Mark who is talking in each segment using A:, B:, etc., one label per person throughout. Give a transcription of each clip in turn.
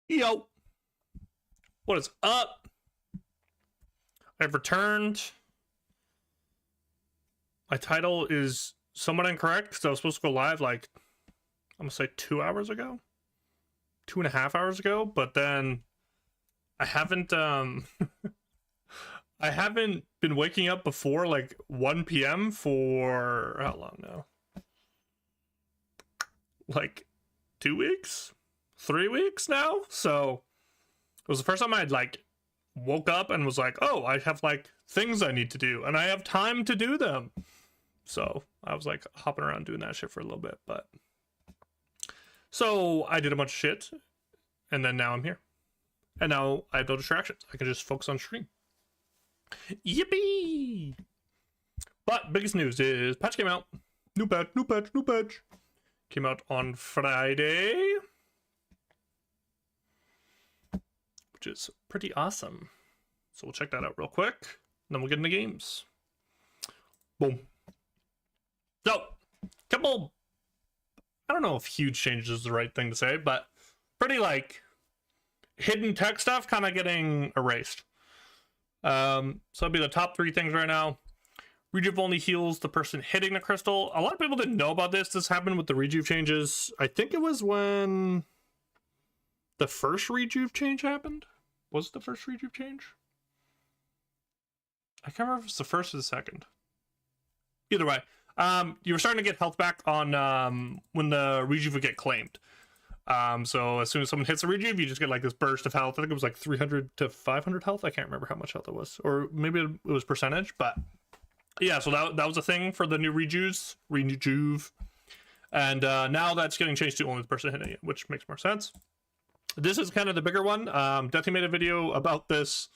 A: Yo, what is up? I've returned. My title is somewhat incorrect because I was supposed to go live like, I'm gonna say 2 hours ago, 2.5 hours ago, but then I haven't I haven't been waking up before like 1 p.m. for how long now? Like 2 weeks? 3 weeks now? So it was the first time I'd like woke up and was like, oh, I have like things I need to do and I have time to do them. So I was like hopping around doing that shit for a little bit, but so I did a bunch of shit and then now I'm here. And now I have no distractions. I can just focus on stream. Yippee! But biggest news is patch came out. New patch. Came out on Friday, which is pretty awesome. So we'll check that out real quick, and then we'll get into games. Boom. So, couple, I don't know if huge changes is the right thing to say, but pretty like hidden tech stuff kind of getting erased. So that'll be the top 3 things right now. Rejuve only heals the person hitting the crystal. A lot of people didn't know about this. This happened with the Rejuve changes. I think it was when the first Rejuve change happened. Was it the first Rejuve change? I can't remember if it's the first or the second. Either way, you were starting to get health back on when the Rejuve would get claimed. So as soon as someone hits a Rejuve, you just get like this burst of health. I think it was like 300 to 500 health. I can't remember how much health it was. Or maybe it was percentage, but yeah, so that was a thing for the new Rejuve. And now that's getting changed to only the person hitting it, which makes more sense. This is kind of the bigger one. Deathy made a video about this,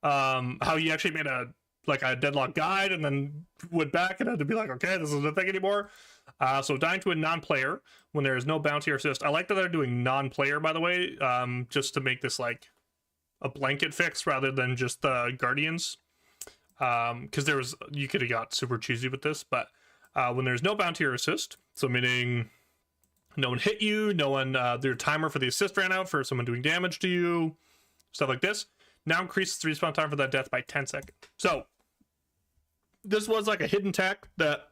A: how he actually made a Deadlock guide and then went back and had to be like, okay, this isn't a thing anymore. So dying to a non-player when there is no bounty or assist. I like that they're doing non-player, by the way, just to make this like a blanket fix rather than just the Guardians. Because you could have got super cheesy with this, but when there's no bounty or assist, so meaning no one hit you, no one, their timer for the assist ran out for someone doing damage to you, stuff like this, now increases the respawn time for that death by 10 seconds. So this was like a hidden tech that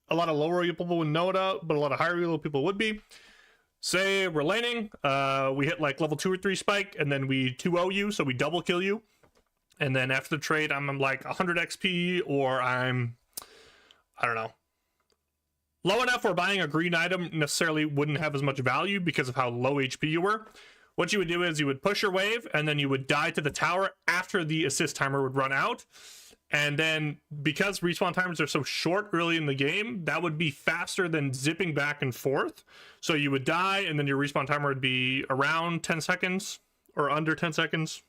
A: a lot of lower elo people wouldn't know about, but a lot of higher elo people would be. Say we're laning, we hit like level 2 or 3 spike, and then we 2-0 you, so we double kill you. And then after the trade, I'm like 100 XP, or I don't know, low enough where buying a green item necessarily wouldn't have as much value because of how low HP you were. What you would do is you would push your wave, and then you would die to the tower after the assist timer would run out. And then because respawn timers are so short early in the game, that would be faster than zipping back and forth. So you would die, and then your respawn timer would be around 10 seconds or under 10 seconds.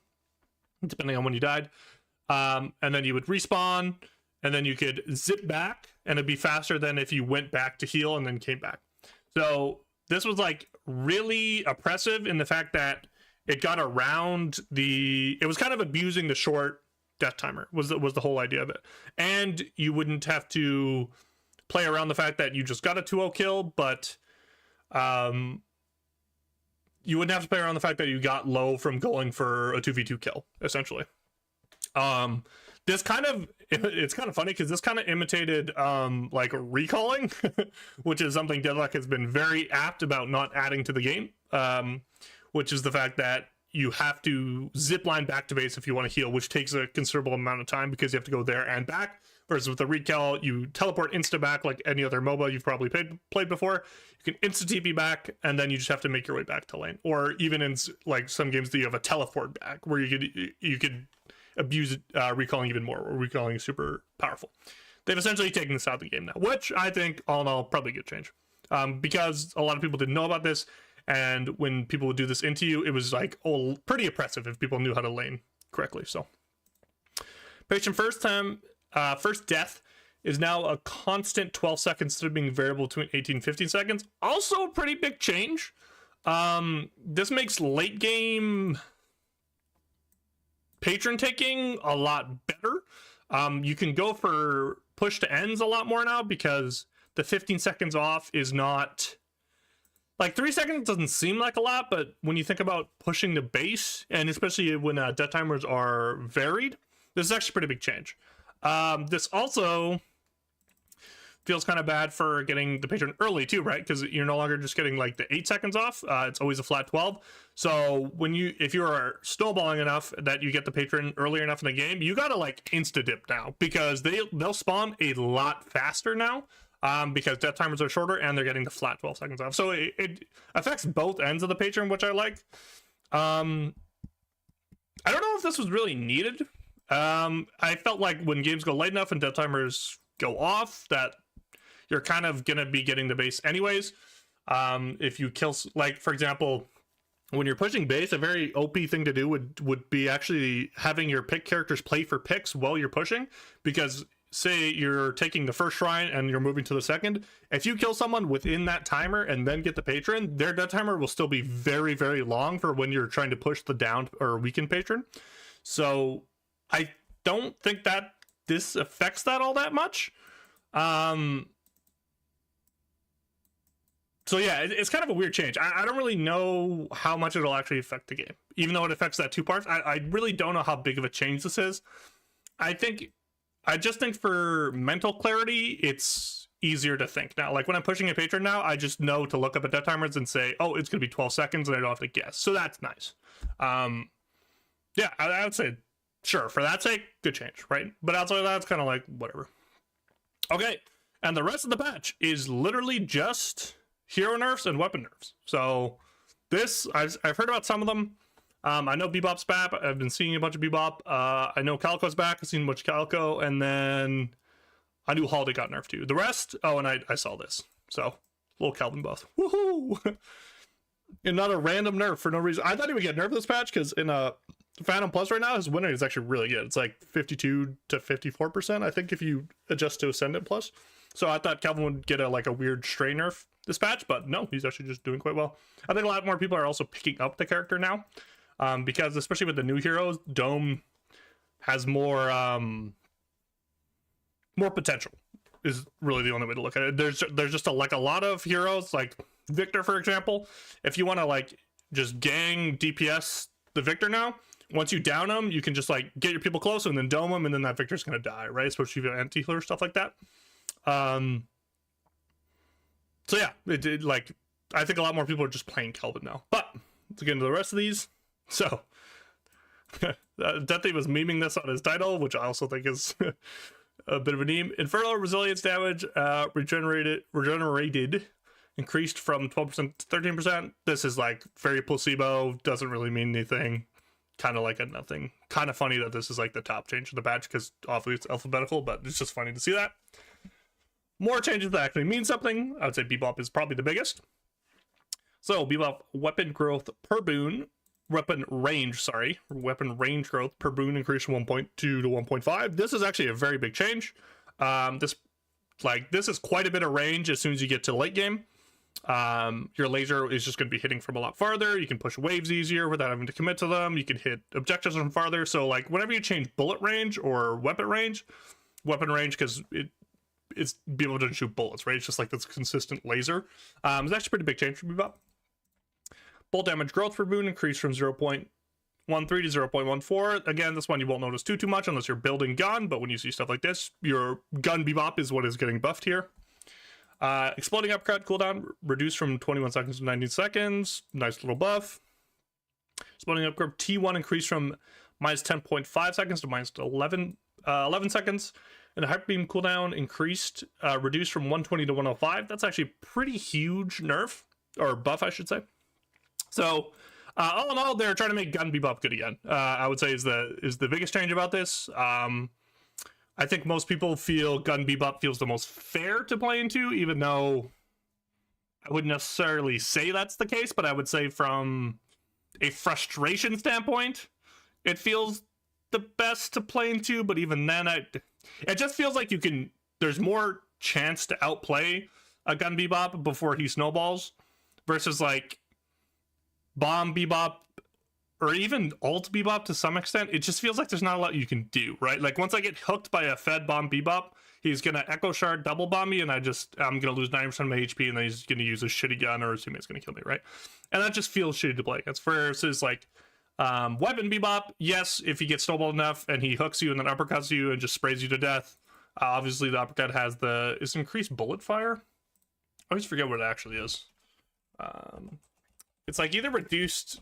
A: Depending on when you died, and then you would respawn, and then you could zip back, and it'd be faster than if you went back to heal and then came back. So this was like really oppressive in the fact that it got around it was kind of abusing the short death timer was the whole idea of it, and you wouldn't have to play around the fact that you just got a 2-0 kill, but you wouldn't have to play around the fact that you got low from going for a 2v2 kill, essentially. It's kind of funny because this kind of imitated like recalling, which is something Deadlock has been very apt about not adding to the game, which is the fact that you have to zip line back to base if you want to heal, which takes a considerable amount of time because you have to go there and back. Versus with the recall, you teleport insta back like any other MOBA you've probably played before. You can insta TP back, and then you just have to make your way back to lane. Or even in like some games that you have a teleport back, where you could abuse recalling even more, or recalling is super powerful. They've essentially taken this out of the game now, which I think all in all probably a good change, because a lot of people didn't know about this, and when people would do this into you, it was like pretty oppressive if people knew how to lane correctly. So patient first death is now a constant 12 seconds instead of being variable between 18 and 15 seconds. Also a pretty big change. This makes late game patron taking a lot better. You can go for push to ends a lot more now because the 15 seconds off is not like 3 seconds doesn't seem like a lot, but when you think about pushing the base, and especially when death timers are varied, this is actually a pretty big change. This also feels kind of bad for getting the patron early too, right? Because you're no longer just getting like the 8 seconds off. It's always a flat 12. So if you are snowballing enough that you get the patron earlier enough in the game, you gotta like insta dip now, because they'll spawn a lot faster now. Because death timers are shorter and they're getting the flat 12 seconds off. So it affects both ends of the patron, which I like. I don't know if this was really needed. I felt like when games go late enough and death timers go off, that you're kind of going to be getting the base anyways. If you kill, like, for example, when you're pushing base, a very OP thing to do would be actually having your pick characters play for picks while you're pushing, because say you're taking the first shrine and you're moving to the second, if you kill someone within that timer and then get the patron, their death timer will still be very, very long for when you're trying to push the down or weakened patron. So I don't think that this affects that all that much. So yeah, it's kind of a weird change. I don't really know how much it'll actually affect the game, even though it affects that 2 parts. I really don't know how big of a change this is. I just think for mental clarity, it's easier to think now. Like when I'm pushing a patron now, I just know to look up at death timers and say, oh, it's going to be 12 seconds and I don't have to guess. So that's nice. Yeah, I would say, sure, for that sake, good change, right? But outside of that, it's kind of like, whatever. Okay, and the rest of the patch is literally just hero nerfs and weapon nerfs. So this, I've heard about some of them. I know Bebop's back. I've been seeing a bunch of Bebop. I know Calico's back. I've seen a bunch of Calico. And then I knew Holiday got nerfed too. The rest, oh, and I saw this. So, little Kelvin buff. Woohoo! And not a random nerf for no reason. I thought he would get nerfed this patch because in Phantom Plus right now, his win rate is actually really good. It's like 52 to 54%, I think, if you adjust to Ascendant Plus. So I thought Kelvin would get a weird stray nerf this patch, but no, he's actually just doing quite well. I think a lot more people are also picking up the character now. Because especially with the new heroes, Dome has more potential, is really the only way to look at it. There's just a lot of heroes, like Victor, for example. If you want to just gang DPS the Victor now, once you down him, you can just get your people close and then dome him, and then that Victor's gonna die, right? Especially if you have anti-healer, stuff like that. So yeah, I think a lot more people are just playing Kelvin now. But let's get into the rest of these. So, Death Thief was memeing this on his title, which I also think is a bit of a meme. Inferno resilience damage regenerated increased from 12% to 13%. This is very placebo, doesn't really mean anything. Kind of like a nothing. Kind of funny that this is the top change of the patch, because obviously it's alphabetical, but it's just funny to see that. More changes that actually mean something. I would say Bebop is probably the biggest. So, Bebop weapon growth per boon. Weapon range growth per boon increased from 1.2 to 1.5. This is actually a very big change. This is quite a bit of range as soon as you get to late game. Your laser is just going to be hitting from a lot farther. You can push waves easier without having to commit to them. You can hit objectives from farther. So whenever you change bullet range or weapon range, because it's be able to shoot bullets, right? It's just this consistent laser. It's actually a pretty big change for Bebop. Bolt damage growth per boon increased from 0.13 to 0.14. Again, this one you won't notice too much unless you're building gun, but when you see stuff like this, your gun Bebop is what is getting buffed here. Exploding uppercut cooldown reduced from 21 seconds to 19 seconds. Nice little buff. Exploding uppercut T1 increased from minus 10.5 seconds to minus 11 seconds. And the hyper beam cooldown reduced from 120 to 105. That's actually a pretty huge nerf, or buff, I should say. So, all in all, they're trying to make gun Bebop good again. I would say is the biggest change about this. I think most people feel gun Bebop feels the most fair to play into, even though I wouldn't necessarily say that's the case, but I would say from a frustration standpoint, it feels the best to play into. But even then, it just feels like there's more chance to outplay a gun Bebop before he snowballs versus bomb Bebop or even ult Bebop to some extent. It just feels like there's not a lot you can do, right? Once I get hooked by a fed bomb Bebop, he's gonna Echo Shard double bomb me, and I'm gonna lose 90% of my HP, and then he's gonna use a shitty gun, or assuming it's gonna kill me, right? And that just feels shitty to play against. Versus like weapon bebop, yes, if he gets snowballed enough and he hooks you and then uppercuts you and just sprays you to death. Obviously, the uppercut has is increased bullet fire. I always forget what it actually is. It's like either reduced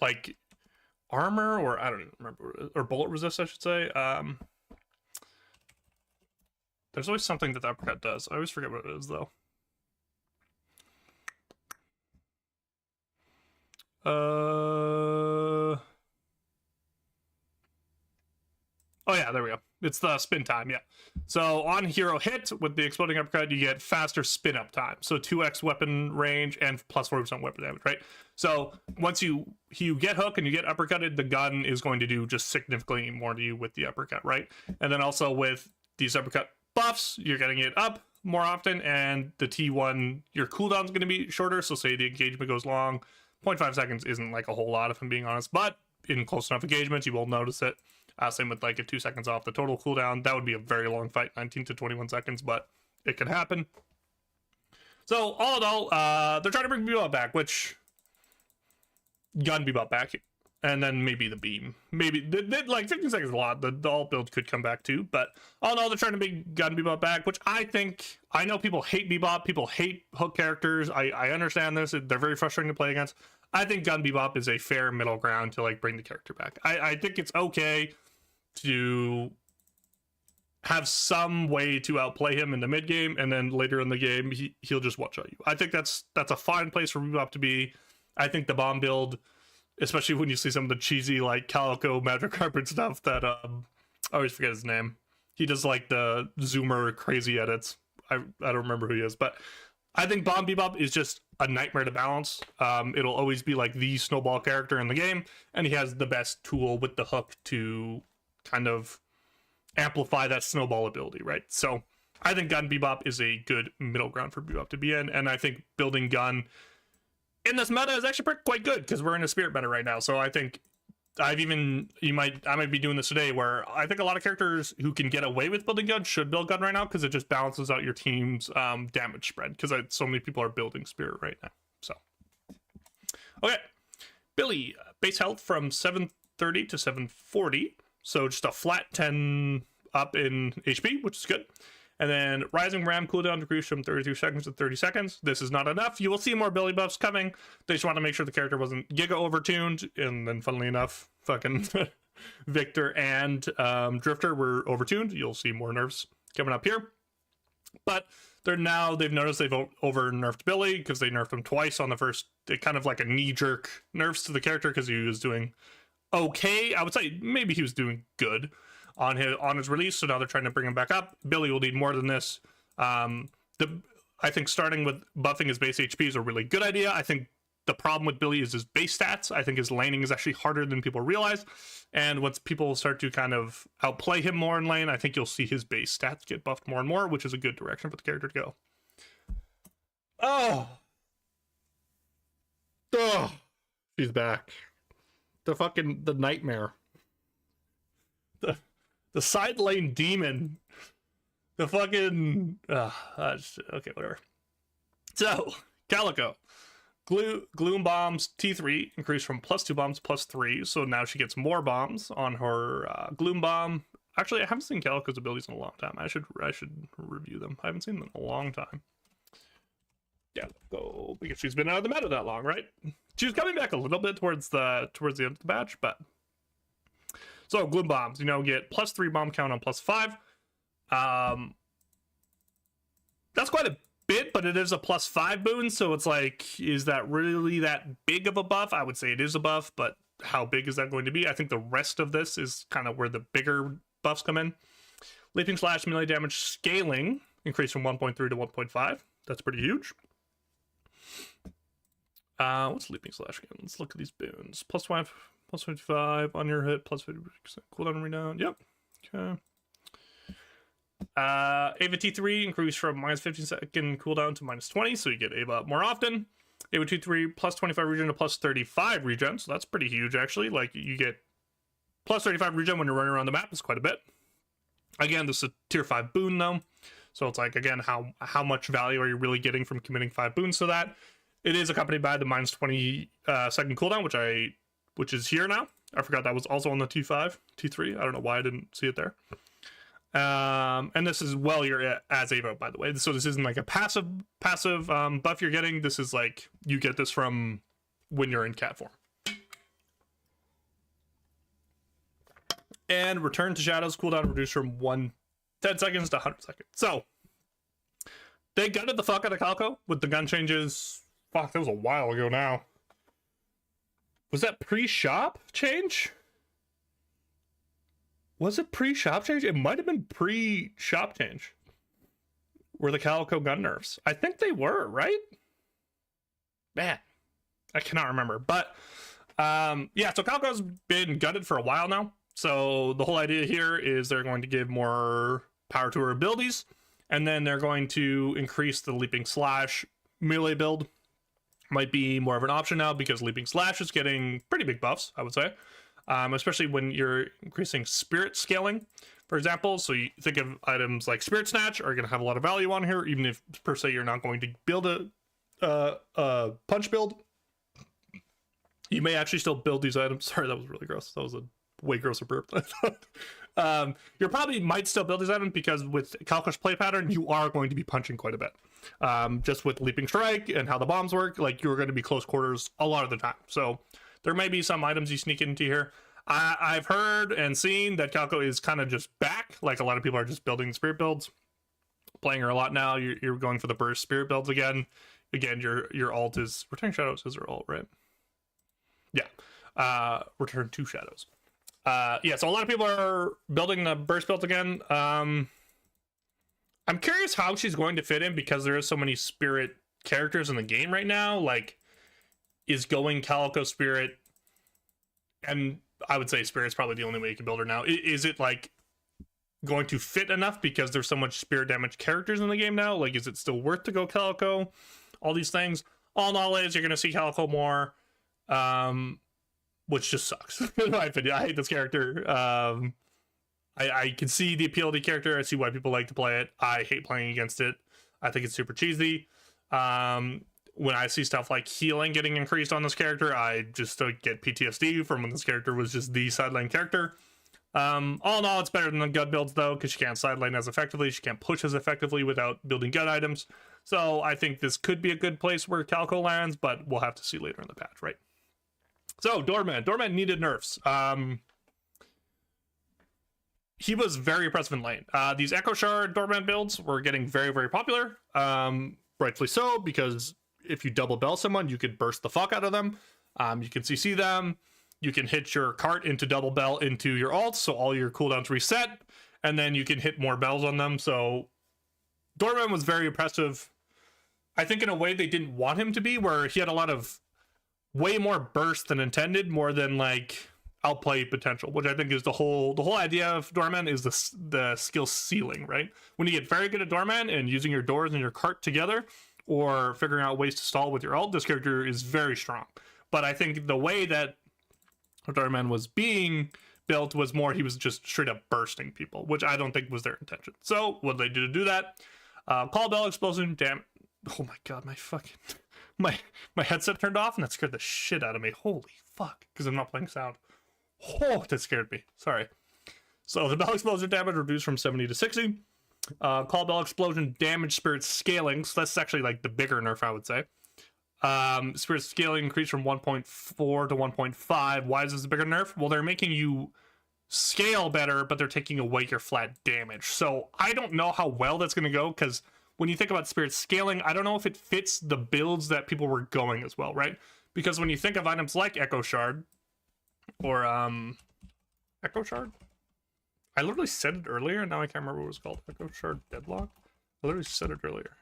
A: like armor, or I don't even remember, or bullet resist, I should say. There's always something that the uppercut does. I always forget what it is, though. Oh yeah, there we go. It's the spin time, yeah. So on hero hit with the exploding uppercut, you get faster spin up time. So 2x weapon range and plus 40% weapon damage, right? So once you get hooked and you get uppercutted, the gun is going to do just significantly more to you with the uppercut, right? And then also with these uppercut buffs, you're getting it up more often, and the T1, your cooldown is going to be shorter. So say the engagement goes long, 0.5 seconds isn't like a whole lot, if I'm being honest, but in close enough engagements, you will notice it. Same with like a 2 seconds off the total cooldown. That would be a very long fight, 19 to 21 seconds, but it can happen. So all in all, they're trying to bring Bebop back, which gun Bebop back, and then maybe the beam. Maybe like 15 seconds is a lot. The alt build could come back too, but all in all, they're trying to bring gun Bebop back, which I know people hate Bebop, people hate hook characters. I understand this. They're very frustrating to play against. I think gun Bebop is a fair middle ground to like bring the character back. I think it's okay to have some way to outplay him in the mid game, and then later in the game he'll just one-shot you. I think that's a fine place for Bebop to be. I think the bomb build, especially when you see some of the cheesy like Calico Magic Carpet stuff that I always forget his name. He does like the zoomer crazy edits. I don't remember who he is, but I think Bomb Bebop is just a nightmare to balance. It'll always be like the snowball character in the game, and he has the best tool with the hook to kind of amplify that snowball ability, right? So I think gun Bebop is a good middle ground for Bebop to be in, and I think building gun in this meta is actually quite good, because we're in a spirit meta right now. So I think I might be doing this today, where I think a lot of characters who can get away with building gun should build gun right now, because it just balances out your team's damage spread, because so many people are building spirit right now. So okay, Billy, base health from 730 to 740, so just a flat 10 up in HP, which is good. And then Rising Ram cooldown decreased from 32 seconds to 30 seconds. This is not enough. You will see more Billy buffs coming. They just want to make sure the character wasn't giga overtuned. And then funnily enough, fucking Victor and Drifter were overtuned. You'll see more nerfs coming up here. But they've noticed they've over nerfed Billy, because they nerfed him twice on the first, kind of like a knee-jerk nerfs to the character, because he was doing okay. I would say maybe he was doing good on his release, so now they're trying to bring him back up. Billy will need more than this. I think starting with buffing his base HP is a really good idea. I think the problem with Billy is his base stats. I think his laning is actually harder than people realize, and once people start to kind of outplay him more in lane, I think you'll see his base stats get buffed more and more, which is a good direction for the character to go. Oh, she's back. The nightmare. The side lane demon. The fucking... okay, whatever. So, Calico. Gloom bombs T3 increased from +2 bombs to +3. So now she gets more bombs on her Gloom bomb. Actually, I haven't seen Calico's abilities in a long time. I should review them. I haven't seen them in a long time. Yeah, go, because she's been out of the meta that long, right? She was coming back a little bit towards the end of the batch, but... So, Gloom bombs, get +3 bomb count on +5. That's quite a bit, but it is a +5 boon, so it's like, is that really that big of a buff? I would say it is a buff, but how big is that going to be? I think the rest of this is kind of where the bigger buffs come in. Leaping Slash melee damage scaling increased from 1.3 to 1.5. That's pretty huge. What's Leaping Slash again? Let's look at these boons. +5. +55 on your hit, +50% cooldown rebound. Yep. Okay. Ava T3 increased from -15 second cooldown to -20, so you get Ava up more often. Ava T3 +25 regen to +35 regen, so that's pretty huge actually. Like, you get +35 regen when you're running around the map, is quite a bit. Again, this is a tier 5 boon though, so it's like, again, how much value are you really getting from committing 5 boons to that? It is accompanied by the minus 20 second cooldown, which is here now. I forgot that was also on the T5, T3. I don't know why I didn't see it there. And this is while you're as Avo, by the way. So this isn't like a passive buff you're getting. This is like, you get this from when you're in cat form. And return to shadows cooldown reduced from 10 seconds to 100 seconds. So they gutted the fuck out of Calico with the gun changes. Fuck, that was a while ago now. Was that pre-shop change? Was it pre-shop change? It might have been pre-shop change. Were the Calico gun nerfs? I think they were, right? Man, I cannot remember. But yeah, so Calico's been gutted for a while now. So the whole idea here is they're going to give more power to her abilities, and then they're going to increase the leaping slash melee build. Might be more of an option now because leaping slash is getting pretty big buffs, I would say, especially when you're increasing spirit scaling, for example. So you think of items like spirit snatch are going to have a lot of value on here, even if per se you're not going to build a punch build. You may actually still build these items. Sorry, that was really gross. That was a way grosser burp than I thought. You probably might still build these items because with Calico's play pattern, you are going to be punching quite a bit. Just with leaping strike and how the bombs work, like, you're going to be close quarters a lot of the time. So there may be some items you sneak into here. I've heard and seen that Calico is kind of just back. Like, a lot of people are just building spirit builds, playing her a lot now. You're going for the burst spirit builds again. Again, your alt is return shadows is her alt, right? Yeah. Return to shadows. Yeah, so a lot of people are building the burst build again. I'm curious how she's going to fit in because there are so many spirit characters in the game right now. Like, is going Calico spirit, and I would say spirit's probably the only way you can build her now. Is it like going to fit enough because there's so much spirit damage characters in the game now? Like, is it still worth to go Calico? All these things. All in all is you're going to see Calico more. Which just sucks, in my opinion. I hate this character. I can see the appeal of the character. I see why people like to play it. I hate playing against it. I think it's super cheesy. When I see stuff like healing getting increased on this character, I just get PTSD from when this character was just the sideline character. All in all, it's better than the gut builds, though, because she can't sideline as effectively. She can't push as effectively without building gut items. So I think this could be a good place where Calico lands, but we'll have to see later in the patch, right? So, Doorman needed nerfs. He was very impressive in lane. These Echo Shard Doorman builds were getting very, very popular. Rightfully so, because if you double bell someone, you could burst the fuck out of them. You can CC them. You can hit your cart into double bell into your ult, so all your cooldowns reset, and then you can hit more bells on them. So, Doorman was very impressive. I think in a way they didn't want him to be, where he had a lot of way more burst than intended, more than like outplay potential, which I think is the whole idea of Doorman is the skill ceiling, right? When you get very good at Doorman and using your doors and your cart together, or figuring out ways to stall with your ult, this character is very strong. But I think the way that Doorman was being built was more he was just straight up bursting people, which I don't think was their intention. So what did they do to do that? Call bell explosion, damn. Oh my god, my headset turned off and that scared the shit out of me. Holy fuck, because I'm not playing sound. Oh, that scared me. Sorry. So the bell explosion damage reduced from 70 to 60. Call bell explosion damage spirit scaling. So that's actually like the bigger nerf, I would say. Spirit scaling increased from 1.4 to 1.5. Why is this a bigger nerf? Well, they're making you scale better, but they're taking away your flat damage. So I don't know how well that's going to go, because when you think about spirit scaling, I don't know if it fits the builds that people were going as well, right? Because when you think of items like Echo Shard, or Echo Shard? I literally said it earlier, and now I can't remember what it was called. Echo Shard Deadlock? I literally said it earlier.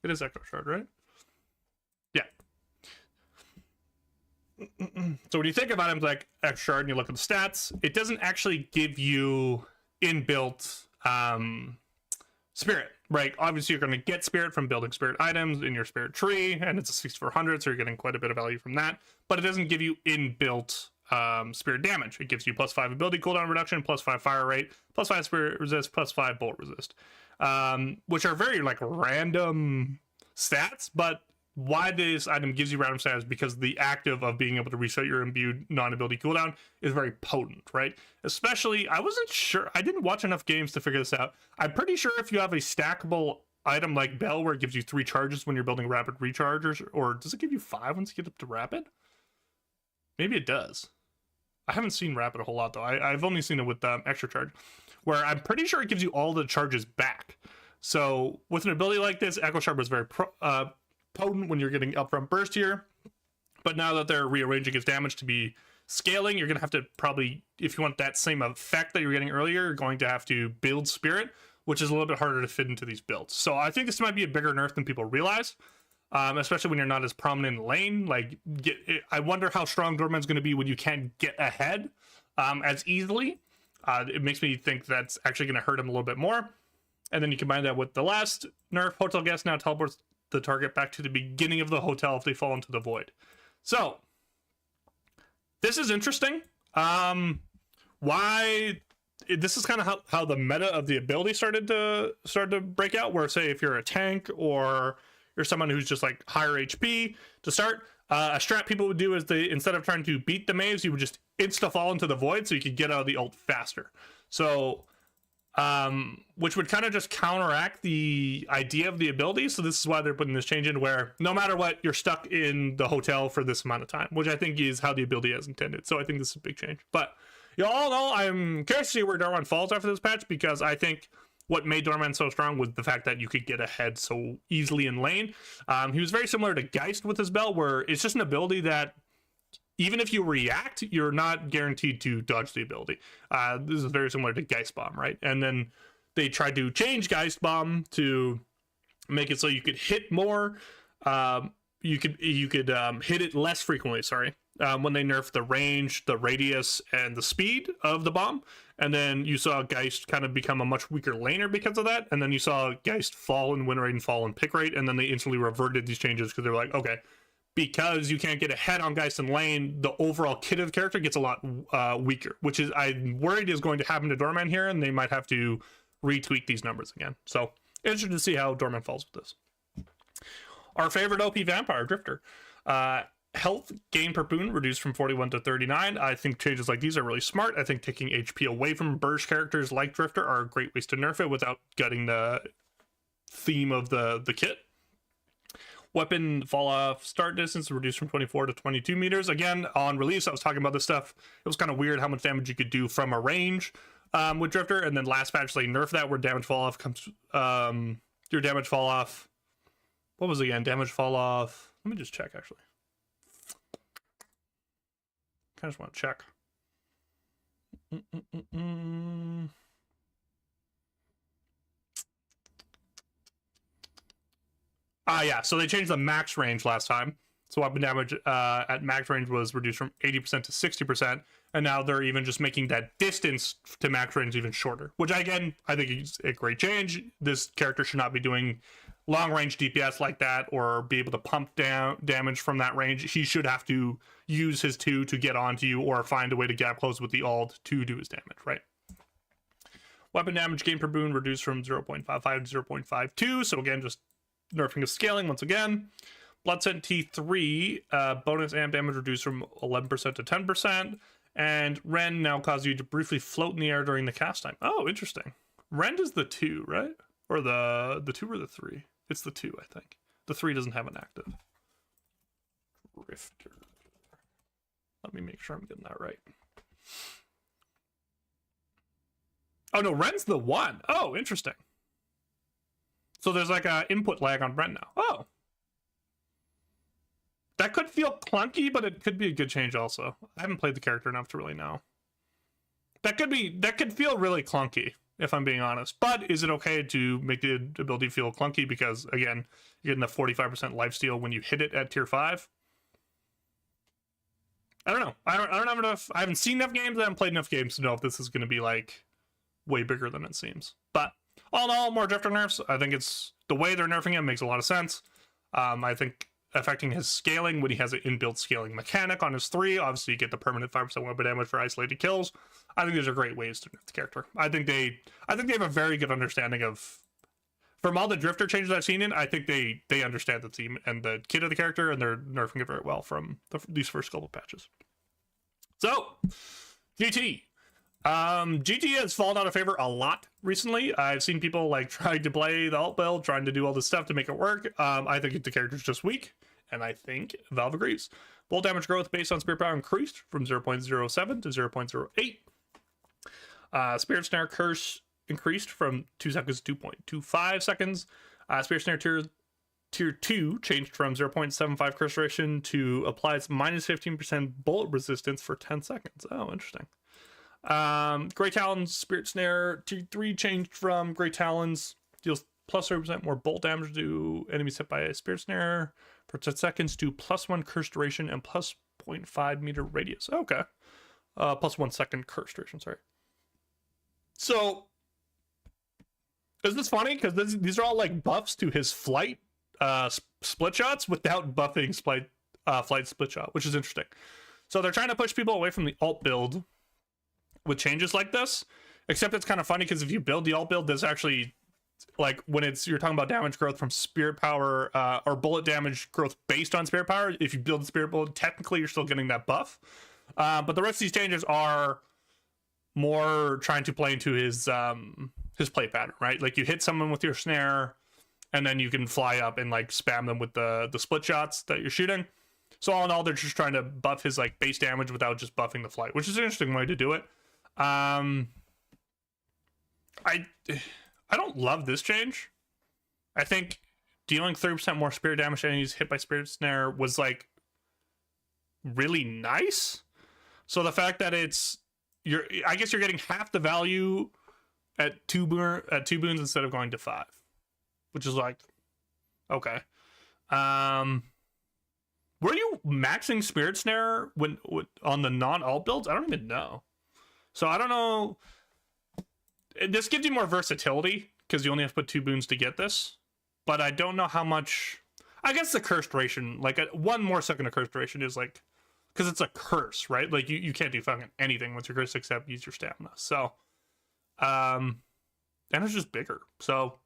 A: It is Echo Shard, right? Yeah. So when you think of items like Echo Shard and you look at the stats, it doesn't actually give you inbuilt spirit, right? Obviously, you're going to get spirit from building spirit items in your spirit tree, and it's a 6400, so you're getting quite a bit of value from that. But it doesn't give you inbuilt spirit damage. It gives you +5 ability cooldown reduction, +5 fire rate, +5 spirit resist, +5 bolt resist, which are very like random stats. But why this item gives you random stats is because the active of being able to reset your imbued non-ability cooldown is very potent, right? Especially, I wasn't sure, I didn't watch enough games to figure this out. I'm pretty sure if you have a stackable item like Bell where it gives you 3 charges when you're building rapid rechargers, or does it give you 5 once you get up to rapid? Maybe it does. I haven't seen rapid a whole lot though. I've only seen it with extra charge, where I'm pretty sure it gives you all the charges back. So with an ability like this, Echo Shard was very potent when you're getting upfront burst here, but now that they're rearranging its damage to be scaling, you're gonna have to probably, if you want that same effect that you were getting earlier, you're going to have to build spirit, which is a little bit harder to fit into these builds. So I think this might be a bigger nerf than people realize, especially when you're not as prominent in the lane. Like, I wonder how strong Doorman's going to be when you can't get ahead as easily. It makes me think that's actually going to hurt him a little bit more. And then you combine that with the last nerf, Hotel Guest now teleports the target back to the beginning of the hotel if they fall into the void. So this is interesting. Why? This is kind of how the meta of the ability started to break out, where say if you're a tank or you're someone who's just like higher HP to start, a strat people would do is they, instead of trying to beat the maze, you would just insta fall into the void so you could get out of the ult faster. So which would kind of just counteract the idea of the ability. So this is why they're putting this change in, where no matter what, you're stuck in the hotel for this amount of time, which I think is how the ability is intended. So I think this is a big change. But you all know I'm curious to see where Dorman falls after this patch, because I think what made Dorman so strong was the fact that you could get ahead so easily in lane. He was very similar to Geist with his bell, where it's just an ability that even if you react, you're not guaranteed to dodge the ability. This is very similar to Geist Bomb, right? And then they tried to change Geist Bomb to make it so you could hit more. You could hit it less frequently, sorry. When they nerfed the range, the radius, and the speed of the bomb. And then you saw Geist kind of become a much weaker laner because of that. And then you saw Geist fall in win rate and fall in pick rate. And then they instantly reverted these changes because they were like, okay, because you can't get ahead on Geist in lane, the overall kit of the character gets a lot weaker, which is, I'm worried, is going to happen to Doorman here, and they might have to retweak these numbers again. So interested to see how Doorman falls with this. Our favorite OP Vampire, Drifter. Health gain per boon reduced from 41 to 39. I think changes like these are really smart. I think taking HP away from burst characters like Drifter are great ways to nerf it without gutting the theme of the kit. Weapon fall off start distance reduced from 24 to 22 meters. Again, on release, I was talking about this stuff. It was kind of weird how much damage you could do from a range with Drifter. And then last patch, they nerfed that, where damage fall off comes. Your damage fall off. What was it again? Damage fall off. Let me just check, actually. I just want to check. Yeah, so they changed the max range last time. So weapon damage at max range was reduced from 80% to 60%, and now they're even just making that distance to max range even shorter, which again, I think is a great change. This character should not be doing long range DPS like that, or be able to pump down damage from that range. He should have to use his 2 to get onto you, or find a way to gap close with the ult to do his damage, right? Weapon damage gain per boon reduced from 0.55 to 0.52. So again, just nerfing of scaling once again. Bloodsent T3 bonus amp damage reduced from 11% to 10%. And Rend now causes you to briefly float in the air during the cast time. Oh, interesting. Rend is the 2, right? Or the 2 or the 3? It's the 2, I think. The 3 doesn't have an active. Drifter. Let me make sure I'm getting that right. Oh no, Ren's the 1. Oh, interesting. So there's like a input lag on Ren now. Oh. That could feel clunky, but it could be a good change also. I haven't played the character enough to really know. That could feel really clunky, if I'm being honest. But is it okay to make the ability feel clunky? Because again, you're getting the 45% lifesteal when you hit it at tier 5. I don't know. I don't have enough. I haven't seen enough games. I haven't played enough games to know if this is going to be like way bigger than it seems. But all in all, more Drifter nerfs. I think it's the way they're nerfing it makes a lot of sense. I think affecting his scaling when he has an inbuilt scaling mechanic on his 3. Obviously, you get the permanent 5% weapon damage for isolated kills. I think these are great ways to nerf the character. I think they have a very good understanding of, from all the drifter changes I've seen in, I think they understand the theme and the kit of the character, and they're nerfing it very well from these first couple patches. So, GT. GT has fallen out of favor a lot recently. I've seen people like trying to play the alt build, trying to do all this stuff to make it work. I think the character's just weak, and I think Valve agrees. Bolt damage growth based on spirit power increased from 0.07 to 0.08. Spirit snare curse increased from 2 seconds to 2.25 seconds. Spirit snare tier 2 changed from 0.75 curse duration to applies minus 15% bullet resistance for 10 seconds. Oh, interesting. Grey Talons Spirit Snare tier 3 changed from Grey Talons, deals plus 30% more bolt damage to enemies hit by a Spirit Snare for 10 seconds to plus 1 curse duration and plus 0.5 meter radius. Okay. Plus 1 second curse duration, sorry. So, is this funny? Because these are all like buffs to his flight split shots without buffing flight split shot, which is interesting. So they're trying to push people away from the alt build with changes like this, except it's kind of funny because if you build the alt build, there's actually, like, when you're talking about damage growth from spirit power or bullet damage growth based on spirit power, if you build the spirit build, technically you're still getting that buff. But the rest of these changes are more trying to play into his play pattern, right? Like, you hit someone with your snare, and then you can fly up and like spam them with the split shots that you're shooting. So all in all, they're just trying to buff his like base damage without just buffing the flight, which is an interesting way to do it. I don't love this change. I think dealing 30% more spirit damage to enemies hit by spirit snare was like really nice. So the fact that I guess you're getting half the value at two boons instead of going to 5, which is like, okay. Were you maxing spirit snare when on the non-alt builds? I don't even know. So I don't know. This gives you more versatility because you only have to put 2 boons to get this. But I don't know how much. I guess the curse duration, like 1 more second of curse duration is like, because it's a curse, right? Like you can't do fucking anything once you're cursed except use your stamina. So, and it's just bigger. So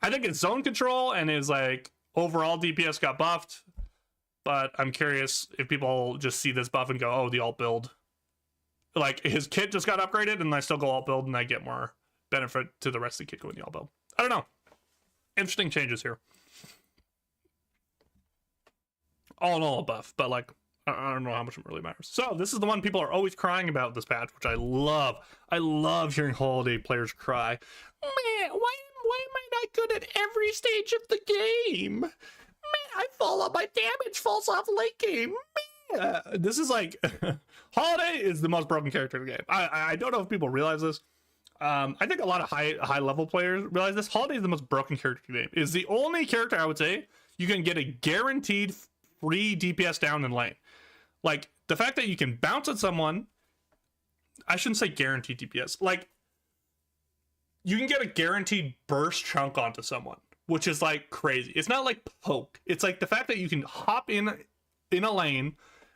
A: I think it's zone control and is like overall DPS got buffed. But I'm curious if people just see this buff and go, oh, the alt build. Like, his kit just got upgraded, and I still go alt build, and I get more benefit to the rest of the kit going the alt build. I don't know. Interesting changes here. All in all, a buff, but, like, I don't know how much it really matters. So, this is the one people are always crying about this patch, which I love. I love hearing Holiday players cry. Man, why am I not good at every stage of the game? Man, I fall off. My damage falls off late game. Man. This is like... Holiday is the most broken character in the game. I don't know if people realize this. I think a lot of high level players realize this. Holiday is the most broken character in the game. Is the only character I would say you can get a guaranteed free DPS down in lane. Like, the fact that you can bounce at someone, I shouldn't say guaranteed DPS. Like, you can get a guaranteed burst chunk onto someone, which is like crazy. It's not like poke. It's like the fact that you can hop in a lane,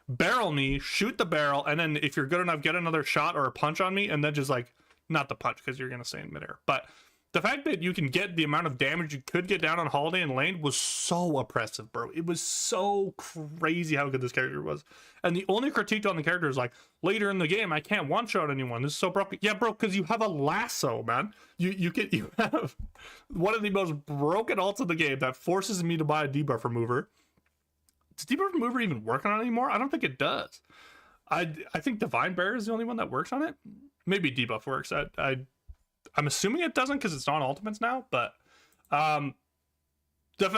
A: barrel me, shoot the barrel, and then if you're good enough, get another shot or a punch on me, and then just like, not the punch because you're gonna stay in midair, but the fact that you can get the amount of damage you could get down on Holiday in lane was so oppressive, bro. It was so crazy how good this character was. And the only critique on the character is like, later in the game, I can't one-shot anyone. This is so broken. Yeah, bro, because you have a lasso, man. You have one of the most broken ults of the game that forces me to buy a debuff remover. Does debuff remover even work on it anymore? I don't think it does. I think Divine Bear is the only one that works on it. Maybe debuff works. I'm assuming it doesn't because it's on ultimates now, but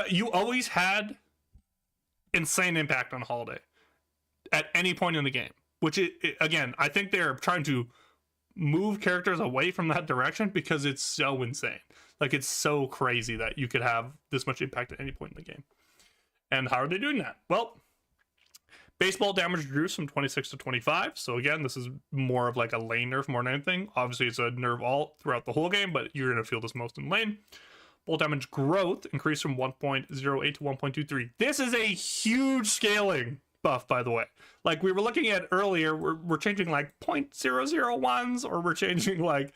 A: you always had insane impact on Holiday at any point in the game, which again, I think they're trying to move characters away from that direction because it's so insane. Like, it's so crazy that you could have this much impact at any point in the game. And how are they doing that? Well, baseball damage reduced from 26 to 25. So again, this is more of like a lane nerf more than anything. Obviously, it's a nerf alt throughout the whole game, but you're going to feel this most in lane. Bolt damage growth increased from 1.08 to 1.23. This is a huge scaling buff, by the way. Like we were looking at earlier, we're changing like 0.001s, or we're changing like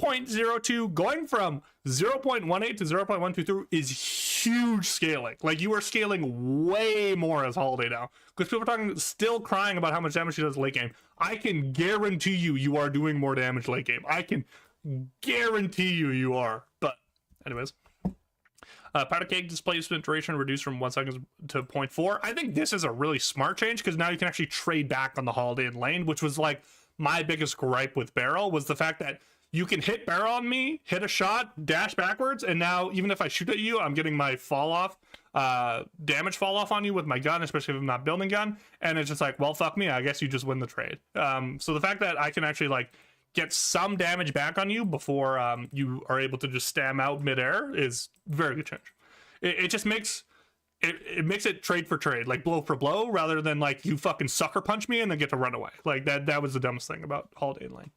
A: 0.02. Going from 0.18 to 0.123 is huge scaling. Like you are scaling way more as Holiday now, because people are still crying about how much damage she does late game. I can guarantee you are doing more damage late game. I can guarantee you are. But anyways, powder keg displacement duration reduced from 1 second to 0.4. I think this is a really smart change, because now you can actually trade back on the Holiday in lane, which was like my biggest gripe with Barrel, was the fact that you can hit Barrel on me, hit a shot, dash backwards, and now even if I shoot at you, I'm getting my fall off, damage fall off on you with my gun, especially if I'm not building gun, and it's just like, well, fuck me, I guess you just win the trade. So the fact that I can actually like get some damage back on you before you are able to just stam out midair is very good change. It just makes it makes it trade for trade, like blow for blow, rather than like you fucking sucker punch me and then get to run away. Like that was the dumbest thing about Holiday in lane.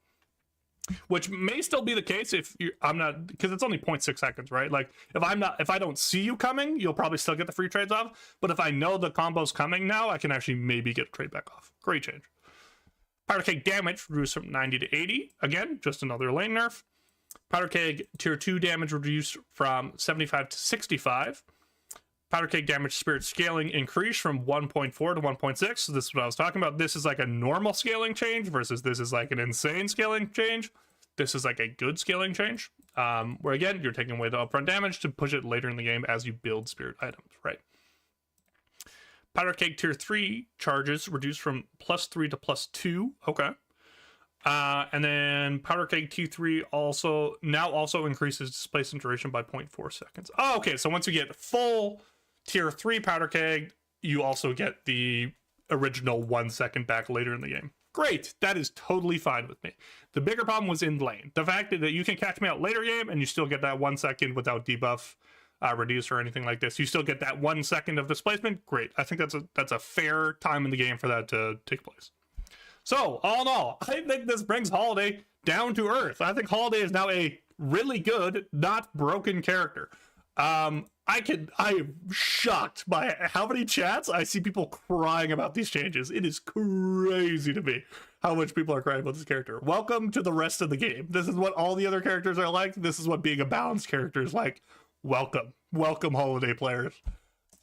A: Which may still be the case if I'm not, because it's only 0.6 seconds, right? Like if I don't see you coming, you'll probably still get the free trades off. But if I know the combo's coming now, I can actually maybe get a trade back off. Great change. Powder keg damage reduced from 90 to 80. Again, just another lane nerf. Powder keg tier 2 damage reduced from 75 to 65. Powder keg damage spirit scaling increased from 1.4 to 1.6. So this is what I was talking about. This is like a normal scaling change versus this is like an insane scaling change. This is like a good scaling change, where again, you're taking away the upfront damage to push it later in the game as you build spirit items, right? Powder keg tier 3 charges reduced from +3 to +2. Okay. And then powder keg T3 also increases displacement duration by 0.4 seconds. Oh, okay. So once you get full tier 3 powder keg, you also get the original 1 second back later in the game. Great. That is totally fine with me. The bigger problem was in lane. The fact that you can catch me out later game and you still get that 1 second without debuff reduce or anything like this. You still get that 1 second of displacement. Great. I think that's a fair time in the game for that to take place. So, all in all, I think this brings Holiday down to earth. I think Holiday is now a really good, not broken character. I am shocked by how many chats I see people crying about these changes. It is crazy to me how much people are crying about this character. Welcome to the rest of the game. This is what all the other characters are like. This is what being a balanced character is like. Welcome Holiday players.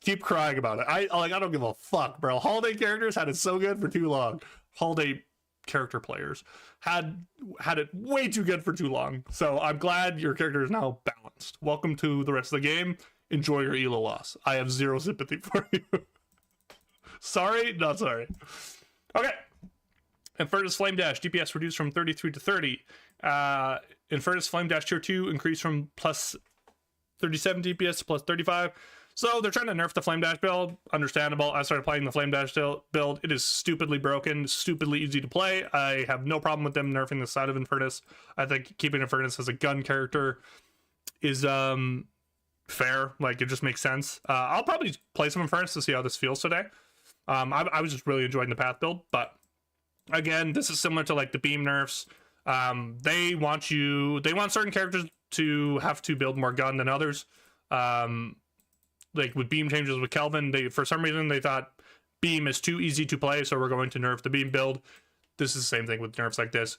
A: Keep crying about it. I don't give a fuck, bro. Holiday characters had it so good for too long. Holiday character players had it way too good for too long. So I'm glad your character is now balanced. Welcome to the rest of the game. Enjoy your elo loss. I have zero sympathy for you. Sorry, not sorry. Okay. Infernus Flame Dash DPS reduced from 33 to 30. Infernus Flame Dash tier 2 increased from plus 37 DPS to plus 35. So they're trying to nerf the Flame Dash build. Understandable. I started playing the Flame Dash build. It is stupidly broken, stupidly easy to play. I have no problem with them nerfing the side of Infernus. I think keeping Infernus as a gun character is fair. Like, it just makes sense. I'll probably play some Infernus to see how this feels today. I was just really enjoying the path build, but again, this is similar to like the beam nerfs. They want certain characters to have to build more gun than others. Like with beam changes with Kelvin, for some reason they thought beam is too easy to play, so we're going to nerf the beam build. This is the same thing with nerfs like this.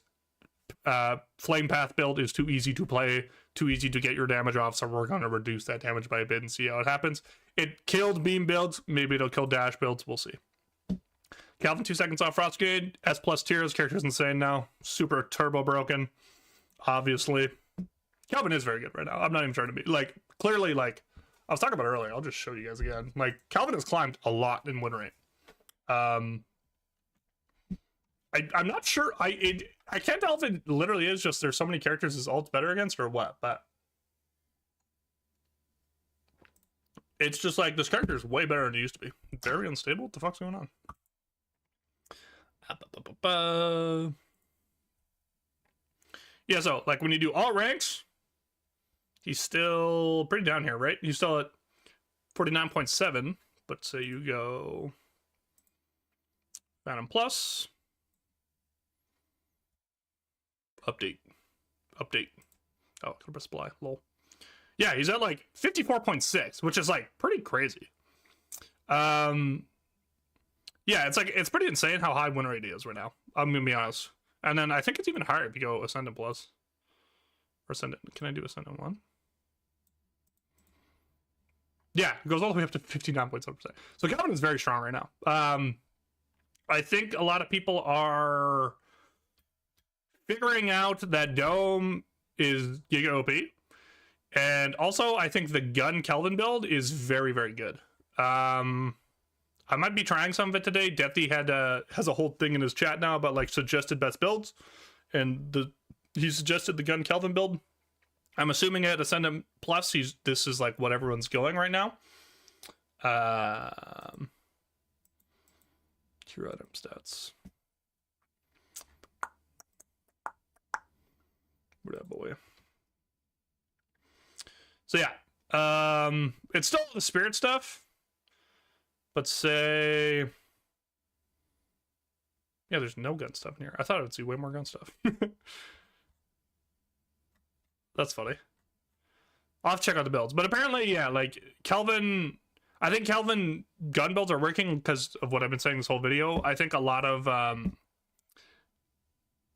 A: Flame path build is too easy to play, too easy to get your damage off, so we're going to reduce that damage by a bit and see how it happens. It killed beam builds. Maybe it'll kill dash builds. We'll see. Kelvin 2 seconds off Frost Grenade. S plus tiers. Character's insane now. Super turbo broken. Obviously. Kelvin is very good right now. I'm not even trying to be like, clearly, like I was talking about earlier. I'll just show you guys again. Like, Kelvin has climbed a lot in win rate. I'm not sure. I can't tell if it literally is just there's so many characters his ult's better against or what, but it's just like this character is way better than it used to be. Very unstable. What the fuck's going on? Yeah, so like when you do all ranks, he's still pretty down here, right? He's still at 49.7, but say you go Phantom Plus, update. Oh, can I press apply? Lol. Yeah, he's at like 54.6, which is like pretty crazy. Yeah, it's pretty insane how high win rate he is right now. I'm gonna be honest. And then I think it's even higher if you go Ascendant Plus. Or Ascendant. Can I do Ascendant 1? Yeah, it goes all the way up to 59.7%. So Kelvin is very strong right now. I think a lot of people are figuring out that Dome is Giga OP. And also, I think the gun Kelvin build is very, very good. I might be trying some of it today. Deathy has a whole thing in his chat now about like suggested best builds, and he suggested the gun Kelvin build. I'm assuming at Ascendant Plus, this is like what everyone's going right now. Hero item stats. Where that boy? So yeah, it's still the spirit stuff, but say, yeah, there's no gun stuff in here. I thought I would see way more gun stuff. That's funny. I'll have to check out the builds, but apparently, yeah, like Kelvin, I think Kelvin gun builds are working because of what I've been saying this whole video. I think a lot of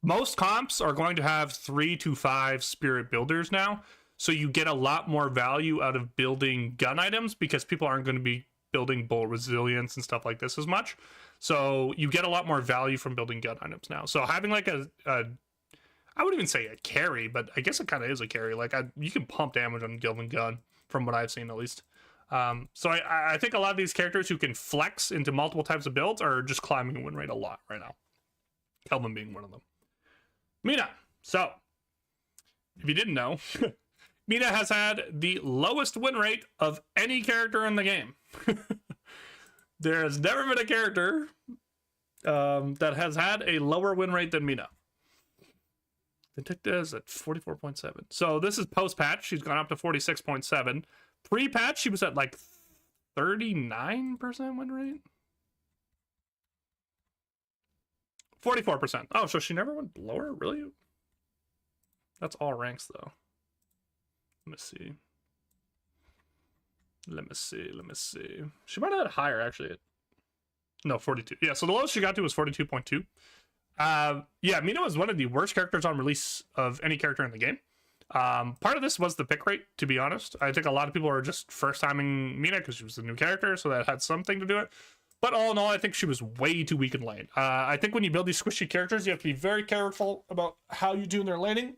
A: most comps are going to have 3 to 5 spirit builders now. So you get a lot more value out of building gun items because people aren't going to be building bullet resilience and stuff like this as much. So you get a lot more value from building gun items now. So having like a I wouldn't even say a carry, but I guess it kind of is a carry. Like you can pump damage on Kelvin gun from what I've seen at least. So I think a lot of these characters who can flex into multiple types of builds are just climbing win rate a lot right now. Kelvin being one of them. Mina. So if you didn't know, Mina has had the lowest win rate of any character in the game. There has never been a character that has had a lower win rate than Mina. Vindicta is at 44.7. So this is post-patch. She's gone up to 46.7. Pre-patch, she was at like 39% win rate. 44%. Oh, so she never went lower? Really? That's all ranks, though. Let me see. Let me see. She might have had higher, actually. No, 42. Yeah, so the lowest she got to was 42.2. Yeah, Mina was one of the worst characters on release of any character in the game. Part of this was the pick rate, to be honest. I think a lot of people are just first-timing Mina because she was a new character, so that had something to do it. But all in all, I think she was way too weak in lane. I think when you build these squishy characters, you have to be very careful about how you do in their laning.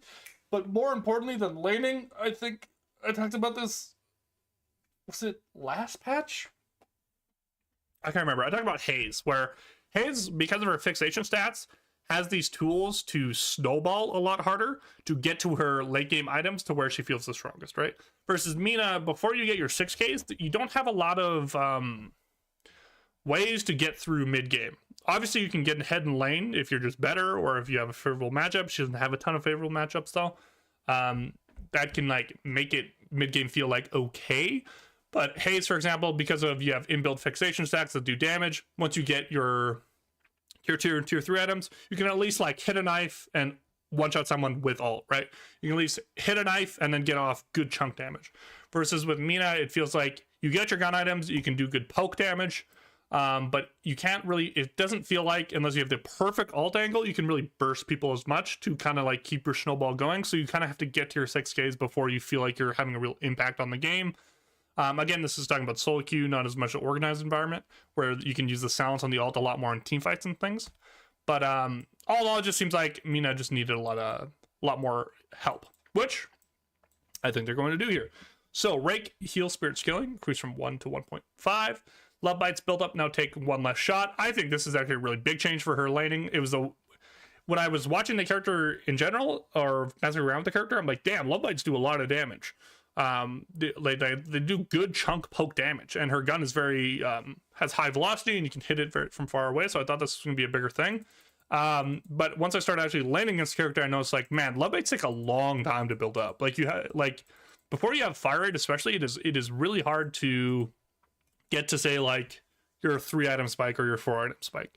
A: But more importantly than laning, I think I talked about this, was it last patch? I can't remember. I talked about Haze, where Haze, because of her fixation stats, has these tools to snowball a lot harder to get to her late game items to where she feels the strongest, right? Versus Mina, before you get your 6Ks, you don't have a lot of ways to get through mid game. Obviously, you can get ahead in lane if you're just better, or if you have a favorable matchup. She doesn't have a ton of favorable matchups though. That can like make it mid game feel like okay. But Haze, for example, because of you have inbuilt fixation stacks that do damage, once you get your tier 2 and tier 3 items, you can at least like hit a knife and one-shot someone with ult, right? You can at least hit a knife and then get off good chunk damage. Versus with Mina, it feels like you get your gun items, you can do good poke damage, but you can't really, it doesn't feel like, unless you have the perfect ult angle, you can really burst people as much to kind of like keep your snowball going. So you kind of have to get to your 6Ks before you feel like you're having a real impact on the game. Again, this is talking about solo queue, not as much an organized environment, where you can use the silence on the ult a lot more in team fights and things. But all in all, it just seems like Mina just needed a lot more help, which I think they're going to do here. So Rake heal spirit scaling, increase from 1 to 1.5. Love bites build up, now take 1 less shot. I think this is actually a really big change for her laning. It was when I was watching the character in general, or messing around with the character, I'm like, damn, love bites do a lot of damage. They do good chunk poke damage, and her gun is very has high velocity, and you can hit it from far away. So I thought this was gonna be a bigger thing. But once I started actually laning against the character, I noticed like, man, love bites take a long time to build up. Like before you have fire rate, especially, it is really hard to get to say like your 3 item spike or your 4 item spike.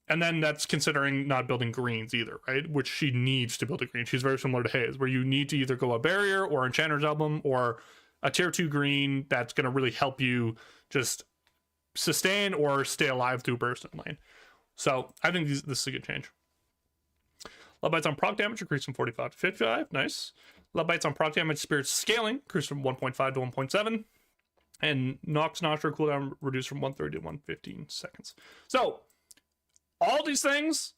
A: And then that's considering not building greens either, right? Which she needs to build a green. She's very similar to Hayes, where you need to either go a barrier or Enchanter's Album or a tier 2 green that's going to really help you just sustain or stay alive through burst in lane. So I think this is a good change. Love Bites on proc damage increased from 45 to 55. Nice. Love Bites on proc damage spirit scaling increased from 1.5 to 1.7. And Nox Nostra cooldown reduced from 130 to 115 seconds. So all these things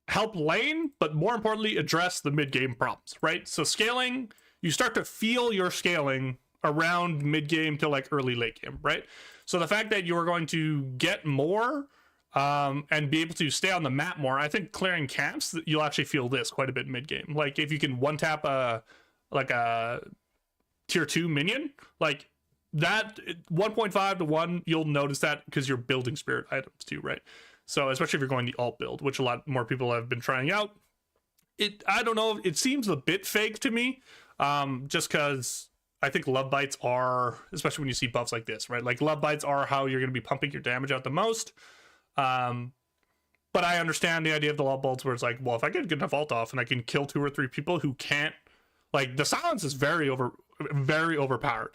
A: help lane, but more importantly, address the mid-game problems, right? So scaling, you start to feel your scaling around mid-game to like early late game, right? So the fact that you're going to get more and be able to stay on the map more, I think clearing camps, you'll actually feel this quite a bit mid-game. Like if you can one-tap a tier 2 minion, like that 1.5 to 1, you'll notice that because you're building spirit items too, right? So especially if you're going the alt build, which a lot more people have been trying out. I don't know, it seems a bit fake to me, just because I think Love Bites are, especially when you see buffs like this, right? Like Love Bites are how you're going to be pumping your damage out the most. But I understand the idea of the Love Bolts where it's like, well, if I get good enough alt off and I can kill 2 or 3 people who can't, like the silence is very overpowered,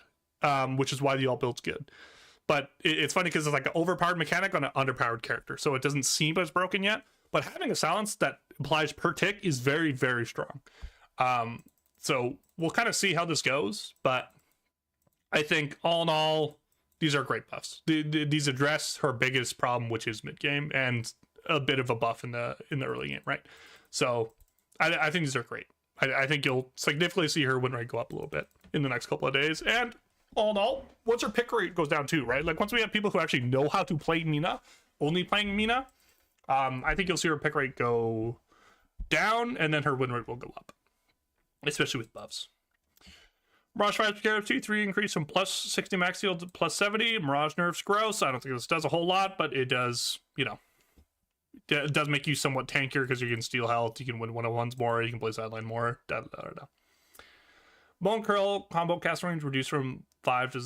A: which is why the alt build's good. But it's funny because it's like an overpowered mechanic on an underpowered character, so it doesn't seem as broken yet. But having a silence that applies per tick is very, very strong. So we'll kind of see how this goes, but I think all in all, these are great buffs. These address her biggest problem, which is mid game, and a bit of a buff in the early game, right? So I think these are great. I think you'll significantly see her win rate go up a little bit in the next couple of days. And all in all, once her pick rate goes down too, right? Like once we have people who actually know how to play Mina, only playing Mina, I think you'll see her pick rate go down, and then her win rate will go up, especially with buffs. Mirage 5 Scarab T3 increase from plus 60 max heal to plus 70. Mirage nerfs gross. I don't think this does a whole lot, but it does, you know, it does make you somewhat tankier because you can steal health, you can win 101s more, you can play sideline more. Bone Curl combo cast range reduced from 5 to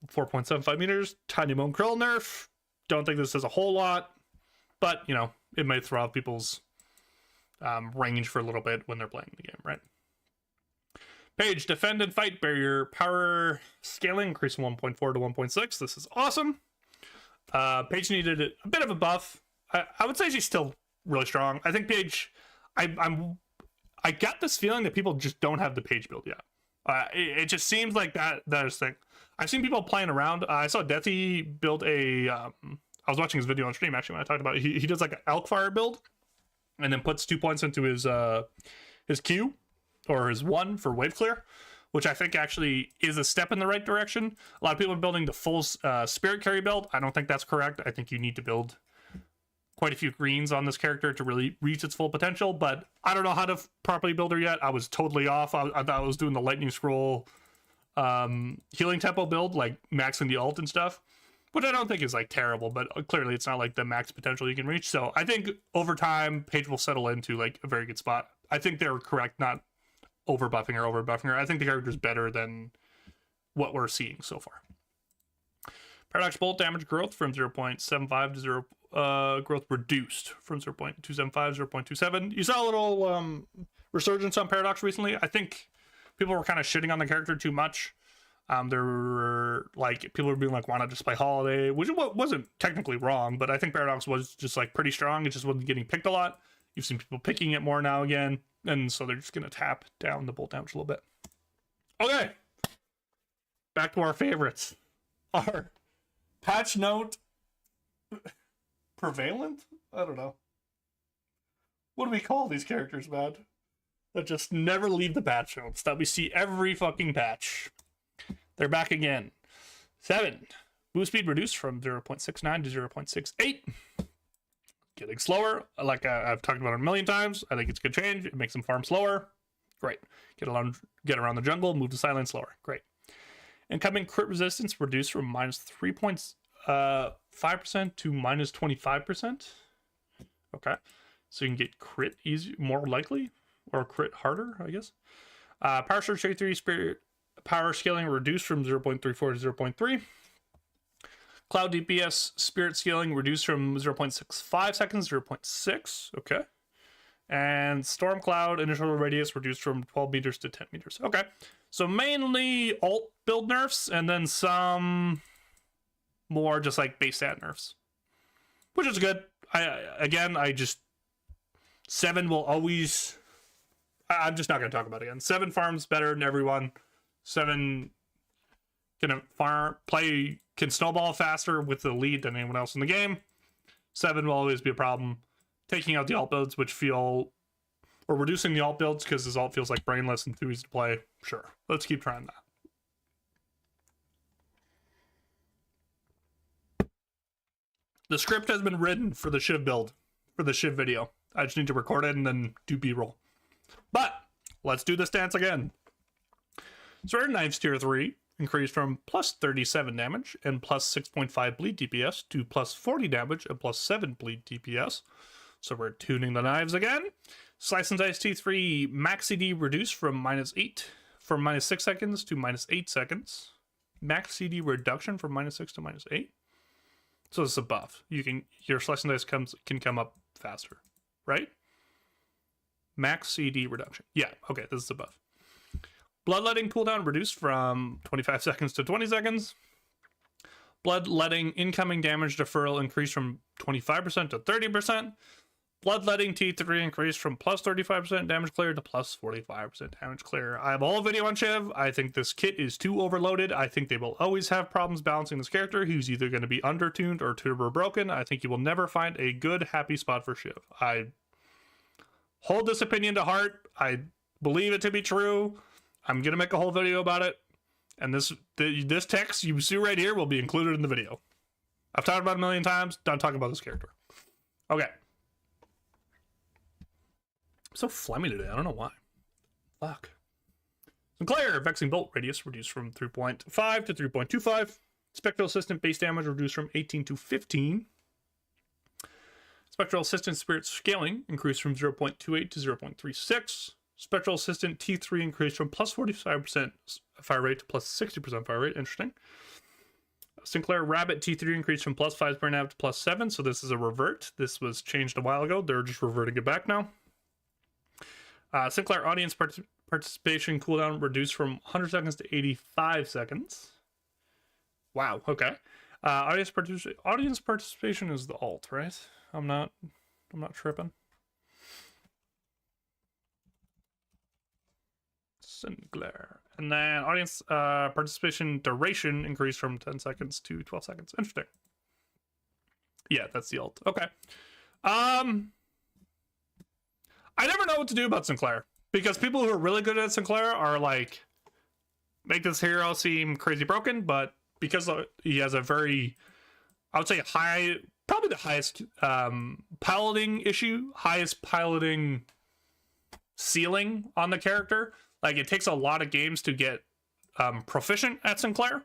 A: 4.75 meters. Tiny Bone Curl nerf. Don't think this does a whole lot, but you know, it might throw off people's range for a little bit when they're playing the game, right? Page, defend and fight barrier power scaling increased from 1.4 to 1.6. This is awesome. Page needed a bit of a buff. I would say she's still really strong. I think Page, I got this feeling that people just don't have the Page build yet. It just seems like that is the thing. I've seen people playing around. I saw Deathy build a. I was watching his video on stream actually when I talked about it. He does like an Elkfire build, and then puts 2 points into his Q or his 1 for wave clear, which I think actually is a step in the right direction. A lot of people are building the full spirit carry build. I don't think that's correct. I think you need to build quite a few greens on this character to really reach its full potential, but I don't know how to properly build her yet. I was totally off. I thought I was doing the lightning scroll healing tempo build, like maxing the ult and stuff, which I don't think is like terrible, but clearly it's not like the max potential you can reach. So I think over time Paige will settle into like a very good spot. I think they're correct not over buffing her. I think the character is better than what we're seeing so far. Paradox Bolt damage growth from 0.75 to 0 growth reduced from 0.275 0.27. You saw a little resurgence on Paradox recently. I think people were kind of shitting on the character too much. There were like people were being like, why not just play Holiday, which wasn't technically wrong, but I think Paradox was just like pretty strong. It just wasn't getting picked a lot. You've seen people picking it more now again, and so they're just gonna tap down the bolt damage a little bit. Okay, back to our favorites. Our patch note prevalent? I don't know. What do we call these characters, man? That just never leave the patch notes, that we see every fucking patch. They're back again. 7. Boost speed reduced from 0.69 to 0.68. Getting slower, like I've talked about it a million times. I think it's a good change. It makes them farm slower. Great. Get around the jungle, move to silent slower. Great. Incoming crit resistance reduced from minus 3.5% to minus 25%. Okay. So you can get crit easy, more likely, or crit harder, I guess. Power Surge 33 Spirit power scaling reduced from 0.34 to 0.3. Cloud DPS spirit scaling reduced from 0.65 seconds to 0.6. Okay. And Storm Cloud initial radius reduced from 12 meters to 10 meters. Okay. So mainly alt build nerfs and then some more just like base stat nerfs, which is good. I just 7 will always. I'm just not going to talk about it again. 7 farms better than everyone. 7 can can snowball faster with the lead than anyone else in the game. 7 will always be a problem. Taking out the alt builds, which feel, or reducing the alt builds because this alt feels like brainless and too easy to play. Sure, let's keep trying that. The script has been written for the Shiv build, for the Shiv video. I just need to record it and then do B-roll. But let's do this dance again. Sword Knives tier 3 increased from plus 37 damage and plus 6.5 bleed DPS to plus 40 damage and plus 7 bleed DPS. So we're tuning the knives again. Slice and Dice T3 max CD reduced from minus 6 seconds to minus 8 seconds. Max CD reduction from minus 6 to minus 8. So this is a buff. Your Slice and Dice can come up faster, right? Max CD reduction. Yeah, okay, this is a buff. Bloodletting cooldown reduced from 25 seconds to 20 seconds. Bloodletting incoming damage deferral increased from 25% to 30%. Bloodletting T3 increased from plus 35% damage clear to plus 45% damage clear. I have a whole video on Shiv. I think this kit is too overloaded. I think they will always have problems balancing this character. He's either going to be undertuned or turbo broken. I think you will never find a good, happy spot for Shiv. I hold this opinion to heart. I believe it to be true. I'm going to make a whole video about it. And this text you see right here will be included in the video. I've talked about it a million times. Done talking about this character. Okay. I'm so phlegmy today. I don't know why. Fuck. Sinclair, Vexing Bolt radius reduced from 3.5 to 3.25. Spectral Assistant base damage reduced from 18 to 15. Spectral Assistant Spirit Scaling increased from 0.28 to 0.36. Spectral Assistant T3 increased from plus 45% fire rate to plus 60% fire rate. Interesting. Sinclair Rabbit T3 increased from plus 5.5 to plus 7. So this is a revert. This was changed a while ago. They're just reverting it back now. Sinclair Audience Participation cooldown reduced from 100 seconds to 85 seconds. Wow. Okay. Audience participation is the alt, right? I'm not tripping. Sinclair. And then audience participation duration increased from 10 seconds to 12 seconds. Interesting. Yeah, that's the alt. Okay. I never know what to do about Sinclair, because people who are really good at Sinclair are like, make this hero seem crazy broken, but because he has a very, I would say high, probably the highest piloting highest piloting ceiling on the character. Like, it takes a lot of games to get proficient at Sinclair.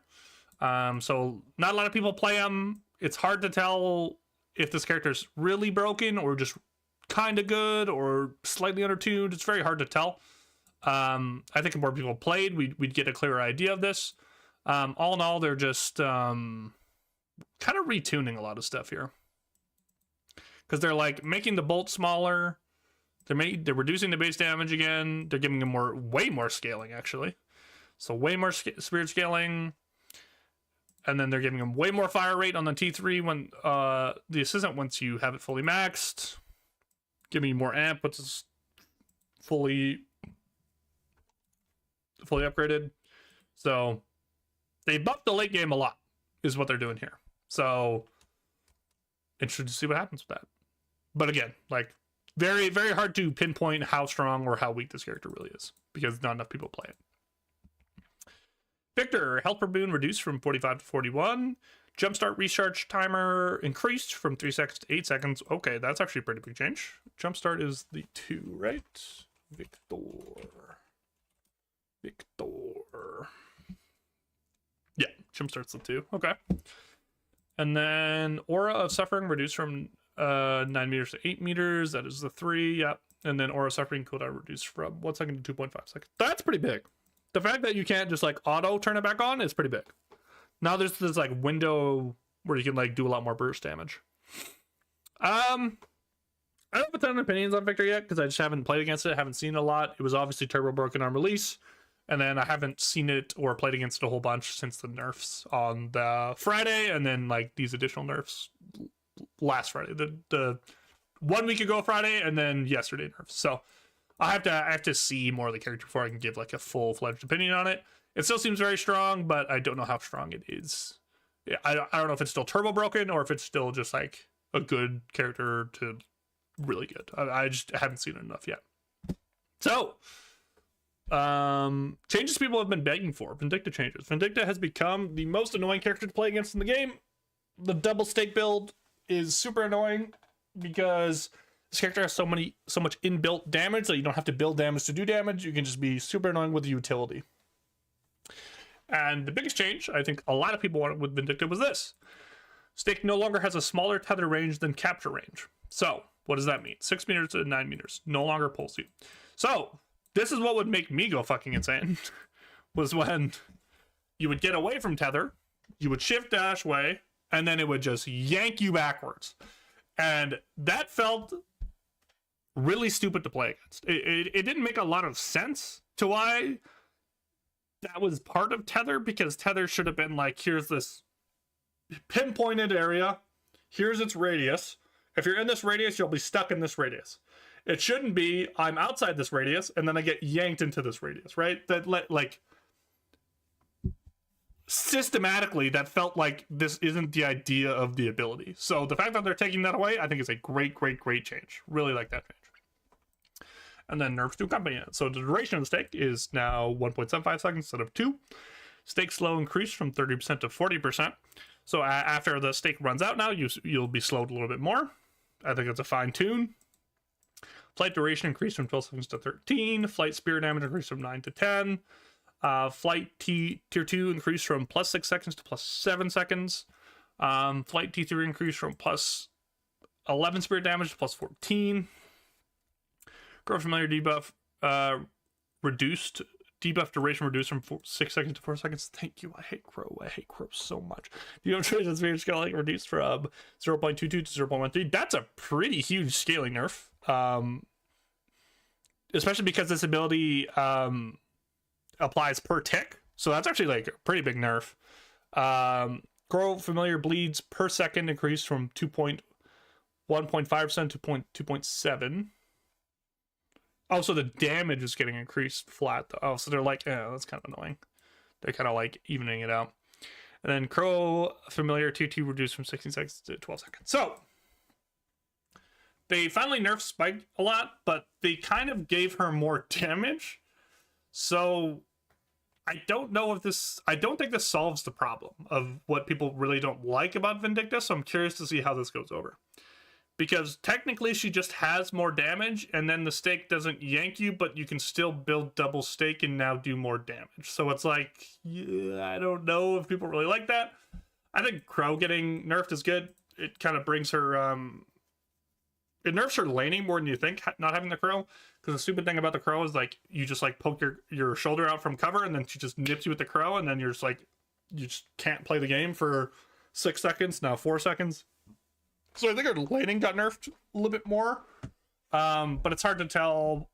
A: So not a lot of people play him. It's hard to tell if this character's really broken or just kind of good or slightly undertuned. It's very hard to tell. I think if more people played, we'd get a clearer idea of this. All in all, they're just kind of retuning a lot of stuff here, because they're like making the bolt smaller. They're reducing the base damage again. They're giving them way more scaling, actually. So way more spirit scaling. And then they're giving them way more fire rate on the T3 when the assistant, once you have it fully maxed. Giving you more amp once it's fully upgraded. So they buffed the late game a lot, is what they're doing here. So interested to see what happens with that. But again, like, very, very hard to pinpoint how strong or how weak this character really is, because not enough people play it. Victor, health per boon reduced from 45 to 41. Jumpstart recharge timer increased from 3 seconds to 8 seconds. Okay, that's actually a pretty big change. Jumpstart is the 2, right? Victor. Yeah, Jumpstart's the 2. Okay. And then Aura of Suffering reduced from 9 meters to 8 meters. That is the 3. Yep. And then Aura of Suffering cooldown reduced from 1 second to 2.5 seconds. That's pretty big. The fact that you can't just like auto turn it back on is pretty big. Now there's this like window where you can like do a lot more burst damage. I don't have a ton of opinions on Victor yet because I just haven't played against it, haven't seen it a lot. It was obviously turbo broken on release, and then I haven't seen it or played against it a whole bunch since the nerfs on the Friday, and then like these additional nerfs last Friday, the 1 week ago Friday, and then yesterday nerfs. So I have to see more of the character before I can give like a full-fledged opinion on it. It still seems very strong, but I don't know how strong it is. Yeah, I don't know if it's still turbo broken or if it's still just like a good character to really good. I just haven't seen it enough yet. So, changes people have been begging for. Vindicta changes. Vindicta has become the most annoying character to play against in the game. The double stake build is super annoying because this character has so much inbuilt damage that you don't have to build damage to do damage. You can just be super annoying with the utility. And the biggest change I think a lot of people wanted with Vindicta was this. Stake no longer has a smaller tether range than capture range. So, what does that mean? 6 meters to 9 meters. No longer pulse you. So, this is what would make me go fucking insane. Was when you would get away from tether, you would shift dash away, and then it would just yank you backwards. And that felt really stupid to play against. It didn't make a lot of sense to why that was part of tether, because tether should have been like, here's this pinpointed area, here's its radius. If you're in this radius, you'll be stuck in this radius. It shouldn't be, I'm outside this radius, and then I get yanked into this radius, right? That like systematically, that felt like this isn't the idea of the ability. So the fact that they're taking that away, I think is a great change. Really like that change. And then nerfs to accompany it. So the duration of the stake is now 1.75 seconds instead of 2. Stake slow increased from 30% to 40%. So after the stake runs out now, you'll be slowed a little bit more. I think it's a fine tune. Flight duration increased from 12 seconds to 13. Flight spear damage increased from 9 to 10. Flight tier 2 increased from plus 6 seconds to plus 7 seconds. Flight T3 increased from plus 11 spear damage to plus 14. Grow familiar debuff reduced. Debuff duration reduced from 6 seconds to 4 seconds. Thank you. I hate Crow. I hate Crow so much. Debuff duration spear scaling reduced from 0.22 to 0.13. That's a pretty huge scaling nerf. Especially because this ability applies per tick. So that's actually like a pretty big nerf. Grow familiar bleeds per second increased from 1.5% to 2.7. Oh, so the damage is getting increased flat, though. Oh, so they're like, yeah, that's kind of annoying. They're kind of like evening it out. And then Crow Familiar T2 reduced from 16 seconds to 12 seconds. So, they finally nerfed Spike a lot, but they kind of gave her more damage. So, I don't know if this... I don't think this solves the problem of what people really don't like about Vindicta, so I'm curious to see how this goes over. Because technically she just has more damage, and then the stake doesn't yank you, but you can still build double stake and now do more damage. So it's like, yeah, I don't know if people really like that. I think Crow getting nerfed is good. It kind of brings her, it nerfs her laning more than you think, not having the Crow. Because the stupid thing about the Crow is like, you just like poke your shoulder out from cover, and then she just nips you with the Crow, and then you're just like, you just can't play the game for 6 seconds, now 4 seconds. So I think her laning got nerfed a little bit more, but it's hard to tell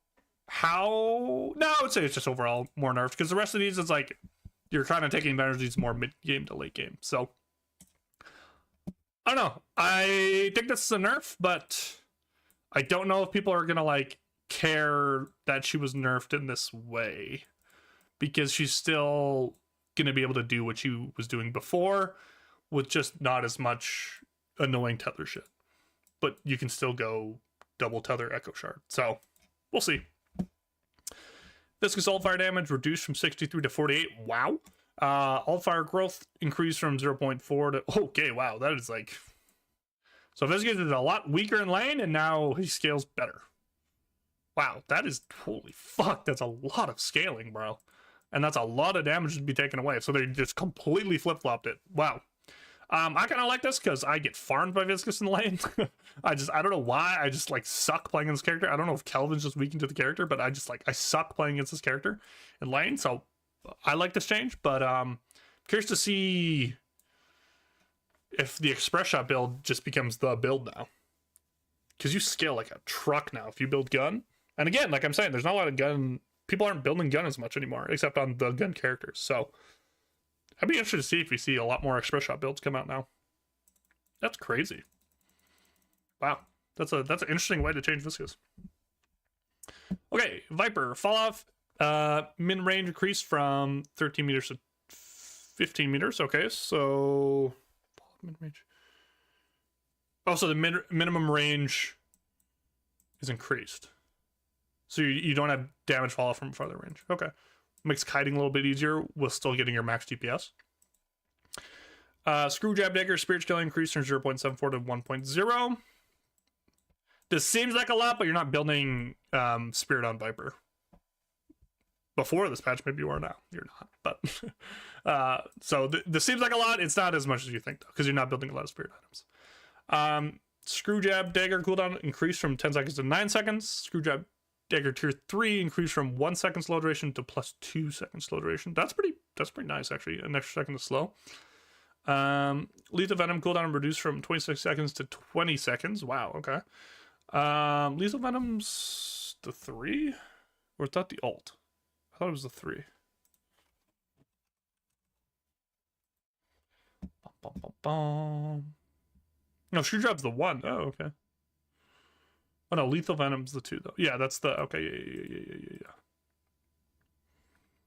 A: how. No, I would say it's just overall more nerfed, because the rest of these is like you're kind of taking advantage of these more mid game to late game. So I don't know. I think this is a nerf, but I don't know if people are gonna like care that she was nerfed in this way, because she's still gonna be able to do what she was doing before with just not as much annoying tether shit, but you can still go double tether echo shard. So we'll see. Viscous Altfire damage reduced from 63 to 48. Wow. Altfire growth increased from 0.4 to okay. Wow, that is like, so Viscous is a lot weaker in lane, and now he scales better. Wow, that is holy fuck. That's a lot of scaling, bro, and that's a lot of damage to be taken away. So they just completely flip-flopped it. Wow. I kind of like this because I get farmed by Viscous in the lane. I don't know why. I just like suck playing this character. I don't know if Kelvin's just weakened to the character, but I suck playing against this character in lane. So I like this change, but curious to see if the express shot build just becomes the build now. Because you scale like a truck now if you build gun. And again, like I'm saying, there's not a lot of gun. People aren't building gun as much anymore, except on the gun characters. So I'd be interested to see if we see a lot more express shot builds come out now. That's crazy. Wow. That's an interesting way to change viscous. Okay, Viper. Fall off. Min range increased from 13 meters to 15 meters. Okay, so min range. Oh, so the minimum range is increased. So you don't have damage fall off from farther range. Okay. Makes kiting a little bit easier while still getting your max DPS. Screw jab dagger spirit scale increased from 0.74 to 1.0. This seems like a lot, but you're not building spirit on Viper. Before this patch, maybe you are now. You're not, but so this seems like a lot. It's not as much as you think though, because you're not building a lot of spirit items. Screw jab dagger cooldown increased from 10 seconds to 9 seconds. Screw jab dagger tier 3 increased from 1 second slow duration to plus 2 seconds slow duration. That's pretty nice actually. An extra second to slow. Lethal venom cooldown reduced from 26 seconds to 20 seconds. Wow, okay. Lethal venom's the 3? Or is that the alt? I thought it was the 3. Bum, bum, bum. No, screw jab's the 1. Oh, okay. Oh no, lethal venom's the 2 though. Yeah, that's the okay.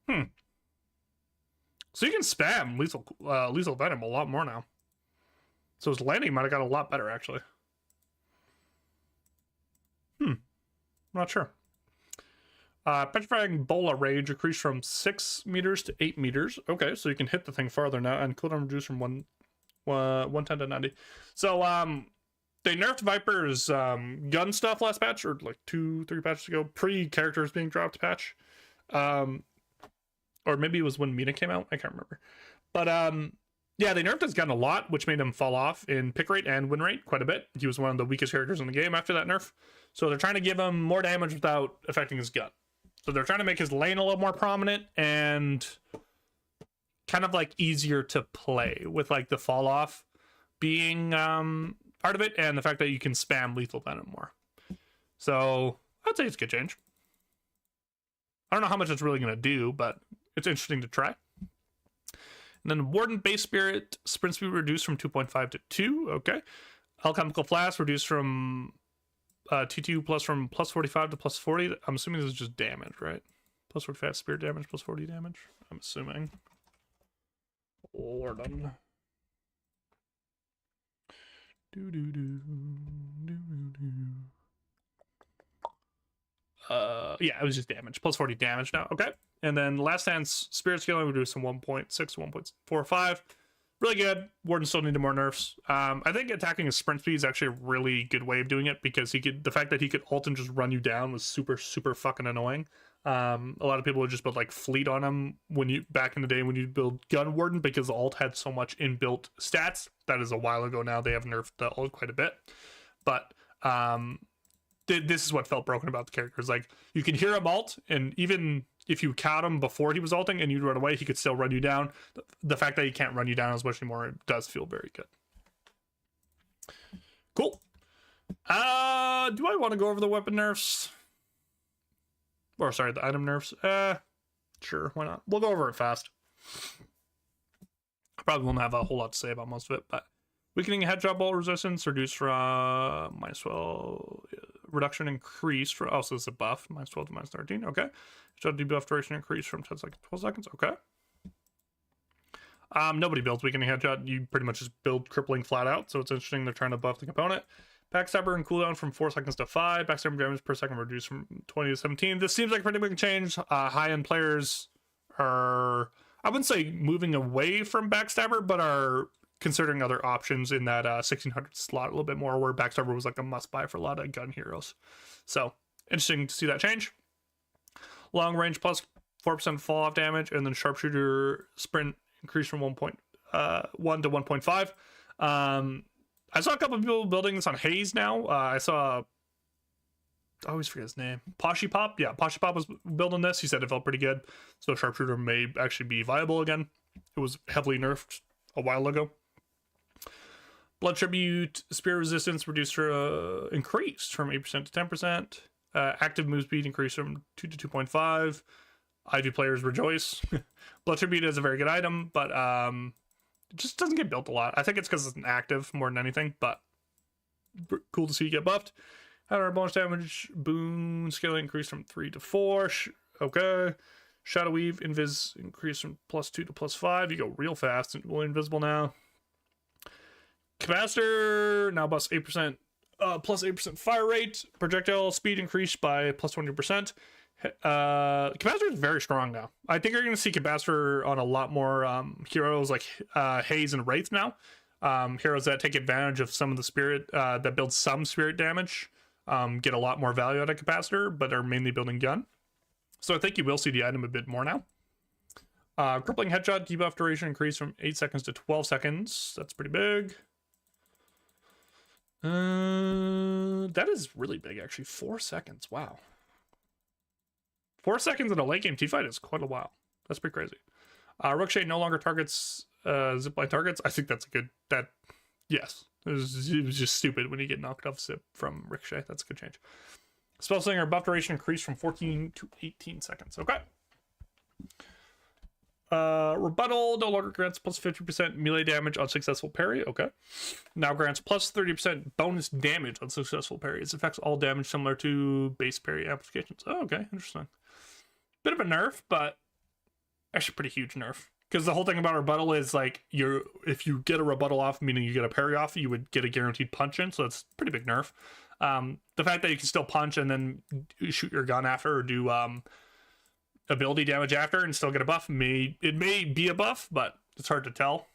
A: Yeah. So you can spam lethal venom a lot more now. So his landing might have got a lot better actually. Not sure. Petrifying Bola range increased from 6 meters to 8 meters. Okay, so you can hit the thing farther now, and cooldown reduced from 110 to 90. So they nerfed Viper's gun stuff last patch, or like 2-3 patches ago, pre-characters being dropped patch. Or maybe it was when Mina came out, I can't remember. But yeah, they nerfed his gun a lot, which made him fall off in pick rate and win rate quite a bit. He was one of the weakest characters in the game after that nerf. So they're trying to give him more damage without affecting his gun. So they're trying to make his lane a little more prominent and kind of like easier to play, with like the fall off being part of it, and the fact that you can spam lethal venom more. So I'd say it's a good change. I don't know how much it's really going to do, but it's interesting to try. And then Warden base spirit sprint speed reduced from 2.5 to 2. Okay. Alchemical flask reduced from T2 plus from plus 45 to plus 40. I'm assuming this is just damage, right? Plus 45 spirit damage, plus 40 damage. I'm assuming. Warden. Yeah, it was just damage. Plus 40 damage now. Okay. And then last stand's spirit scaling reduced from 1.6 to 1.45. Really good. Warden still needed more nerfs. I think attacking his sprint speed is actually a really good way of doing it, because the fact that he could ult and just run you down was super fucking annoying. A lot of people would just build like fleet on him back in the day when you build gun warden, because the ult had so much inbuilt stats. That is a while ago now. They have nerfed the ult quite a bit, but this is what felt broken about the characters. Like, you can hear him ult, and even if you caught him before he was ulting and you'd run away, he could still run you down. The fact that he can't run you down as much anymore, it does feel very good. Cool. Do I want to go over the weapon nerfs? Or sorry, the item nerfs? Sure, why not? We'll go over it fast. I probably won't have a whole lot to say about most of it, but weakening headshot bolt resistance reduced from -12. Reduction increased from, also it's a buff, -12 to -13. Okay. Headshot debuff duration increased from 10 seconds to 12 seconds. Okay. Nobody builds weakening headshot. You pretty much just build crippling flat out. So it's interesting they're trying to buff the component. Backstabber and cooldown from 4 seconds to 5. Backstabber damage per second reduced from 20 to 17. This seems like a pretty big change. High-end players are, I wouldn't say moving away from backstabber, but are considering other options in that 1600 slot a little bit more, where backstabber was like a must-buy for a lot of gun heroes. So interesting to see that change. Long range plus 4% fall off damage, and then sharpshooter sprint increased from 1.1 to 1.5. I saw a couple of people building this on Haze now. I saw, I always forget his name, Poshy Pop. Yeah, Poshy Pop was building this. He said it felt pretty good. So sharpshooter may actually be viable again. It was heavily nerfed a while ago. Blood Tribute, Spirit Resistance reduced increased from 8% to 10%. Active move speed increased from 2 to 2.5. IV players rejoice. Blood Tribute is a very good item, but it just doesn't get built a lot. I think it's because it's an active more than anything, but cool to see you get buffed. Our bonus damage, boon scaling increased from 3 to 4. Okay. Shadow Weave, Invis increased from +2 to +5. You go real fast. Well, invisible now. Capacitor now buffs 8%, +8% fire rate. Projectile speed increased by +20%. Capacitor is very strong now. I think you're going to see Capacitor on a lot more heroes like Haze and Wraith now. Heroes that take advantage of some of the spirit, that build some spirit damage, get a lot more value out of Capacitor, but are mainly building gun. So I think you will see the item a bit more now. Crippling Headshot debuff duration increased from 8 seconds to 12 seconds. That's pretty big. That is really big, actually. 4 seconds. Wow. 4 seconds in a late game teamfight is quite a while. That's pretty crazy. Ricochet no longer targets zipline targets. I think that's a good... Yes. It was just stupid when you get knocked off zip from Ricochet. That's a good change. Spell Slinger buff duration increased from 14 to 18 seconds. Okay. Rebuttal no longer grants +50% melee damage on successful parry. Okay. Now grants +30% bonus damage on successful parry. It affects all damage similar to base parry applications. Oh, okay. Interesting. Bit of a nerf, but actually pretty huge nerf. Because the whole thing about rebuttal is like if you get a rebuttal off, meaning you get a parry off, you would get a guaranteed punch in. So that's a pretty big nerf. The fact that you can still punch and then shoot your gun after or do ability damage after and still get a buff may be a buff, but it's hard to tell.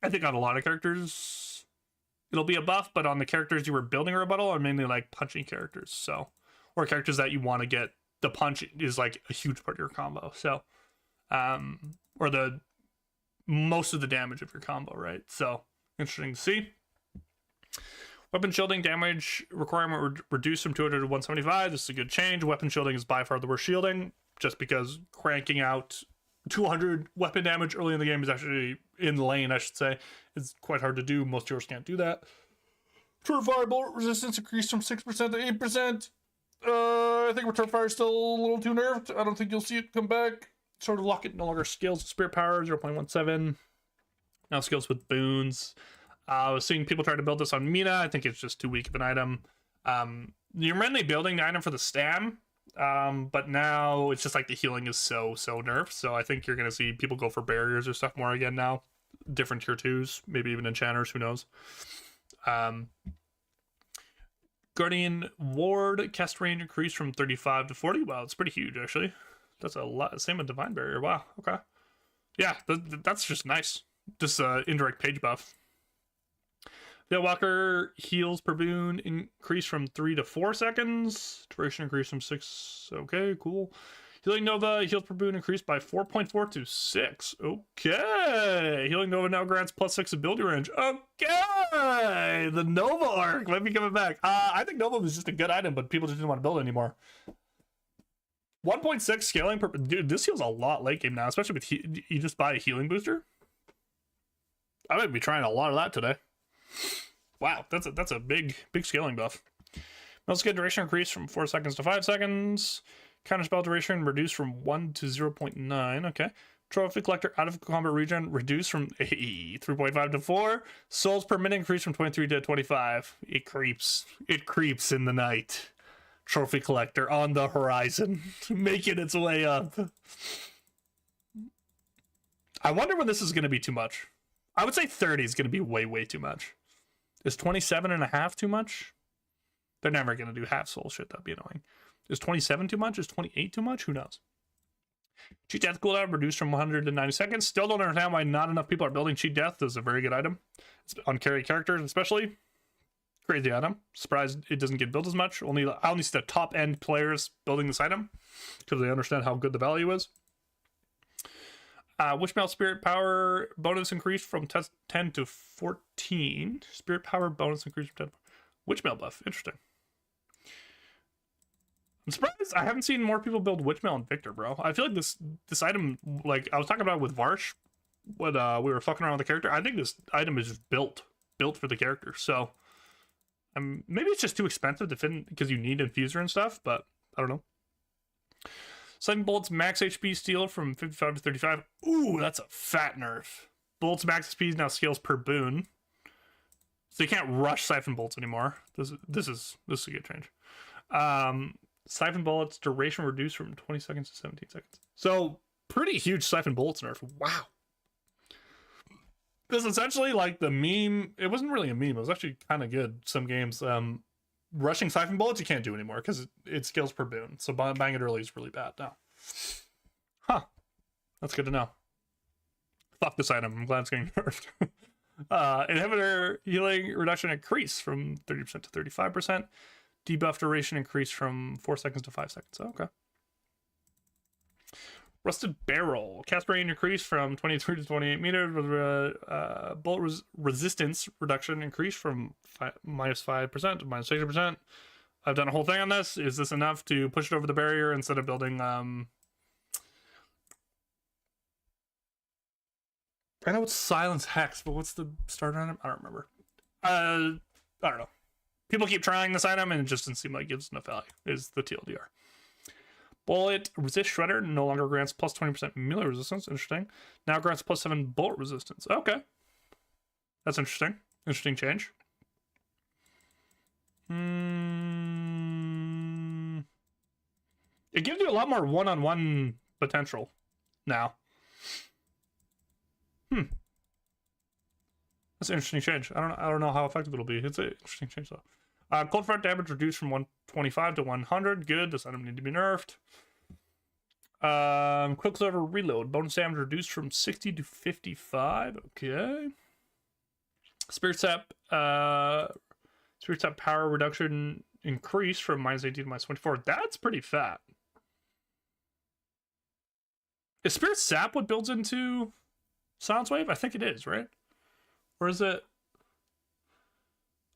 A: I think on a lot of characters it'll be a buff, but on the characters you were building a rebuttal are mainly like punching characters, so, or characters that you want to get the punch is like a huge part of your combo, so or the most of the damage of your combo, right? So interesting to see. Weapon shielding damage requirement reduced from 200 to 175. This is a good change. Weapon shielding is by far the worst shielding, just because cranking out 200 weapon damage early in the game is actually, in the lane I should say, is quite hard to do. Most heroes can't do that. Turret fire bullet resistance increased from 6% to 8%. I think Return Fire is still a little too nerfed. I don't think you'll see it come back. Sword of Locket no longer scales with Spirit Power, 0.17. Now scales with boons. I was seeing people try to build this on Mina. I think it's just too weak of an item. You're mainly building the item for the stam, but now it's just like the healing is so nerfed. So I think you're going to see people go for barriers or stuff more again now. Different tier 2s, maybe even enchanters, who knows. Guardian Ward cast range increased from 35 to 40. Wow, it's pretty huge actually. That's a lot. Same with Divine Barrier. Wow, okay. Yeah, that's just nice. Just indirect page buff. Veilwalker heals per boon increased from 3 to 4 seconds. Duration increased from 6. Okay, cool. Healing Nova heals per boon increased by 4.4 to 6. Okay. Healing Nova now grants +6 ability range. Okay. The Nova arc might be coming back. I think Nova was just a good item, but people just didn't want to build it anymore. 1.6 scaling per... Dude, this heals a lot late game now, especially with... You just buy a healing booster. I might be trying a lot of that today. Wow, that's a big scaling buff. Most skill duration increased from 4 seconds to 5 seconds. Counterspell duration reduced from 1 to 0.9. Okay. Trophy collector out of combat region reduced from 3.5 to 4. Souls per minute increased from 23 to 25. It creeps in the night. Trophy collector on the horizon, making its way up. I wonder when this is going to be too much. I would say 30 is going to be way too much. Is 27.5 too much? They're never going to do half soul shit. That'd be annoying. Is 27 too much? Is 28 too much? Who knows? Cheat Death cooldown reduced from 100 to 90 seconds. Still don't understand why not enough people are building Cheat Death. This is a very good item. It's on carry characters especially. Crazy item. Surprised it doesn't get built as much. I only see the top end players building this item because they understand how good the value is. Wishmail Spirit Power bonus increased from 10 to 14. Spirit Power bonus increased from 10. Wishmail buff. Interesting. I'm surprised I haven't seen more people build Witchmail and Victor, bro. I feel like this item, like I was talking about with Varsh when we were fucking around with the character, I think this item is just built built for the character. So maybe it's just too expensive to fit because you need infuser and stuff, but I don't know. Siphon Bolt's max HP steal from 55 to 35. Ooh, that's a fat nerf. Bolt's max speed now scales per boon. So you can't rush Siphon Bolts anymore. This is a good change. Siphon Bullets duration reduced from 20 seconds to 17 seconds. So pretty huge Siphon Bullets nerf. Wow. This is essentially like the meme. It wasn't really a meme. It was actually kind of good. Some games, rushing Siphon Bullets you can't do anymore because it scales per boon. So buying it early is really bad now. Huh. That's good to know. Fuck this item. I'm glad it's getting nerfed. Inhibitor healing reduction increase from 30% to 35%. Debuff duration increase from 4 seconds to 5 seconds. Oh, okay. Rusted Barrel. Cast range increase from 23 to 28 meters. Bullet resistance reduction increase from -5% to -60%. I've done a whole thing on this. Is this enough to push it over the barrier instead of building... I know it's Silence Hex, but what's the starter item? I don't remember. I don't know. People keep trying this item, and it just doesn't seem like it gives enough value, is the TLDR. Bullet Resist Shredder no longer grants plus 20% melee resistance. Interesting. Now grants plus 7 bullet resistance. Okay. That's interesting. Interesting change. It gives you a lot more one-on-one potential now. That's an interesting change. I don't know how effective it'll be. It's an interesting change though. Cold front damage reduced from 125 to 100. Good. This item need to be nerfed. Quicksilver reload. Bonus damage reduced from 60 to 55. Okay. Spirit Sap. Spirit Sap power reduction increased from -18 to -24. That's pretty fat. Is Spirit Sap what builds into Silence Wave? I think it is, right? Or is it?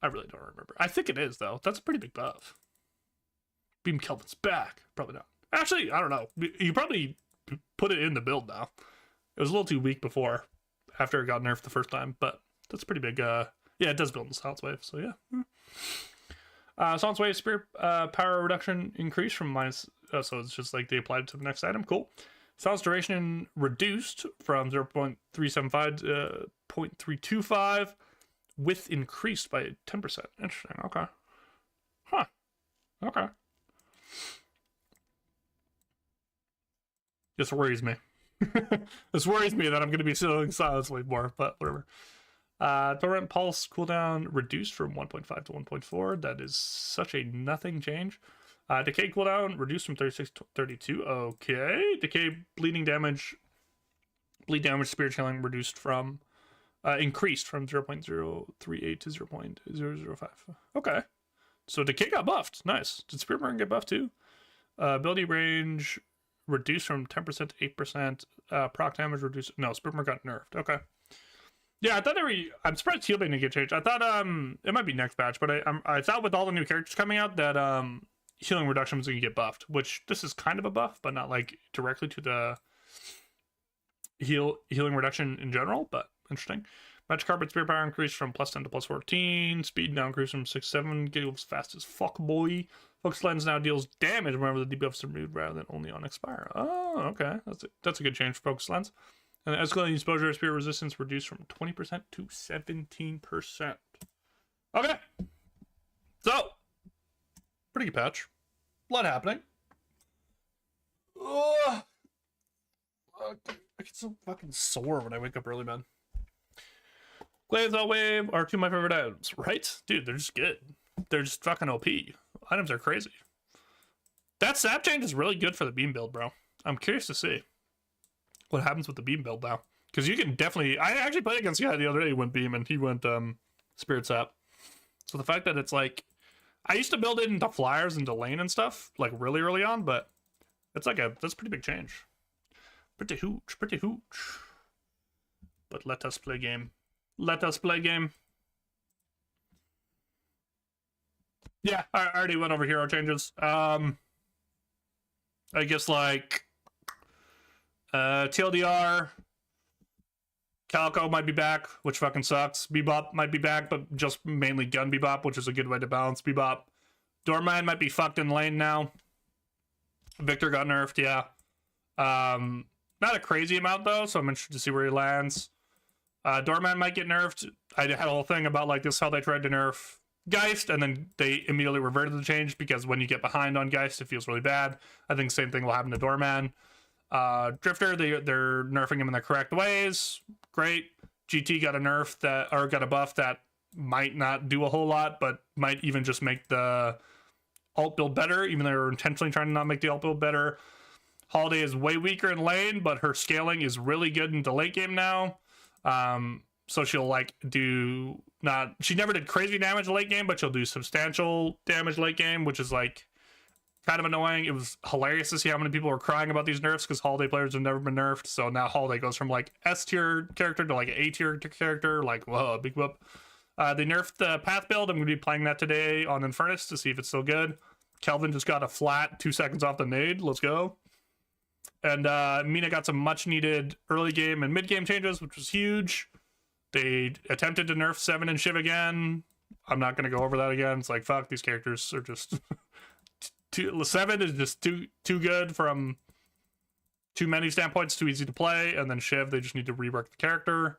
A: I really don't remember. I think it is, though. That's a pretty big buff. Beam Kelvin's back. Probably not. Actually, I don't know. You probably put it in the build now. It was a little too weak before, after it got nerfed the first time, but that's pretty big. Yeah, it does build in Silence Wave, so yeah. Silence Wave Spirit power reduction increase from so it's just like they applied it to the next item. Cool. Silence duration reduced from 0.375 to 0.325. Width increased by 10%. Interesting. Okay. Huh. Okay. This worries me. This worries me that I'm going to be selling Silence Wave more, but whatever. Torrent Pulse cooldown reduced from 1.5 to 1.4. That is such a nothing change. Decay cooldown reduced from 36 to 32. Okay. Decay bleed damage spirit healing reduced from increased from 0.038 to 0.005. Okay. So Decay got buffed. Nice. Did Spirit Burn get buffed too? Ability range reduced from 10% to 8%. Proc damage reduced. No, Spirit Burn got nerfed. Okay. Yeah, I thought I'm surprised heal didn't get changed. I thought it might be next batch, but I thought with all the new characters coming out that healing reduction was going to get buffed, which this is kind of a buff, but not like directly to the healing reduction in general, but interesting. Magic Carpet Spirit Power increased from +10 to +14. Speed now increased from 6 to 7. Giggles fast as fuck, boy. Focus Lens now deals damage whenever the debuffs are removed rather than only on expire. Oh, okay. That's a good change for Focus Lens. And escalating exposure spirit resistance reduced from 20% to 17%. Okay. So, pretty good patch. A lot happening. I get so fucking sore when I wake up early, man. Glaives All Wave are two of my favorite items, right? Dude, they're just good. They're just fucking OP. Items are crazy. That sap change is really good for the beam build, bro. I'm curious to see what happens with the beam build now. Because you can definitely... I actually played against a guy the other day who went beam, and he went spirit sap. So the fact that it's like... I used to build it into flyers and into lane and stuff, like really early on, but it's like that's a pretty big change. Pretty hooch, pretty hooch. But let us play game. Let us play game. Yeah, I already went over hero changes. I guess like TLDR Calico might be back, which fucking sucks. Bebop might be back, but just mainly gun Bebop, which is a good way to balance Bebop. Doorman might be fucked in lane now. Victor got nerfed, yeah. Not a crazy amount though, so I'm interested to see where he lands. Doorman might get nerfed. I had a whole thing about like this how they tried to nerf Geist, and then they immediately reverted the change because when you get behind on Geist, it feels really bad. I think the same thing will happen to Doorman. Drifter, they're nerfing him in the correct ways. Great. GT got a nerf that, or got a buff that might not do a whole lot, but might even just make the alt build better, even though they're intentionally trying to not make the alt build better. Holiday is way weaker in lane, but her scaling is really good into late game now. So she'll like do not, she never did crazy damage late game, but she'll do substantial damage late game, which is like kind of annoying. It was hilarious to see how many people were crying about these nerfs because Holiday players have never been nerfed. So now Holiday goes from like S tier character to like an A tier character. Like, whoa, big whoop. They nerfed the path build. I'm going to be playing that today on Infernus to see if it's still good. Kelvin just got a flat 2 seconds off the nade. Let's go. And Mina got some much needed early game and mid game changes, which was huge. They attempted to nerf 7 and Shiv again. I'm not going to go over that again. It's like, fuck, these characters are just... 7 is just too good from too many standpoints, too easy to play. And then Shiv, they just need to rework the character.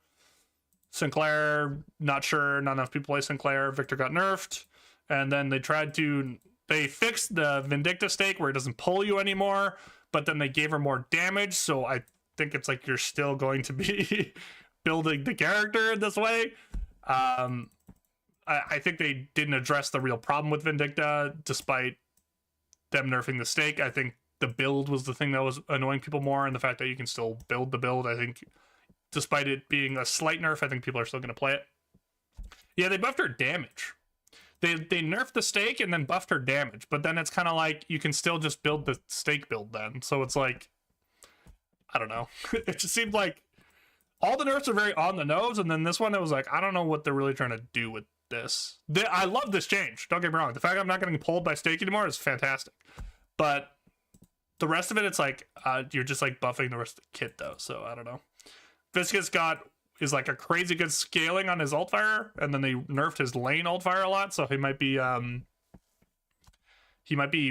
A: Sinclair, not sure. Not enough people play Sinclair. Victor got nerfed. And then they fixed the Vindicta stake where it doesn't pull you anymore, but then they gave her more damage. So I think it's like you're still going to be building the character this way. I think they didn't address the real problem with Vindicta, despite them nerfing the stake. I think the build was the thing that was annoying people more, and the fact that you can still build the build. I think, despite it being a slight nerf, I think people are still going to play it. Yeah, they buffed her damage. They nerfed the stake and then buffed her damage, but then it's kind of like you can still just build the stake build then. So it's like, I don't know. It just seemed like all the nerfs are very on the nose, and then this one, it was like, I don't know what they're really trying to do with this. I love this change. Don't get me wrong. The fact I'm not getting pulled by stake anymore is fantastic. But the rest of it, it's like, you're just like buffing the rest of the kit though. So I don't know. Viscous is like a crazy good scaling on his alt fire, and then they nerfed his lane alt fire a lot, so he might be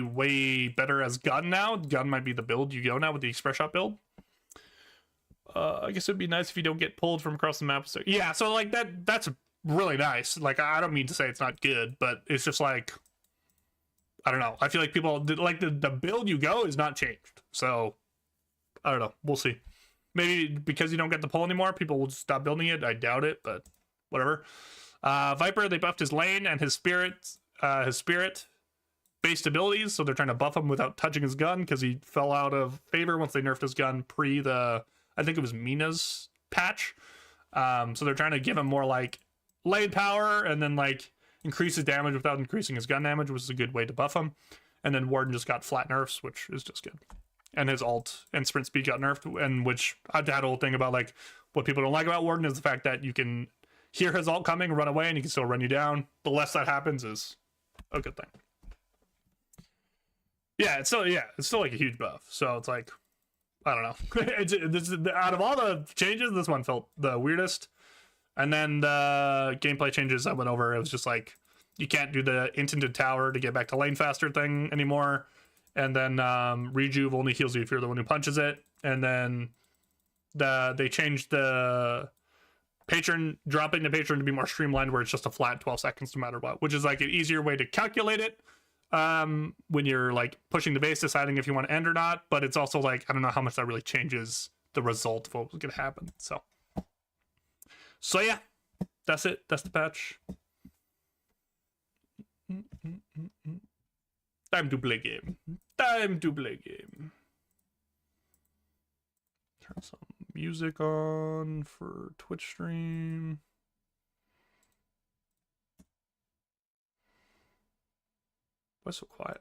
A: way better as gun now. Gun might be the build you go now with the express shot build. I guess it'd be nice if you don't get pulled from across the map. So yeah, so like that's really nice. Like, I don't mean to say it's not good, but it's just like, I don't know. I feel like people like the build you go is not changed. So I don't know. We'll see. Maybe because you don't get the pull anymore, people will just stop building it. I doubt it, but whatever. Viper, they buffed his lane and his spirit based abilities, so they're trying to buff him without touching his gun because he fell out of favor once they nerfed his gun pre the, I think it was Mina's patch. So they're trying to give him more like lane power and then like increase his damage without increasing his gun damage, which is a good way to buff him. And then Warden just got flat nerfs, which is just good. And his ult and sprint speed got nerfed, and which I've had a whole thing about like what people don't like about Warden is the fact that you can hear his ult coming, run away, and he can still run you down. The less that happens is a good thing. Yeah, it's still like a huge buff. So it's like, I don't know. Out of all the changes, this one felt the weirdest. And then the gameplay changes I went over, it was just like, you can't do the intinted tower to get back to lane faster thing anymore. And then Rejuve only heals you if you're the one who punches it. And then they changed the patron, dropping the patron to be more streamlined, where it's just a flat 12 seconds no matter what, which is like an easier way to calculate it when you're like pushing the base, deciding if you want to end or not. But it's also like, I don't know how much that really changes the result of what was going to happen. So yeah, that's it. That's the patch. Time to play game. Time to play game. Turn some music on for Twitch stream. Why so quiet?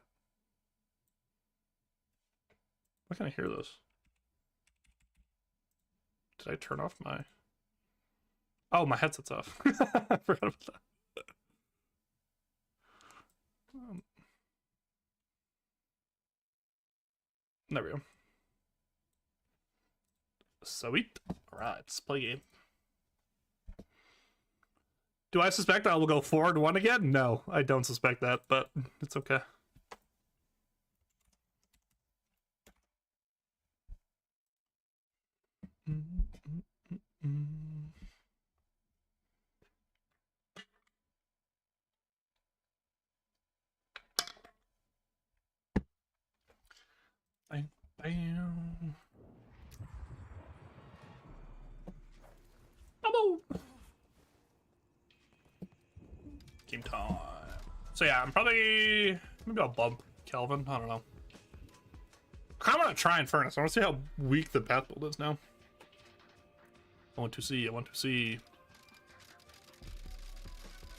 A: Why can't I hear this? Did I turn off my... Oh, my headset's off. I forgot about that. There we go. Sweet. Alright, let's play a game. Do I suspect I will go 4-1 again? No, I don't suspect that, but it's okay. Bam, bam. Game time. So yeah, I'm probably maybe I'll bump Kelvin. I don't know. I want to try Infernus. I want to see how weak the path build is now. I want to see.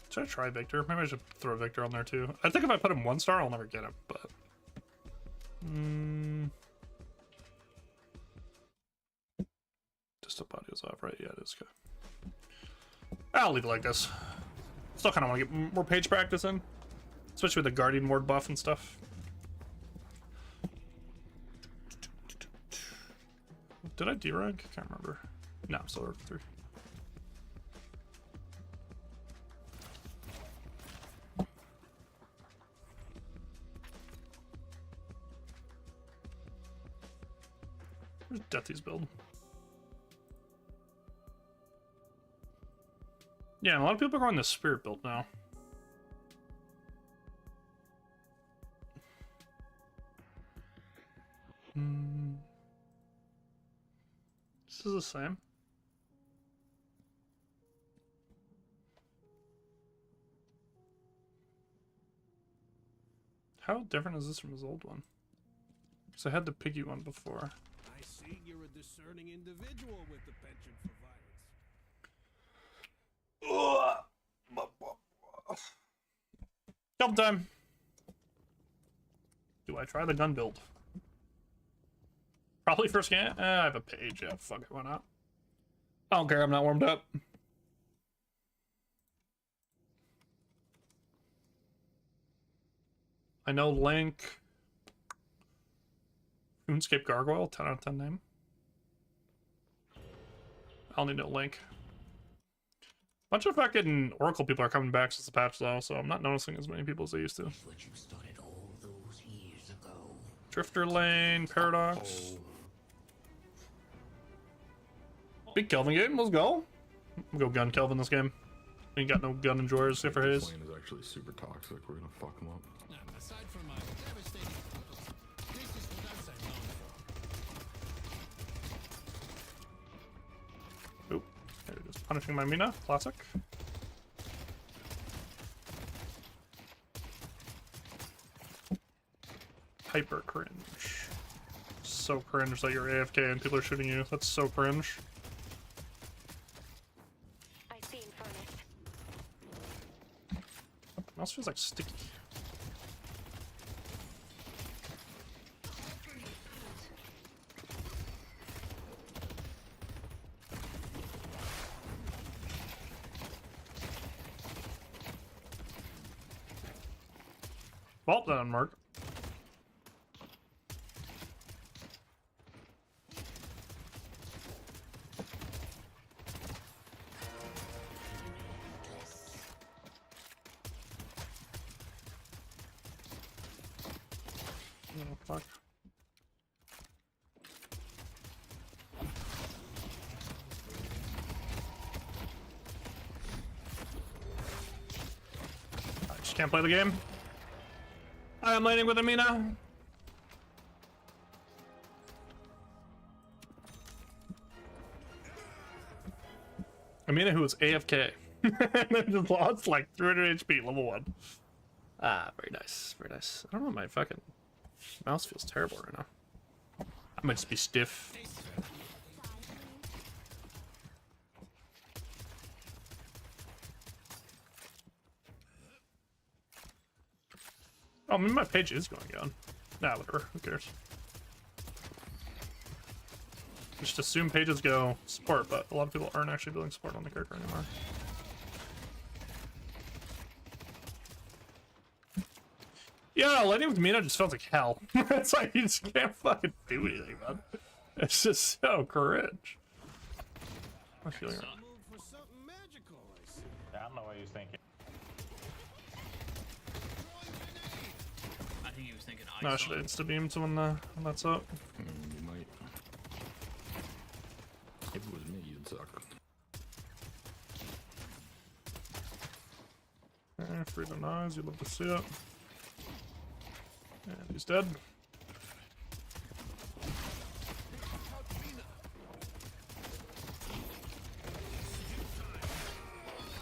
A: Should I try Victor? Maybe I should throw Victor on there too. I think if I put him 1 star, I'll never get him. But just the audio's off, right? Yeah, it is good. I'll leave it like this. Still kind of want to get more page practice in, especially with the Guardian Ward buff and stuff. Did I D-rank? Can't remember. No, I'm still at 3. Where's Deathy's build? Yeah, a lot of people are going the Spirit build now. This is the same. How different is this from his old one? Because I had the piggy one before.
B: I see you're a discerning individual with the penchant for violence.
A: Double time. Do I try the gun build? Probably first scan. I have a page. Yeah, fuck it. Why not? I don't care. I'm not warmed up. I know Link. RuneScape Gargoyle. 10 out of 10 name. I'll need no Link. Bunch of fucking Oracle people are coming back since the patch though, so I'm not noticing as many people as I used to.
C: What you started all those years ago.
A: Drifter Lane, Paradox. Big Kelvin game, let's go. I'm gonna go gun Kelvin this game. We ain't got no gun enjoyers except for his.
D: This lane is actually super toxic. We're gonna fuck him up.
B: Aside from my devastating photos, this is what I'm known for.
A: Oop. There it is. Punishing my Mina. Classic. Hyper cringe. So cringe that you're AFK and people are shooting you. That's so cringe.
E: I see Infernus.
A: Mouse feels like sticky. Well done, Mark. Oh, fuck. I just can't play the game. I am laning with Amina. Amina, who was AFK. And then just lost like 300 HP, level 1. Ah, very nice, very nice. I don't know, my fucking mouse feels terrible right now. I might just be stiff. Oh, maybe my page is going down. Nah, whatever. Who cares? Just assume pages go support, but a lot of people aren't actually building support on the character anymore. Yeah, laning with Mina just feels like hell. It's like you just can't fucking do anything, man. It's just so cringe. I'm feeling right.
B: Move for something magical, I see.
F: Yeah, don't know what he was thinking.
B: I think he was thinking
A: No, I should have insta-beamed to when that's up.
D: You might. If it was me, you'd suck.
A: Freedom eyes, you'd love to see it. And he's dead.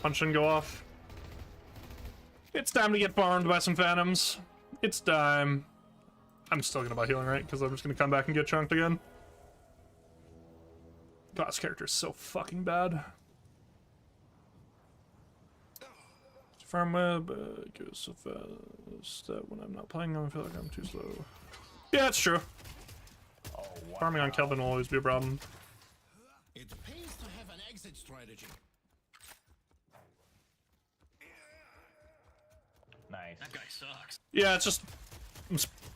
A: Punch and go off. It's time to get farmed by some phantoms. It's time. I'm still gonna buy healing, right? Because I'm just gonna come back and get chunked again. God, this character is so fucking bad. Farm web goes so fast that when I'm not playing, I feel like I'm too slow. Yeah, that's true.
F: Oh, wow.
A: Farming on Kelvin will always be a problem.
B: It pays to have an exit strategy.
F: Nice.
B: That guy sucks.
A: Yeah, it's just.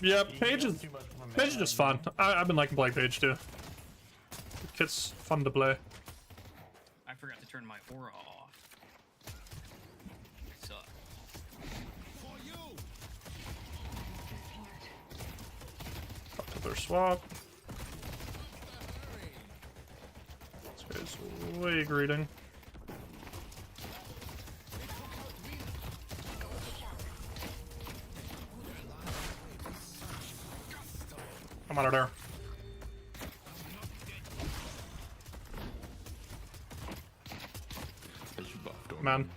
A: Yeah,
F: He
A: Paige
F: heals
A: is.
F: too much from
A: Paige is
F: melee.
A: just fun. I've been liking playing Paige too. The kit's fun to play.
B: I forgot to turn my aura off. I suck. For you.
A: Up to their swap. This guy's way greeting. I'm out of there.
D: As you buff, don't
A: Man.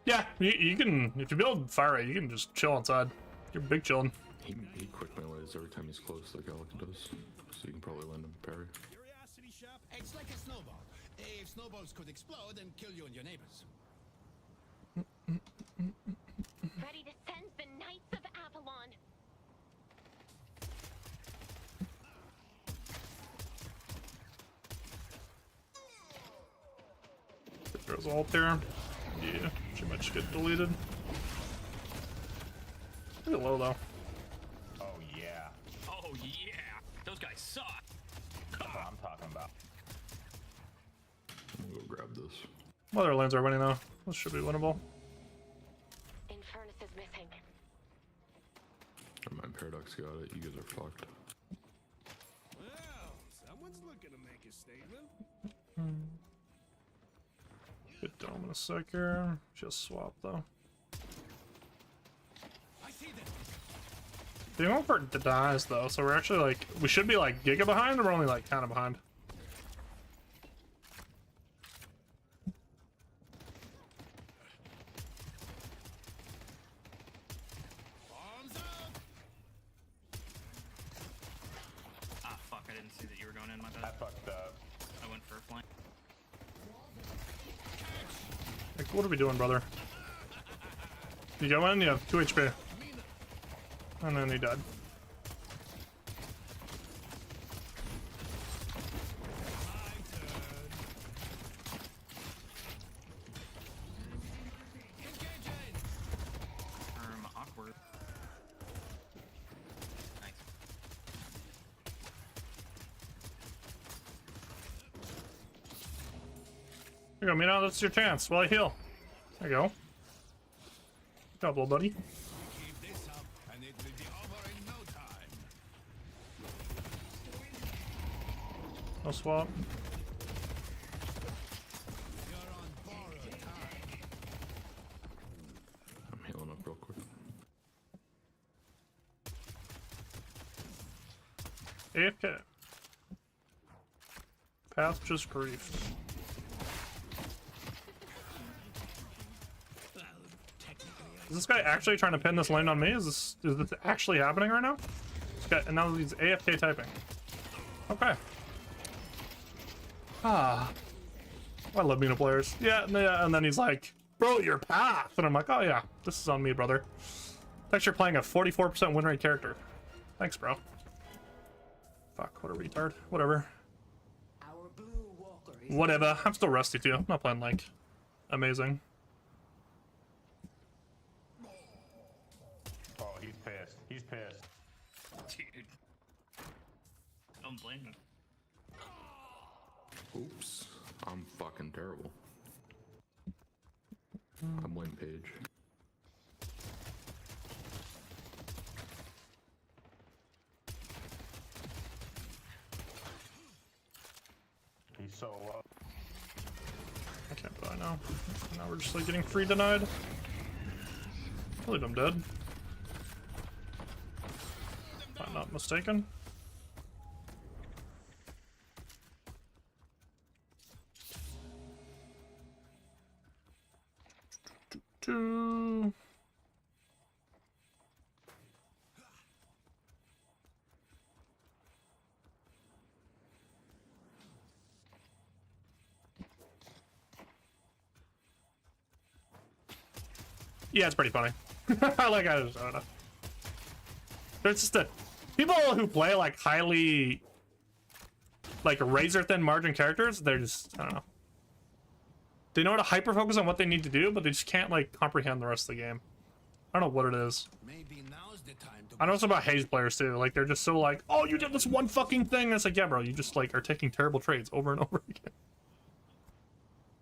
A: Yeah, you can, if you build fire rate, you can just chill inside. You're big chilling.
D: He quick melees every time he's close, like Alec does. So you can probably land him parry.
B: Curiosity shop. It's like a snowball. If snowballs could explode and kill you and your neighbors.
E: Ready to send the Knights of Avalon.
A: There's ult there. Yeah, she might just get deleted. Look at low though.
F: Oh, yeah.
B: Oh yeah. Those guys suck.
F: That's what I'm talking about.
D: I'm gonna go grab this.
A: Other lanes are winning though. This should be winnable.
E: Infernus is missing.
D: Never mind, Paradox got it. You guys are fucked.
G: Well, someone's looking to make a statement.
A: Get dome in a sec here. Just swap though.
B: I see them.
A: They won't for denies though, so we're actually like, we should be like giga behind, or we're only like kind of behind.
B: Arms up. Ah, fuck! I didn't see that you were going in. My
F: I
B: bad.
F: fucked up.
B: I went for a flank.
A: Like, what are we doing, brother? You go in, you have 2 HP. And then he died.
B: Awkward. Nice.
A: Here you go, Mina, that's your chance. While I heal. There you go. Double, buddy.
B: Keep this up, and it will be over in no time.
A: No swap.
B: You're on borrowed time.
D: I'm healing up real quick.
A: AFK. Path just griefed. Is this guy actually trying to pin this lane on me? Is this actually happening right now? This guy, and now he's AFK typing. Okay. Ah. I love Mina players. Yeah, and then he's like, bro, your path. And I'm like, oh yeah, this is on me, brother. Thanks for playing a 44% win rate character. Thanks, bro. Fuck, what a retard. Whatever.
C: Our blue walker is
A: Whatever. I'm still rusty too. I'm not playing like amazing.
F: Oh, he's pissed. He's pissed.
B: Dude. Don't blame him.
D: Oops. I'm fucking terrible. I'm Wayne Page.
F: He's so low.
A: I can't die now. Now we're just like getting free denied. I believe I'm dead. If I'm not mistaken. Two. Yeah, it's pretty funny. Like, I don't know. There's just a people who play like highly like razor thin margin characters, they're just, I don't know. They know how to hyper focus on what they need to do, but they just can't like comprehend the rest of the game. I don't know what it is.
B: Maybe now's the time to
A: I know it's about Haze players too. Like they're just so like, oh, you did this one fucking thing. And it's like, yeah, bro, you just like are taking terrible trades over and over again.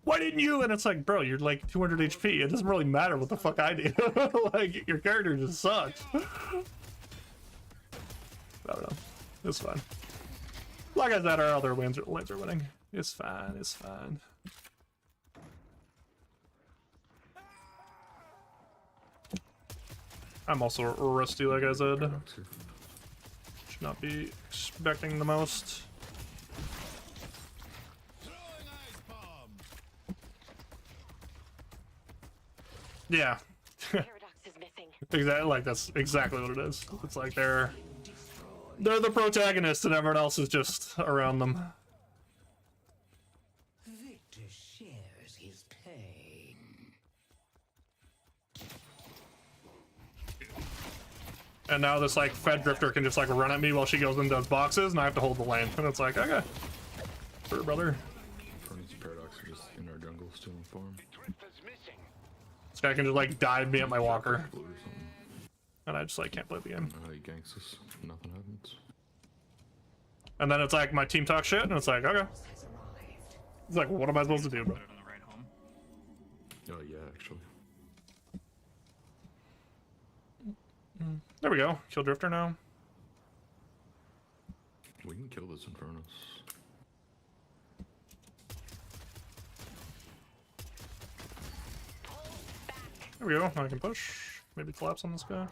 A: Why didn't you? And it's like, bro, you're like 200 HP. It doesn't really matter what the fuck I do. Like your character just sucks. I don't know. It's fine. Like I said, our other lanes are winning. It's fine. It's fine. I'm also rusty, like I said. Should not be expecting the most.
B: throwing ice bomb.
A: Yeah.
E: Paradox is missing.
A: Exactly. Like that's exactly what it is. It's like they're the protagonists and everyone else is just around them.
C: Victor shares his pain.
A: And now this like Fed Drifter can just like run at me while she goes and does boxes, and I have to hold the lane. And it's like, okay, sure, brother.
D: Furnace and Paradox are just in our jungle stealing farm.
A: This guy can just like dive me at my walker,
D: Blue or something.
A: and I just like can't play the game.
D: He ganks us. Nothing happens.
A: And then it's like my team talks shit, and it's like, okay.
C: Has arrived.
A: It's like, what am I supposed to do, bro?
H: On the ride home.
D: Oh yeah, actually.
A: There we go. Kill Drifter now.
D: We can kill this Infernus.
A: There we go. Now I can push. Maybe collapse on this guy.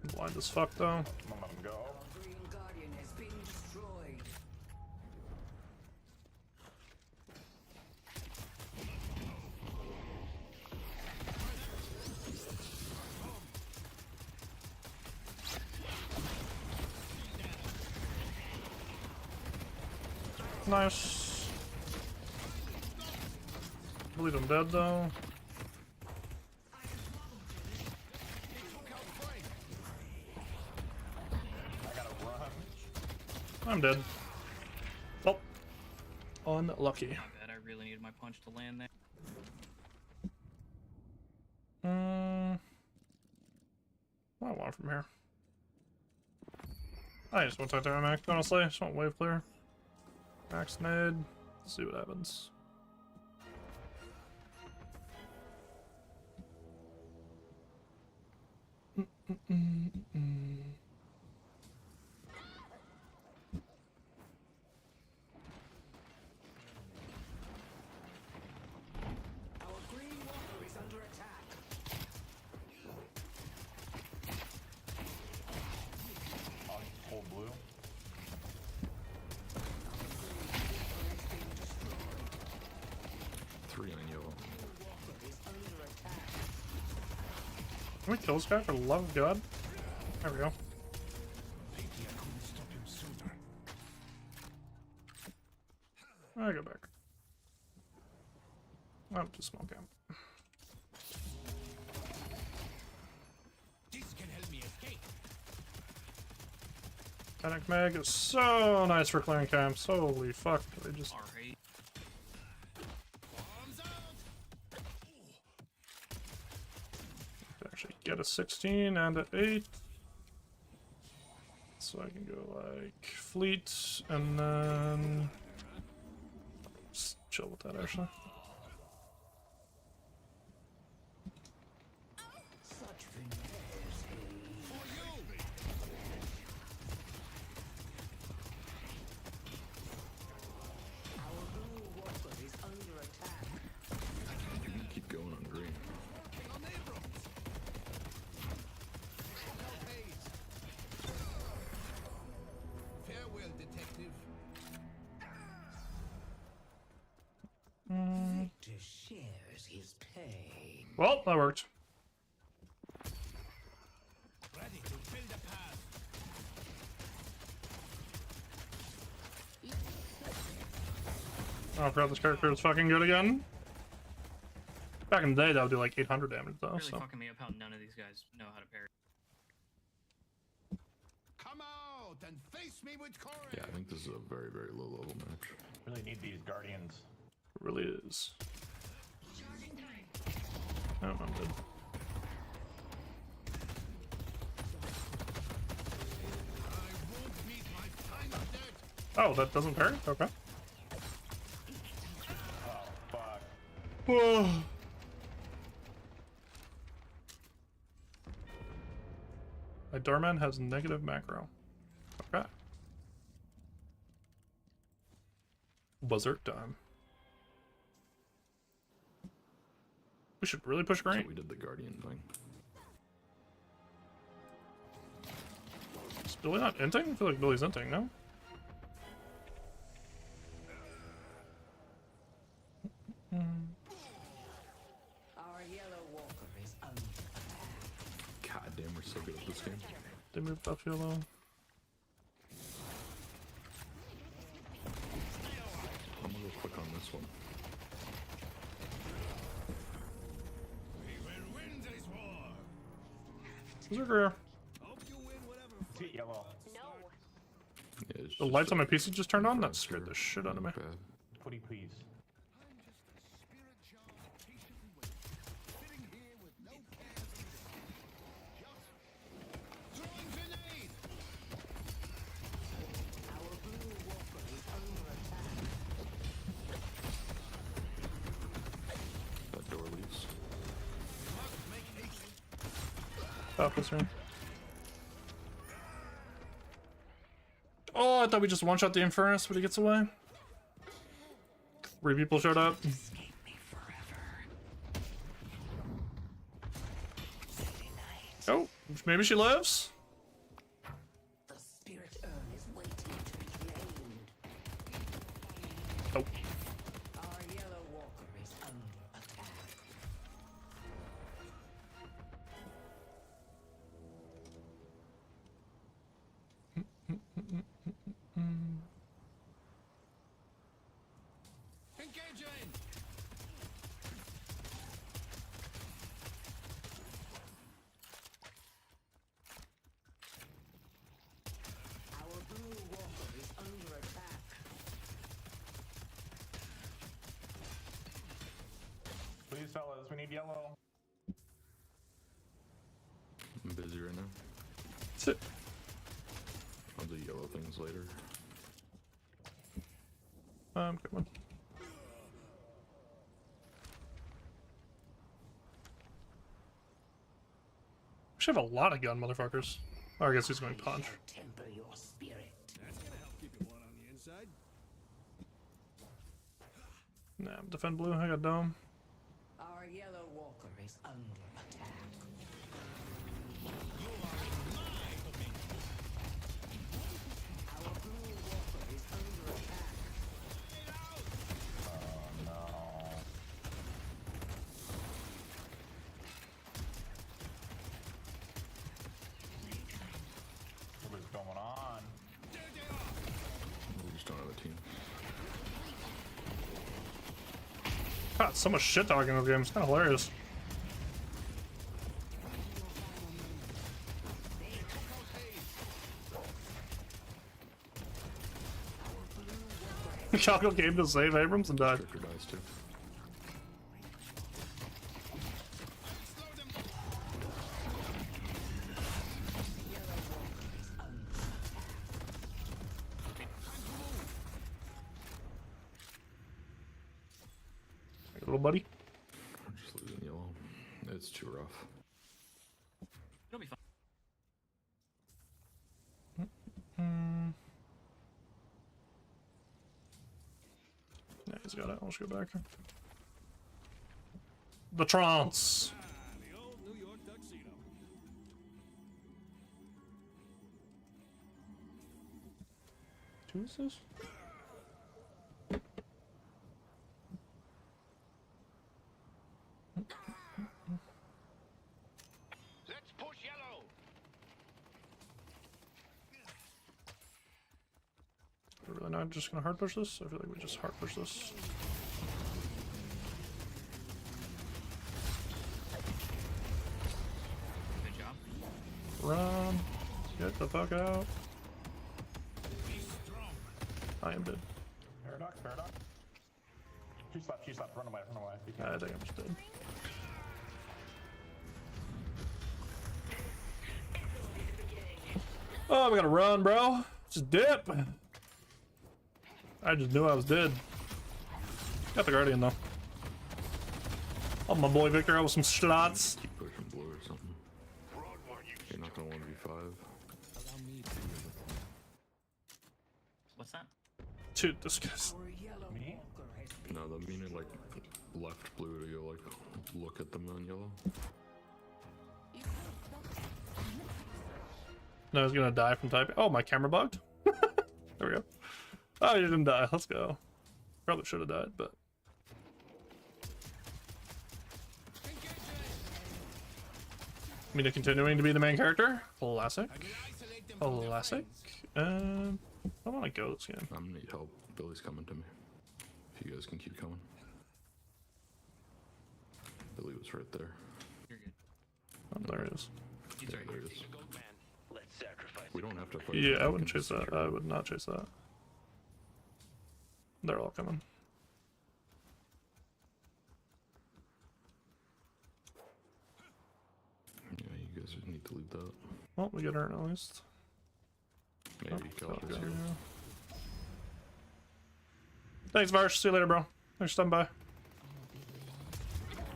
A: I'm blind as fuck though.
F: I'm gonna let him go.
C: Green Guardian has been destroyed.
A: Nice. I believe I'm dead though. I'm dead. Oh. Unlucky.
H: Not bad. I really needed my punch to land there.
A: What do I want from here? I just want to talk to Max, honestly. I just want wave clear. Max nade. See what happens.
C: Our Green Walker is under attack.
F: I'll hold blue.
C: Has been destroyed.
D: 3 on yellow.
C: Walker is under attack.
A: Can we kill this guy for the love of God? There we go.
B: Maybe I couldn't stop him sooner.
A: I go back. I'm too small camp.
B: This can help me escape.
A: Panic Mag is so nice for clearing camps. Holy fuck. They just
H: R8.
B: Bombs out.
A: actually get a 16 and an 8. It's So I can go like fleet and then just chill with that actually.
C: Such finesse.
B: For you!
C: Our blue water is under attack.
D: You can keep going on green.
B: Working on Abrams! Soloque. Farewell, detective.
C: Victor shares his pain.
A: Well, that worked.
B: Ready to build a path.
A: Oh, I forgot this character was fucking good again. Back in the day, that would do like 800 damage though.
H: Really
A: So
H: fucking me up how none of these guys know how to parry.
B: Come out and face me with courage.
D: Yeah, I think this is a very, very low level match.
F: Really need these guardians.
A: it really is. Oh, I'm dead.
B: I won't meet my final death.
A: Oh, that doesn't parry? Okay.
F: Oh, fuck.
A: Whoa. My doorman has negative macro. Okay. Berserk time. We should really push
D: So
A: green.
D: we did the guardian thing.
A: Is Billy not inting? I feel like Billy's inting, no?
C: Our yellow walker is under attack.
D: God damn, we're so good at this game.
A: They moved up yellow.
D: I'm gonna go click on this one.
B: We will win this war.
A: Berserker.
B: Hope you win whatever.
F: Let's get yellow.
E: No.
D: Yeah, it's
A: The
D: just
A: lights
D: a
A: on my PC just turned on? That
D: faster,
A: scared the shit out of me.
D: bad.
F: Pretty please.
B: I'm just a spirit child patiently waiting, sitting here with no cares today. Just throwing grenade.
C: Our blue walker is under attack.
D: That door leaves.
B: Must make haste.
A: Oh, this room. Oh, I thought we just one-shot the Infernus, but he gets away. 3 people showed up.
C: Escape me forever. City night.
A: Oh, maybe she lives?
C: The spirit urn is waiting to be claimed.
A: Oh.
C: Our yellow walker is under attack.
B: Engaging.
C: Our blue walker is under attack.
F: Please, fellas, we need yellow.
D: I'm busy right now.
A: Sit.
D: I'll do yellow things later.
A: Good one. We should have a lot of gun, motherfuckers. Oh, I guess he's going punch.
C: Temper your spirit.
B: That's gonna help keep you warm on the inside.
A: Nah, defend blue. I got dome.
C: Our yellow walker is under attack. Our blue walker is under attack.
F: What is going on?
D: We just don't have a team.
A: God, so much shit talking in this game. It's kind of hilarious. Calco came to save Abrams and died.
D: Character dies too.
A: little buddy.
D: I'm just losing yellow. It's too rough.
H: It'll be fine.
A: Yeah, he's got it. I'll just go back. The trance.
G: The old New York tuxedo.
A: Who is this?
B: Let's push yellow.
A: We're really not just gonna hard push this? I feel like we just hard push this.
H: Good job.
A: Run. Get the fuck out. I am dead.
F: Paradox, paradox. She's left. Run away, run away. You
A: I
F: can't.
A: think I'm just dead. Oh, we gotta run, bro. Just dip. I just knew I was dead. Got the Guardian though. Oh, my boy Victor out with some slots.
D: Keep pushing blue or something. You're not gonna 1v5.
H: What's that?
A: Dude, this guy's.
F: Me?
D: No, the meaning like left blue to go like look at them on yellow.
A: No, he's gonna die from typing. Oh, my camera bugged. There we go. Oh, you didn't die. Let's go. Probably should have died, but. Mina continuing to be the main character. Classic. Classic. I want to go this game.
D: I'm gonna need help. Billy's coming to me. If you guys can keep coming. Billy was right there.
H: You're good.
A: Oh, there he is.
H: He's
D: Yeah,
H: right
D: there
H: here.
D: it is. We don't have to fight.
A: Yeah, I
D: We
A: wouldn't
D: can
A: chase
D: just
A: that.
D: secure
A: I
D: it.
A: would not chase that. They're all coming.
D: Yeah, you guys need to leave that.
A: Well, we get her at least.
D: Maybe
A: Oh,
D: Kelvin's
A: okay,
D: here.
A: yeah. Thanks, Varsh. See you later, bro. Thanks for stopping by.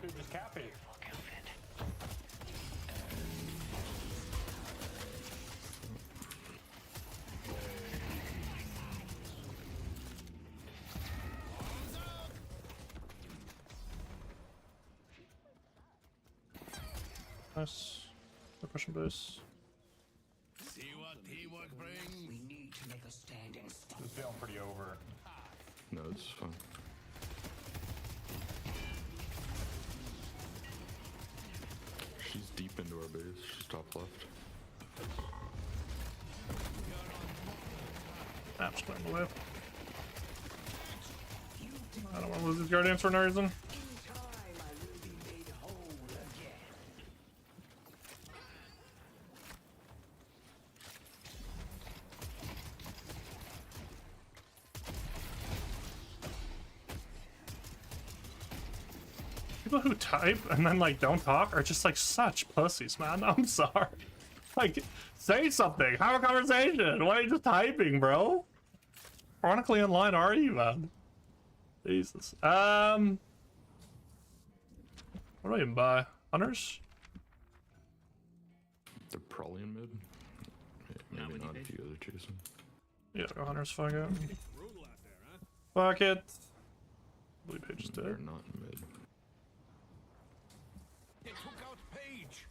F: Dude, just cap it.
A: Nice. They're pushing base.
B: See what teamwork brings.
C: We need to make a stand and stop.
F: This is feeling pretty over.
D: No, it's fine. She's deep into our base. She's top left.
A: I'm just playing the whip. I don't want to lose these Guardians for no reason.
C: In time, I will be made whole again.
A: People who type and then like don't talk are just like such pussies, man. I'm sorry. Like, say something. Have a conversation. Why are you just typing, bro? Chronically online are you, man? Jesus. What do I even buy? Hunters?
D: They're probably in mid.
H: No,
D: Maybe
H: we
D: not
H: need
D: if you guys are chasing.
A: Yeah, go Hunters. Fuck it.
G: Brutal out there, huh?
A: Fuck it. Blue page is
D: They're
A: dead.
D: not in mid.
B: They took out Page.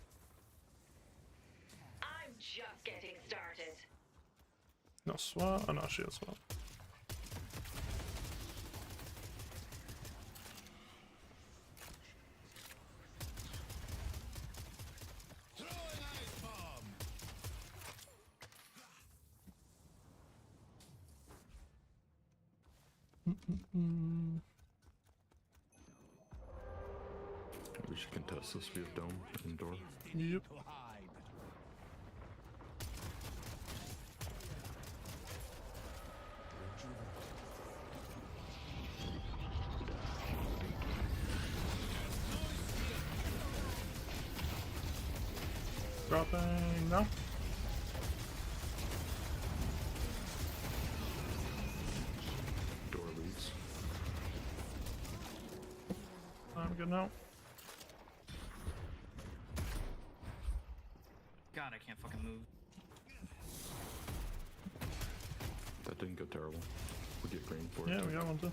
E: I'm just getting started.
A: No swap. Oh no, she has swap.
B: Throwing ice bomb.
D: We should contest this via dome indoor.
A: Yep.
B: To hide.
A: Dropping. No.
D: Door leads.
A: I'm good now.
H: God, I can't fucking move.
D: That didn't go terrible. We get green for it.
A: Yeah, we got one too.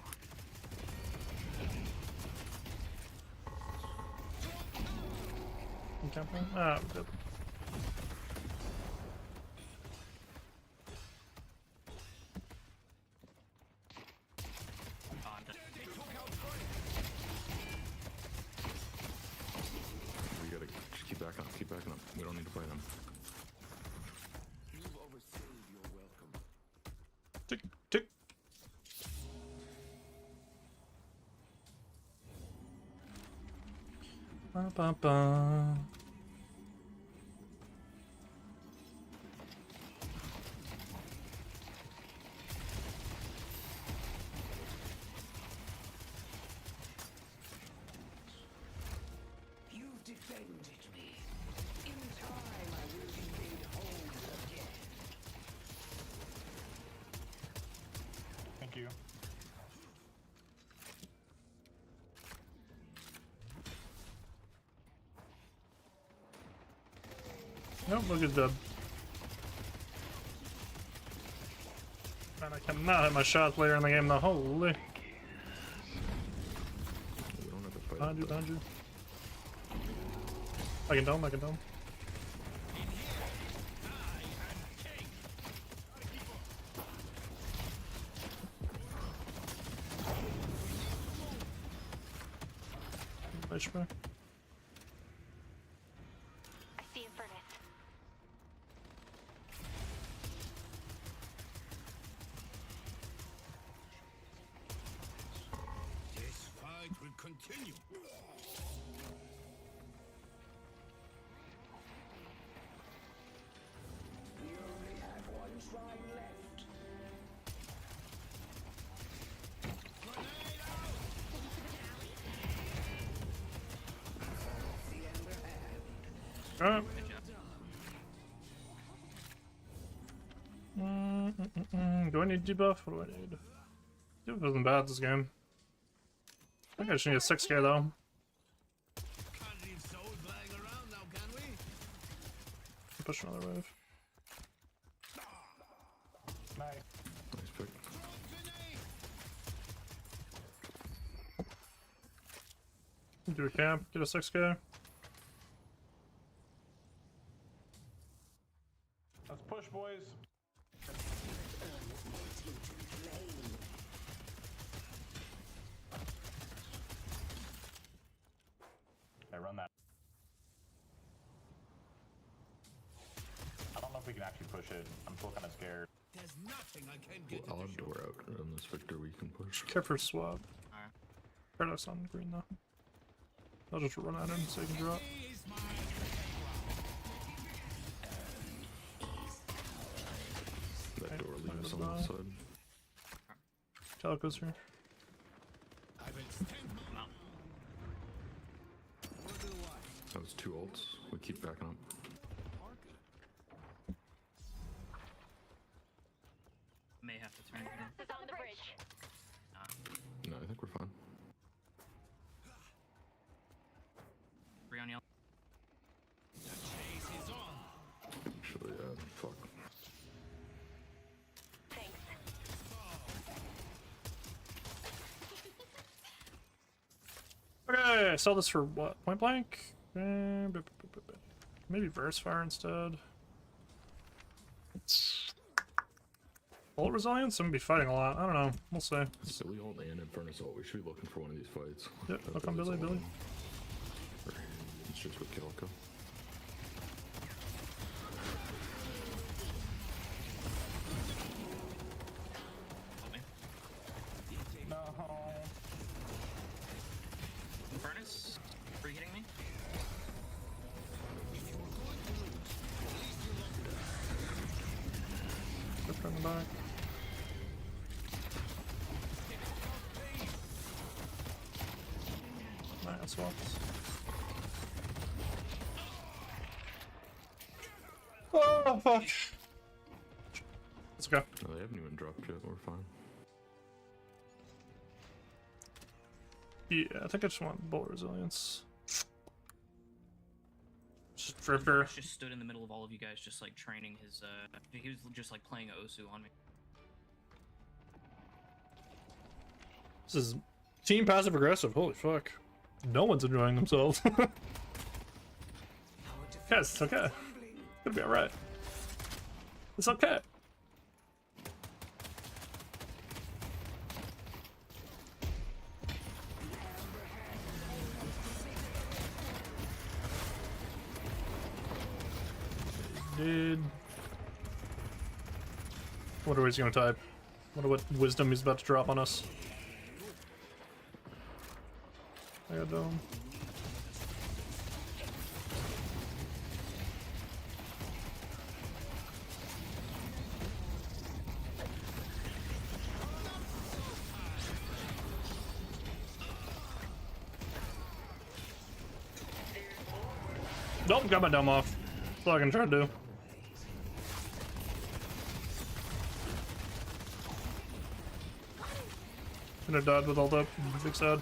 A: I'm camping. Ah, we're good.
H: Oh, I'm dead.
D: We gotta just keep backing up, keep backing up. We don't need to play them.
B: You've overstayed your welcome.
A: Tick, tick. Ba, ba, ba.
C: You defended me. In time, I will be made whole again.
F: Thank you.
A: Nope, look at the. Man, I cannot hit my shots later in the game though. Holy.
D: We don't have to fight.
A: Behind you,
D: them,
A: behind you. I can dome, I can dome. Nice try.
E: I see a furnace.
B: This fight will continue.
C: We only have one shrine left. The Ember Hand.
A: Alright.
H: Good job.
A: Do I need debuff? What do I need? Debuff isn't bad this game. I think I should need a 6k though.
B: Can't leave souls lying around now, can we?
A: Push another wave.
F: Nice.
D: Nice pick.
A: Do a camp, get a 6k.
F: Let's push, boys. Okay, run that. I don't know if we can actually push it. I'm still kind of scared.
B: There's nothing I can get
D: I'll have door out on this Victor we can push.
A: Care for swap.
H: Alright.
A: Paradox on green though. I'll just run at him so he can drop.
B: is my
D: That door
A: Might
D: leaves
A: as
D: on the
A: well.
D: side.
A: Calico's here.
B: I've extended
H: I'm out.
B: what do I?
D: That was 2 ults. We keep backing up.
H: May have to turn it in.
E: This is on the bridge.
D: No, I think we're fine.
H: 3 on yellow.
B: The chase is on.
D: Actually, fuck.
E: Thanks.
A: Okay, sell this for what? Point blank? Maybe burst fire instead. Bullet resilience? I'm gonna be fighting a lot. I don't know. We'll see.
D: Billy ult and Infernus ult. We should be looking for one of these fights.
A: Yep,
D: That
A: look on
D: Billy's
A: Billy,
D: ult.
A: Billy.
D: Or it's just with Calico.
H: Help me.
F: No.
H: Furnace? Preheating me?
A: Flip in the back. Alright, I'll swap. Oh, fuck. Let's go.
D: No, they haven't even dropped yet. We're fine.
A: Yeah, I think I just want bullet resilience. Just Drifter.
H: He just stood in the middle of all of you guys, just like training his. He was just like playing Osu on me.
A: This is team passive aggressive. Holy fuck. No one's enjoying themselves. Guys, it's okay. It's gonna be alright. It's okay. Dude. Wonder what he's gonna type. Wonder what wisdom he's about to drop on us. I got dome. Nope, got my dome off. That's all I can try to do. Could have died with all that. Big sad.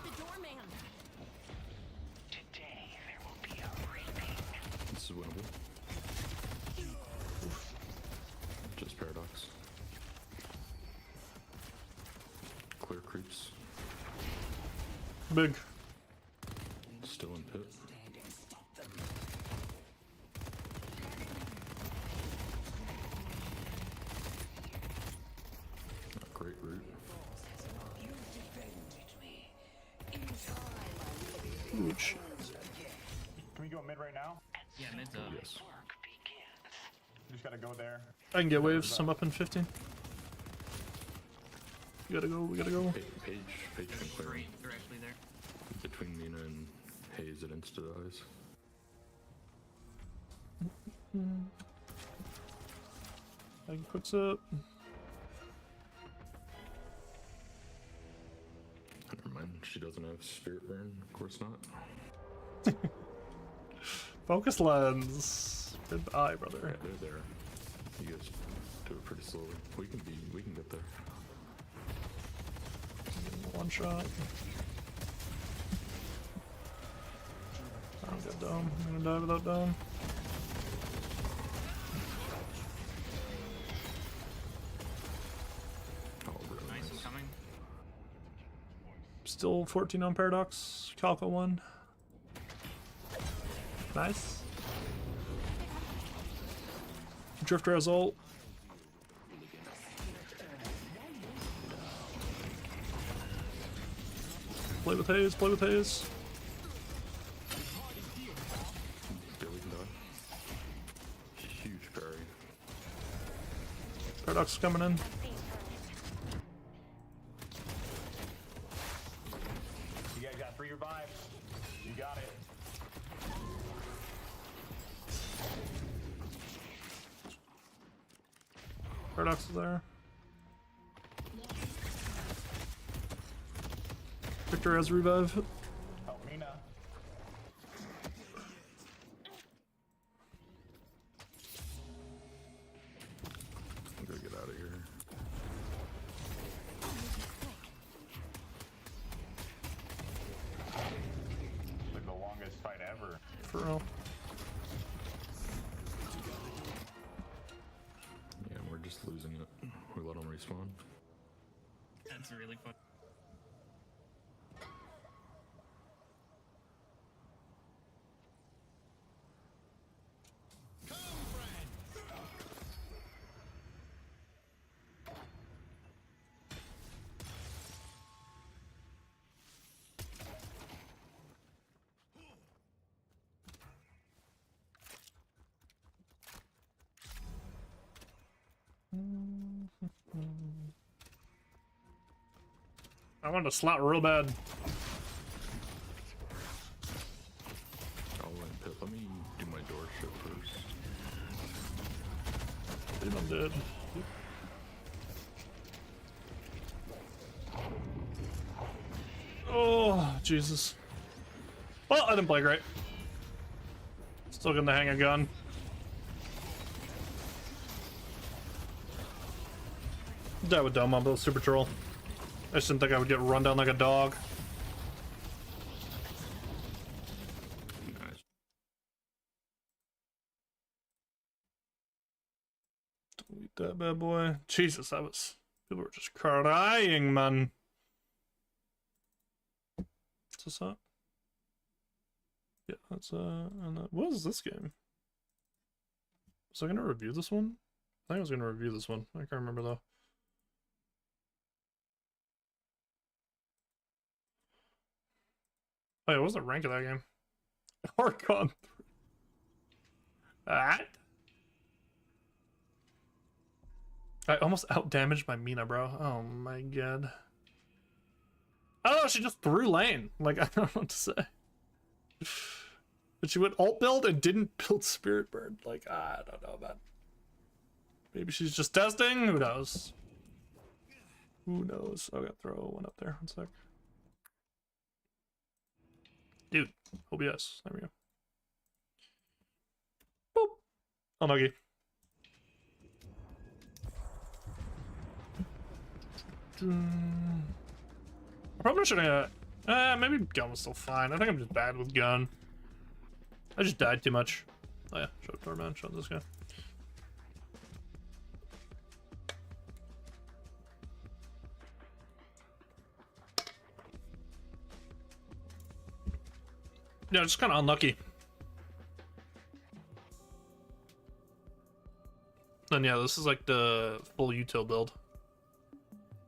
D: This is winnable. Just paradox. Clear creeps.
A: Big.
D: Still in pit. Great route.
A: Ooh, shit.
F: Can we go mid right now?
H: Yeah, mid's up.
D: Yes.
F: You just gotta go there.
A: I can get waves. I'm up in 15. We gotta go. We gotta go.
D: Page can clear
H: Three, they're actually there.
D: between Mina and Hayes. It insta dies.
A: I can quits up.
D: Never mind. She doesn't have spirit burn. Of course not.
A: Focus lens. Goodbye, brother.
D: Yeah, they're there. You guys do it pretty slowly. We can get there.
A: One shot. I don't get dome. I'm gonna die without dome.
D: Oh, really
H: Nice,
D: nice.
H: I'm coming.
A: Still 14 on paradox. Calco 1. Nice. Drifter has ult. Play with haze, play with haze.
D: Billy can die. Huge parry.
A: Paradox is coming in.
F: You guys got 3 revives. You got it.
A: Paradox is there. Victor has revive.
F: Help Mina.
D: I'm gonna get out of here.
F: Like the longest fight ever.
A: For real.
D: Yeah, we're just losing it. We let them respawn.
H: That's really fun.
A: I wanted to slot real bad.
D: I'll let Pip. Let me do my door shit first.
A: Dude, I'm dead. Oh, Jesus. Well, I didn't play great. Still gonna hang a gun. Die with dome on, but super troll. I just didn't think I would get run down like a dog. Eat that bad boy. Jesus, that was... People were just crying, man. What's this up? Yeah, that's what is this game? Was I gonna review this one? I think I was gonna review this one. I can't remember though. Oh yeah, what was the rank of that game? Archon 3. That? I almost outdamaged my Mina, bro. Oh my god. I don't know, she just threw lane. Like, I don't know what to say. But she went alt build and didn't build Spirit Bird. Like, I don't know about. Maybe she's just testing? Who knows? Who knows? I gotta throw one up there. One sec. Dude, OBS. There we go. Boop. Unlucky. I'm probably shouldn't. Maybe gun was still fine. I think I'm just bad with gun. I just died too much. Oh yeah, show Torment, show this guy. Yeah, just kind of unlucky. And yeah, this is like the full util build.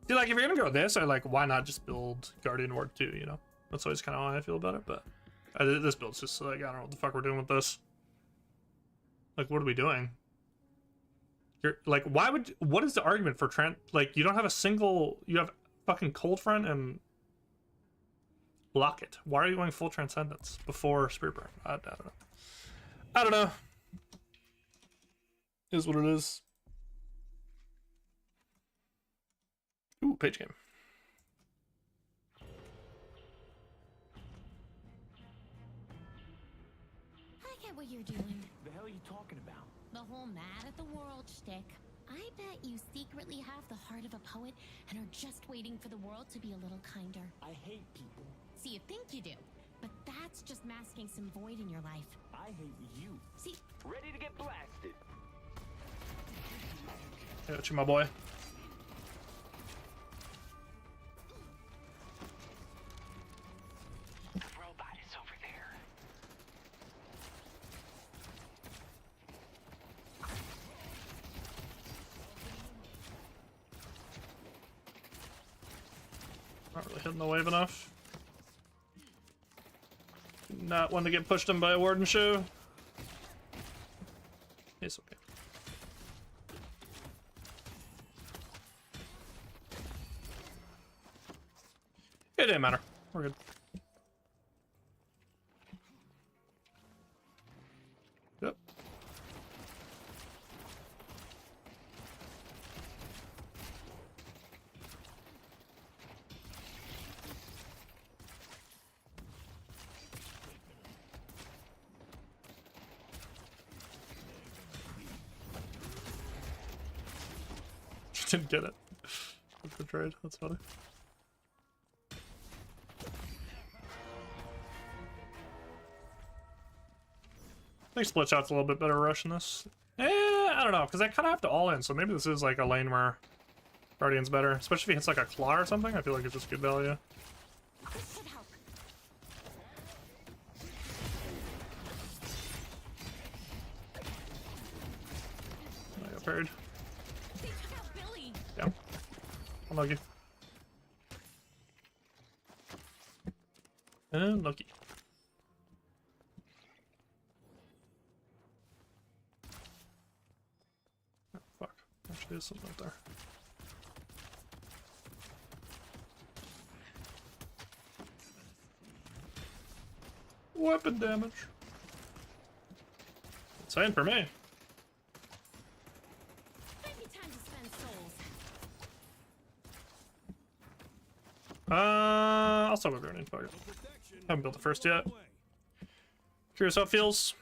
A: See, like, if you're gonna go with this, like, why not just build Guardian Ward 2, you know? That's always kind of how I feel about it, but this build's just like, I don't know what the fuck we're doing with this. Like, what are we doing? You're like, what is the argument for like, you don't have a single, you have fucking Cold Front and Locket. Why are you going full Transcendence before Spirit Burn? I don't know. I don't know. Is what it is. Ooh, page game.
I: I get what you're doing.
C: The hell are you talking about?
I: The whole mad at the world shtick. I bet you secretly have the heart of a poet and are just waiting for the world to be a little kinder.
C: I hate people.
I: See, you think you do, but that's just masking some void in your life.
C: I hate you.
I: See,
C: Ready to get blasted.
A: Got you, my boy.
C: The robot is over there.
A: Not really hitting the wave enough. Not one to get pushed in by a Warden shoe. It's okay. It didn't matter. We're good. Yep. Didn't get it. That's the trade. That's funny. I think split shot's a little bit better rush in this. I don't know, because I kind of have to all in, so maybe this is like a lane where Guardian's better. Especially if he hits like a claw or something, I feel like it's just good value.
I: this should help.
A: I got parried.
I: They took out Billy.
A: Yeah. Unlucky. And lucky. Oh, fuck. Actually, there's something up there. Weapon damage. Insane for me.
I: Might be time to spend souls.
A: I'll start with Burning. Fuck it. Haven't built the first yet. Curious how it feels.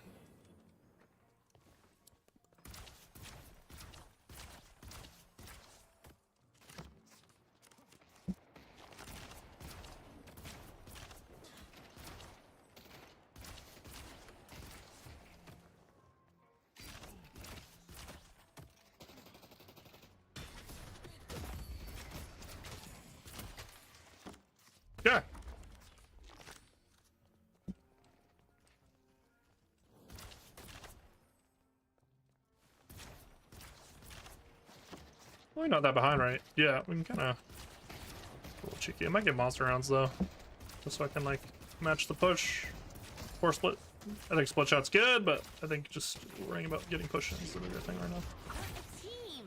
A: We're not that behind, right? Yeah, we can kind of a little cheeky. I might get monster rounds though, just so I can like match the push. Or split. I think split shot's good, but I think just worrying about getting pushed is the bigger thing right now.
I: A team.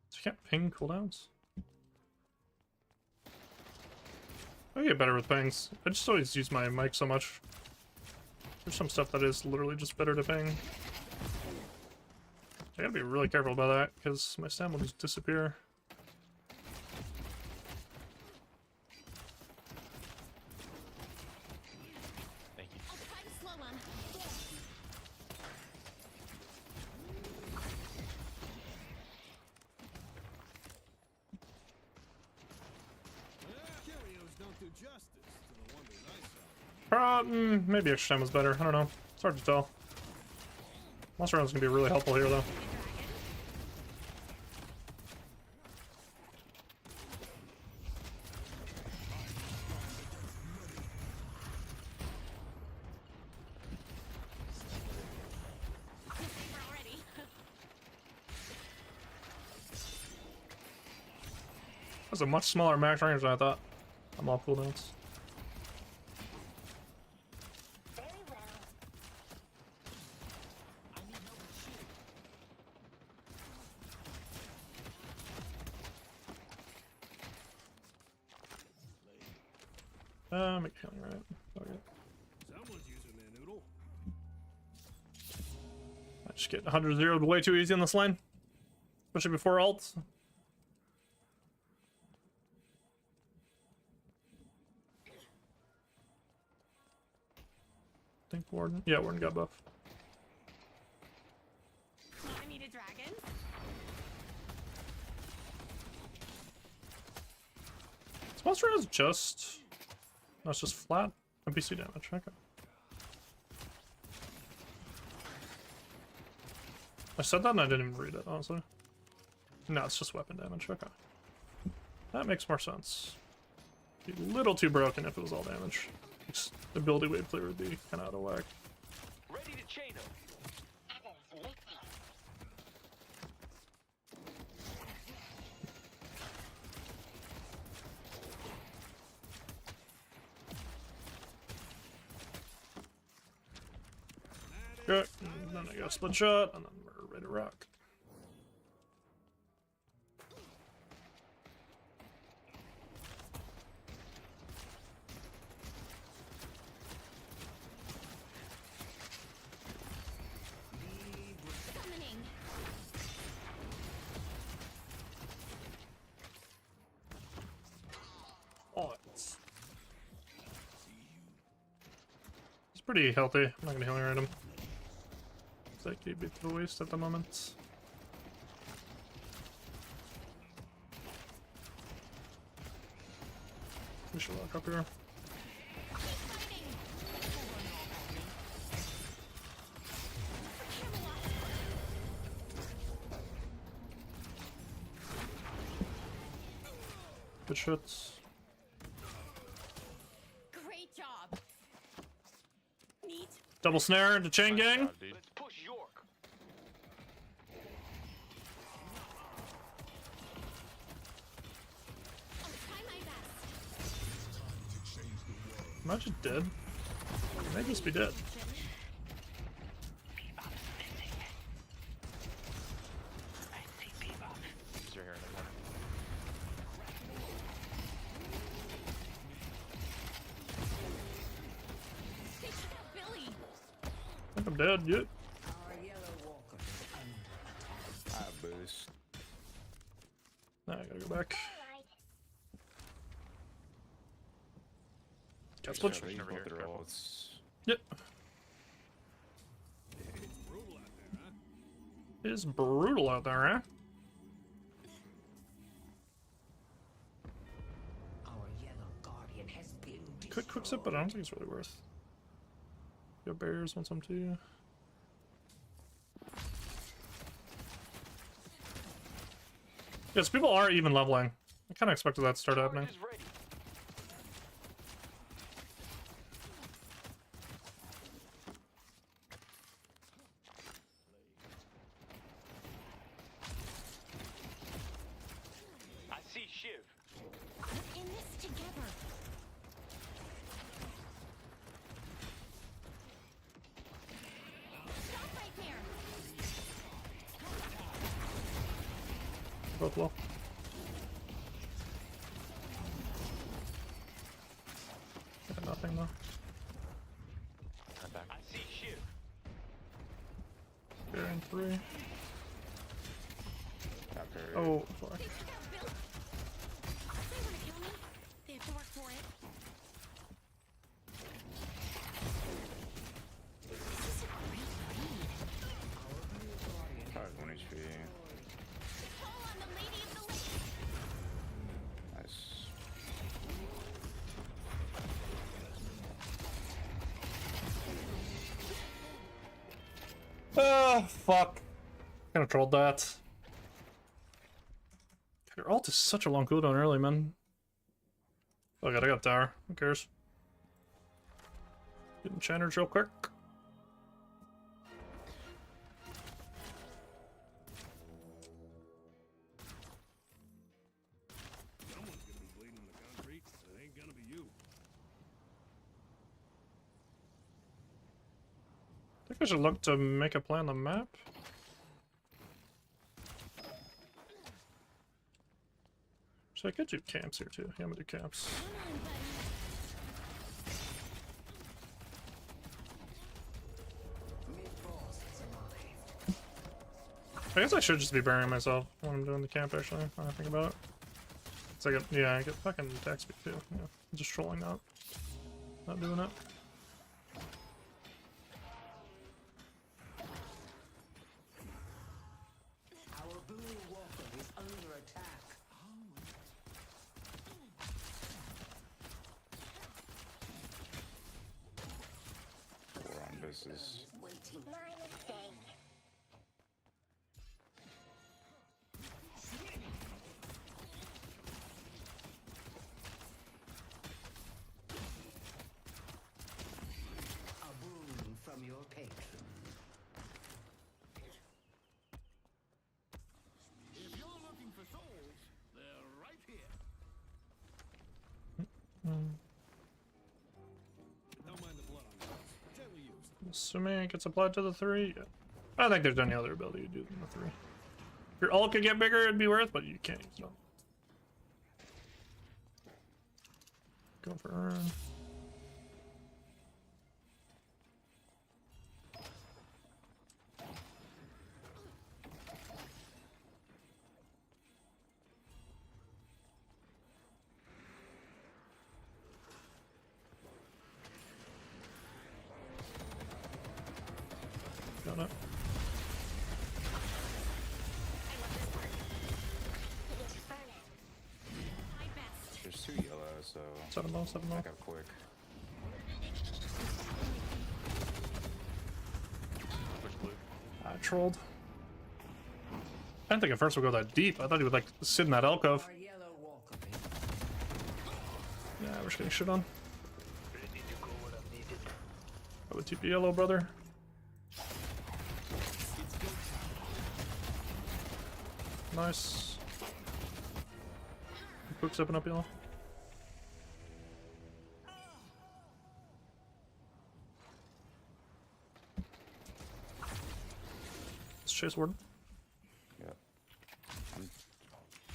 A: So you can't ping cooldowns. I get better with pings. I just always use my mic so much. There's some stuff that is literally just better to ping. I gotta be really careful about that, because my stam will just disappear.
J: Thank you.
I: I'll try to slow him.
G: Cheerios don't do justice to the wonders I saw.
A: Maybe extra time was better. I don't know. It's hard to tell. Monster round's gonna be really helpful here, though.
I: Already.
A: That's a much smaller max range than I thought. I'm all cooldowns. Make healing right. Okay.
G: Someone's using their noodle.
A: I just get 100-0'd way too easy on this lane. Especially before ult. I think Warden. Yeah, Warden got buff.
I: I need a dragon.
A: This monster is just. No, it's just flat NPC damage. Okay. I said that and I didn't even read it, honestly. No, it's just weapon damage. Okay. That makes more sense. Be a little too broken if it was all damage. Its ability wave clear would be kind of out of whack.
J: Ready to chain him.
A: Good. And then I got a split shot, and then we're ready to rock.
I: Summoning.
A: Oh, it's pretty healthy. I'm not gonna healing rate him. It's like he'd be to the waste at the moment. We should lock up here. Good shots.
I: Great job. Neat.
A: Double snare into chain gang.
J: Let's push York.
I: I'll try my best.
A: Am I just dead? I may just be dead.
J: Is there here in the corner?
I: Take out Billy.
A: I think I'm dead. Yep.
C: Our yellow walker is under
J: I boost.
A: Now I gotta go back. Got split.
J: Over here. Careful.
A: Yep.
G: Brutal out there, huh?
A: It is brutal out there, huh?
C: our yellow guardian has been
A: Quick sip, but I don't think it's really worth. Got barriers, want some too. Yes, people are even leveling. I kind of expected that to start happening.
J: Charge is ready.
A: Both low. Got nothing though.
J: I'm back. I see shit.
A: Bearing 3.
F: Got buried.
A: Oh, fuck.
I: They wanna kill me. They have to work for it. This is a great lead.
F: Probably 1 HP.
I: Call on the Lady of the Lake.
F: Nice.
A: Ah, fuck. Kinda trolled that. Your ult is such a long cooldown early, man. Oh god, I got tower. Who cares? Getting channers real quick.
G: Someone's gonna be bleeding on the concrete. It ain't gonna be you.
A: I think I should look to make a play on the map. So I could do camps here too. Yeah, I'm gonna do camps.
I: Come on, buddy.
C: Mid-boss has arrived.
A: I guess I should just be burying myself when I'm doing the camp actually, when I think about it. It's like, yeah, I get fucking attack speed too. Yeah, just trolling that. Not doing it.
C: Our blue walker is under attack.
F: We're on business.
C: Waiting.
E: My mistake.
C: A boon from your patron.
B: If you're looking for souls, they're right here.
G: Don't mind the blood on this. Gently used.
A: Assuming it gets applied to the 3. Yeah. I don't think there's any other ability to do than the 3. If your ult could get bigger, it'd be worth, but you can't use it. Go for Urn. Got it.
I: My best.
F: There's 2 yellow, so
A: 7 low, 7 low.
F: back up quick.
J: Push blue.
A: I trolled. I didn't think at first we'd go that deep. I thought he would like sit in that alcove.
C: Our yellow walker is
A: Yeah, we're just getting shit on.
J: Ready to go when I'm needed.
A: I would TP yellow, brother. Nice. Quick stepping up yellow. Let's chase Warden.
F: Yep.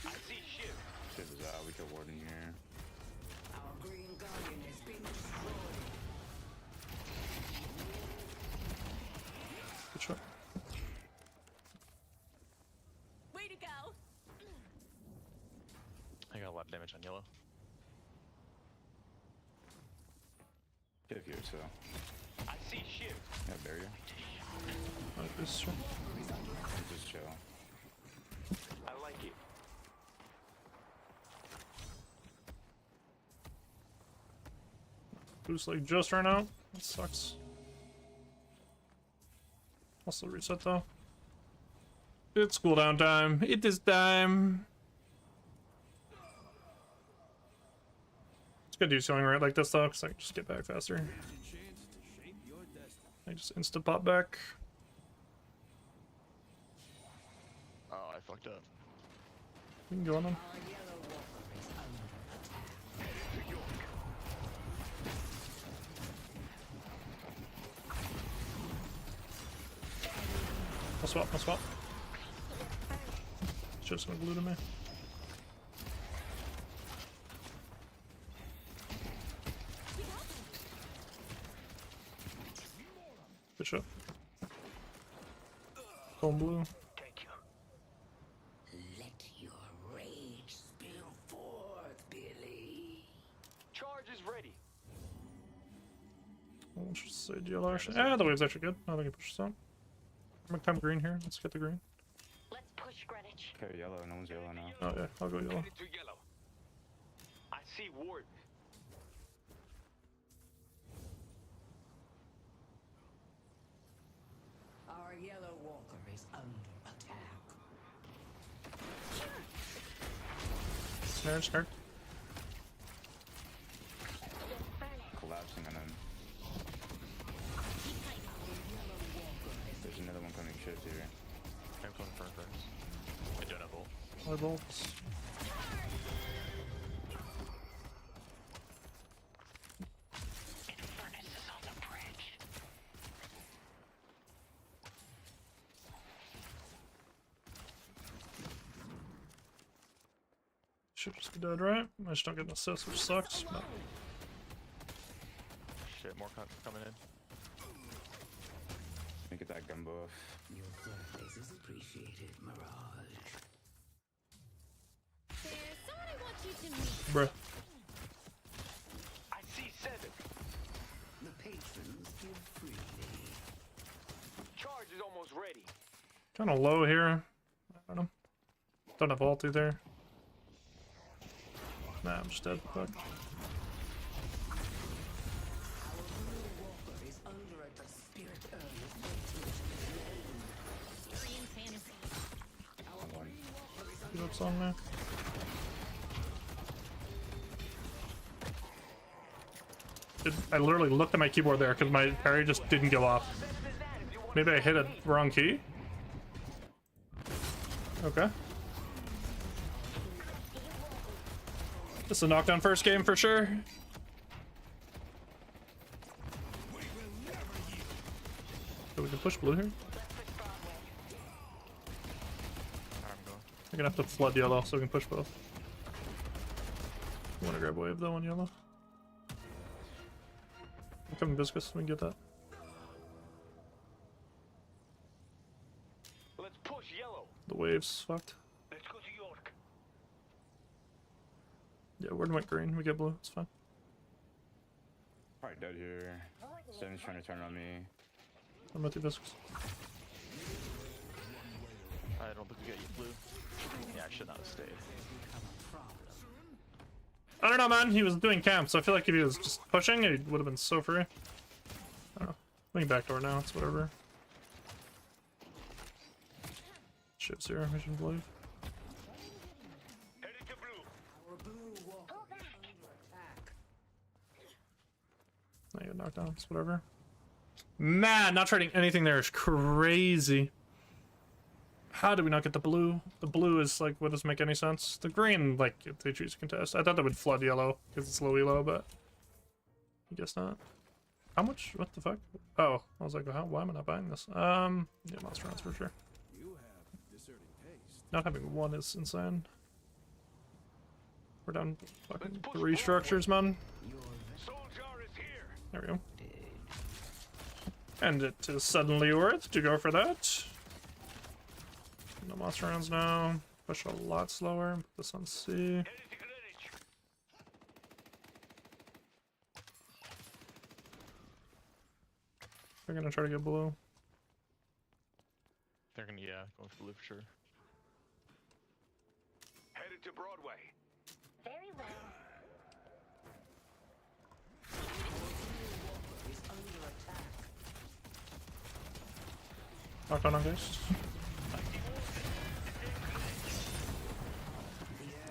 J: I see shit.
F: Shiv is out. We kill Warden here.
C: our green guardian has been destroyed.
A: Good shot.
I: Way to go.
J: I got a lot of damage on yellow.
F: Shiv here, so.
J: I see shit.
F: Yeah, barrier.
A: Alright, this is true.
F: Just chill.
J: I like it.
A: Boost like just ran out. That sucks. Also reset though. It's cooldown time. It is time. It's good to do something right like this though, because I can just get back faster.
G: Here's your chance to shape your destiny.
A: I just insta pop back.
J: Oh, I fucked up.
A: We can go on them.
C: Our yellow walker is under attack.
A: I'll swap, I'll swap. It's just gonna glue to me. Good shot. Cone blue.
C: Thank you. Let your rage spill forth, Billy.
J: Charge is ready.
A: I'll just say yellow actually. Ah, the wave's actually good. I think it pushes on. I'm gonna come green here. Let's get the green.
E: Let's push Greenwich.
K: Okay, yellow. No one's yellow now.
A: Oh yeah, I'll go yellow.
J: Headed to yellow. I see ward.
C: Our yellow walker is under attack.
A: Snare, snare.
K: Collapsing on him. There's another one coming shift here.
J: I'm coming for first. I don't have ult.
A: My bolts.
C: Infernus is on the bridge.
A: Should just be dead, right? I just don't get an assist, which sucks. But
J: Shit, more coming in.
K: Let me get that gun buff.
C: Your service is appreciated, Mirage.
I: There's someone I want you to meet.
A: bruh.
J: I see 7.
C: The patrons give freely.
J: Charge is almost ready.
A: Kind of low here. I don't know. Don't have ult either. Nah, I'm just dead. Fuck.
C: Walker is under a spirit earth.
I: Korean fantasy.
A: Keep up on there. I literally looked at my keyboard there because my parry just didn't go off. Maybe I hit a wrong key? Okay. This is a knockdown first game for sure. So we can push blue here?
J: I'm going.
A: I'm gonna have to flood yellow so we can push both. I wanna grab wave though on yellow. I'm coming viscous, we can get that.
J: Let's push yellow.
A: The wave's fucked.
J: Let's go to York.
A: Yeah, word went green, we get blue, it's fine.
K: Probably dead here. Seven's trying to turn on me.
A: I'm with you, viscous.
J: I don't think we get you blue. Yeah, I should not have stayed.
A: I don't know, man. He was doing camp, so I feel like if he was just pushing, he would have been so free. I don't know. We can backdoor now. It's whatever. Ships here. We should believe.
J: Headed to blue.
C: Our blue walker is under attack.
A: I get knocked down. It's whatever. Man, not trading anything there is crazy. How did we not get the blue? The blue is like, what doesn't make any sense. The green, like, if they choose to contest. I thought that would flood yellow because it's low elo, but I guess not. How much? What the fuck? Oh, I was like, why am I not buying this? Yeah, monster rounds for sure.
G: You have discerning taste.
A: Not having one is insane. We're down fucking 3 structures, man.
J: Soldier is here.
A: There we go. And it is suddenly worth to go for that. No monster rounds now. Push a lot slower. Put this on C.
J: Headed to Greenwich.
A: They're gonna try to get blue.
J: They're gonna, yeah, going for blue for sure. Headed to Broadway.
E: Very well.
C: Is under attack.
A: Knocked on Geist.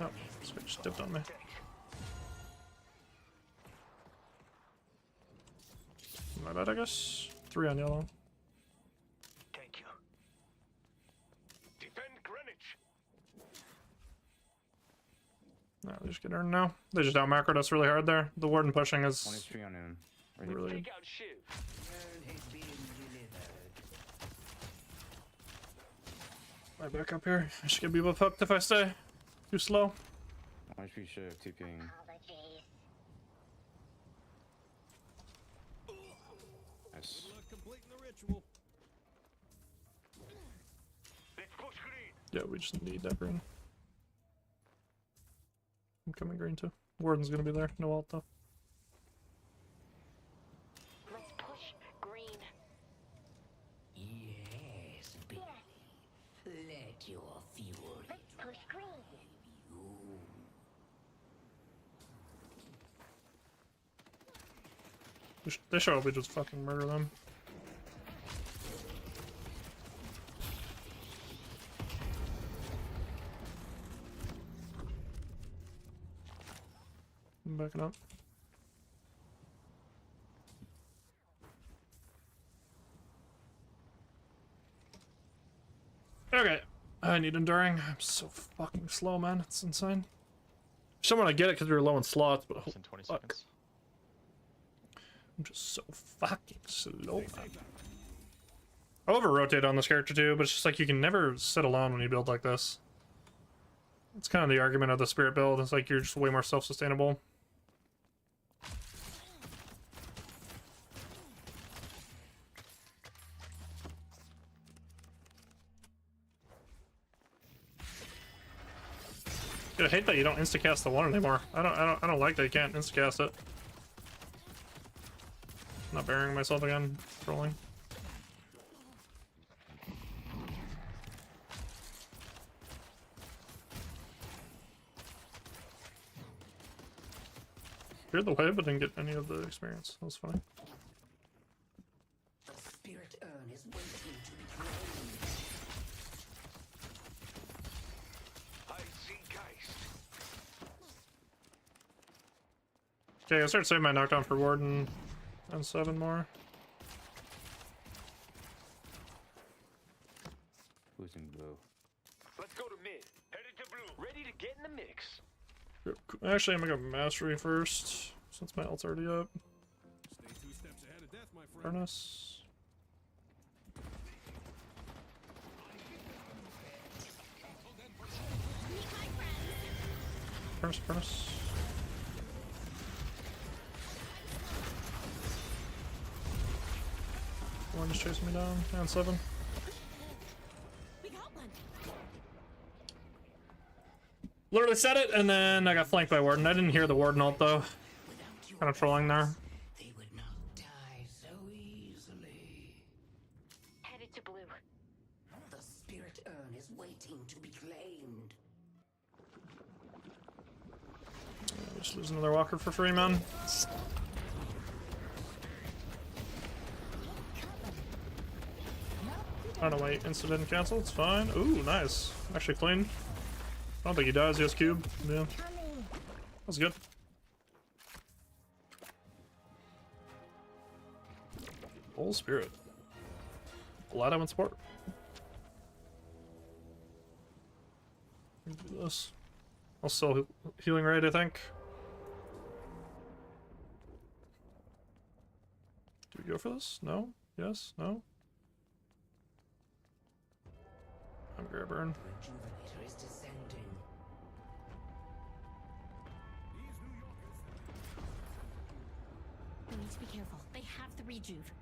A: Oh, switch just dipped on me. My bad, I guess. 3 on yellow.
J: Thank you. Defend Greenwich.
A: No, they just get earned now. They just out macroed us really hard there. The warden pushing
K: One
A: is
K: HP on him. Right
A: really good.
J: Take out Shiv.
C: Turn is being delivered.
A: Right back up here. I should get people hooked if I stay too slow.
K: Why should we shift TPing? Nice.
G: Good luck completing the ritual.
A: Yeah, we just need that green. I'm coming green too. Warden's gonna be there. No ult though.
E: Let's push green.
C: Yes, baby. Let your fury.
E: Let's push green.
A: They should probably just fucking murder them. I'm backing up. Okay, I need enduring. I'm so fucking slow, man. It's insane. Someone I get it because we were low in slots, but
J: In 20
A: fuck.
J: seconds.
A: I'm just so fucking slow, man. I over-rotate on this character too, but it's just like you can never sit alone when you build like this. It's kind of the argument of the spirit build. It's like you're just way more self-sustainable. Dude, I hate that you don't insta-cast the one anymore. I don't like that you can't insta-cast it. Not burying myself again. Trolling. Cleared the wave, but didn't get any of the experience. That was funny.
C: The spirit urn is waiting to be claimed.
B: I see Geist.
A: Okay, I started saving my knockdown for Warden and 7 more.
K: Who's in blue?
B: Let's go to mid. Headed to blue. Ready to get in the mix.
A: Actually, I'm gonna go Mastery first, since my ult's already up.
G: Stay 2 steps ahead of death, my friend.
A: Furnace. Furnace. One just chasing me down. And 7.
I: We got one.
A: Literally said it, and then I got flanked by Warden. I didn't hear the Warden ult though. Kind of trolling there.
C: They would not die so easily.
E: Headed to blue.
C: The spirit urn is waiting to be claimed.
A: Just lose another walker for free, man. I don't know why Insta didn't cancel. It's fine. Ooh, nice. Actually clean. I don't think he dies. He has cube. Yeah. That's good. Full spirit. Glad I went sport. Do this. Also healing raid, I think. Do we go for this? No? Yes? No? I'm gonna burn.
C: Rejuvenator is descending.
G: These New Yorkers.
I: We need to be careful. They have the rejuve.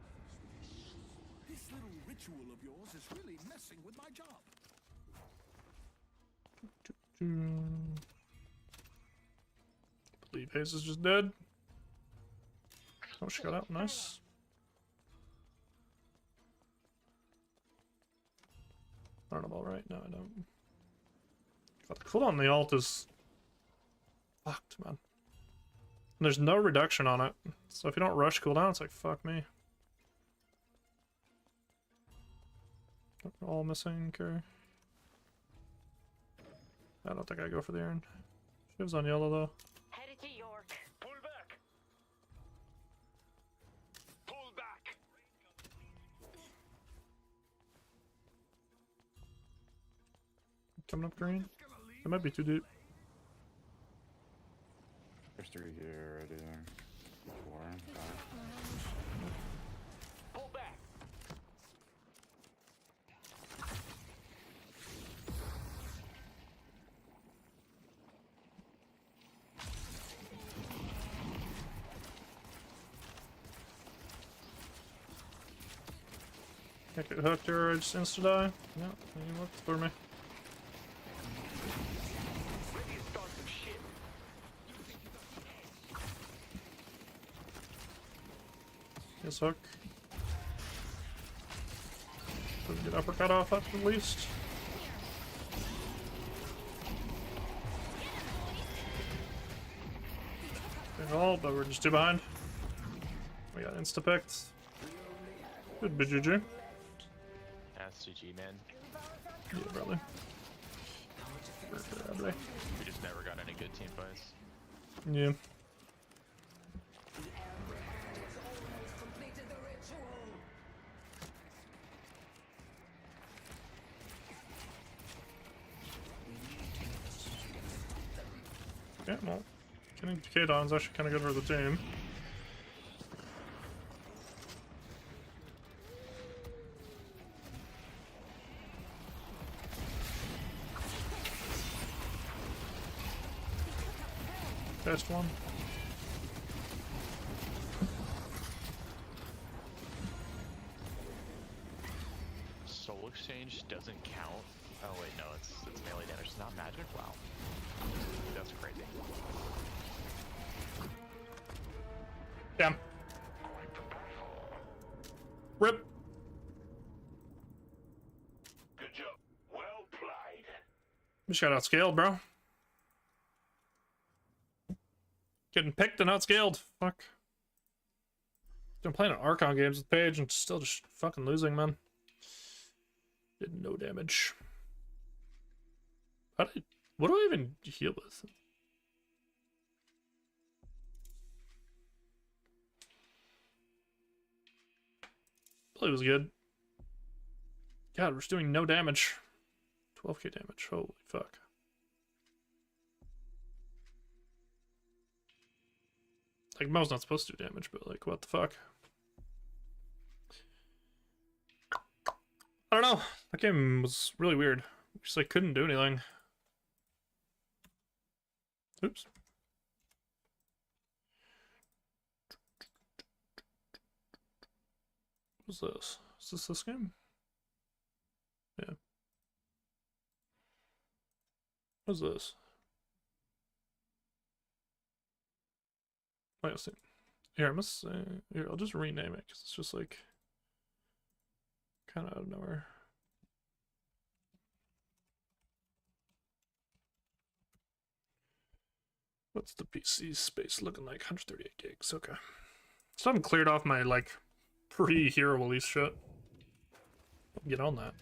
B: This little ritual of yours is really messing with my job.
A: Believe Hayes is just dead. Oh, she got out. Nice. I don't know about right. No, I don't. God, the cooldown on the ult is fucked, man. And there's no reduction on it. So if you don't rush cooldown, it's like, fuck me. All missing carry. I don't think I go for the Aaron. She was on yellow though.
E: Headed to York.
B: Pull back. Pull back.
A: Coming up green. It might be too deep.
K: There's 3 here already. 4, 5.
B: Pull back.
A: Can't get hooked or I just insta die. Yeah, he worked for me. Yes, hook. Doesn't get uppercut off at least. Good ult, but we're just too behind. We got insta-picked. Good BGG.
J: That's GG, man.
A: Yeah, brother.
J: We just never got any good team fights.
A: Yeah. Yeah, well, getting K-Don is actually kind of good for the team. Best one.
J: Soul Exchange doesn't count. Oh wait, no, it's melee damage. It's not magic. Wow, that's crazy.
A: Damn. Rip.
B: Good job. Well played.
A: Just got outscaled, bro. Getting picked and outscaled. Fuck. Been playing Archon games with Paige and still just fucking losing, man. Did no damage. What do I even heal with? Play was good. God, we're just doing no damage. 12k damage. Holy fuck. Like, Mo's not supposed to do damage, but like, what the fuck? I don't know. That game was really weird. Just like couldn't do anything. Oops. What's this? Is this game? Yeah. What's this? Wait, let's see. Here, I must say. Here, I'll just rename it because it's just like kind of out of nowhere. What's the PC space looking like? 138 gigs. Okay. So I haven't cleared off my like pre-hero release shit. Get on that.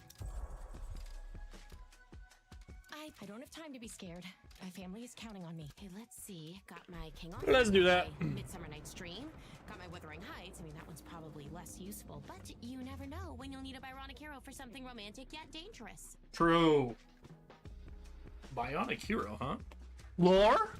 I: I don't have time to be scared. My family is counting on me. Okay, let's see. Got my King on.
A: Let's do that.
I: Midsummer Night's Dream. Got my Wuthering Heights. I mean, that one's probably less useful, but you never know when you'll need a Bionic hero for something romantic yet dangerous.
A: True. Bionic hero, huh? Lore?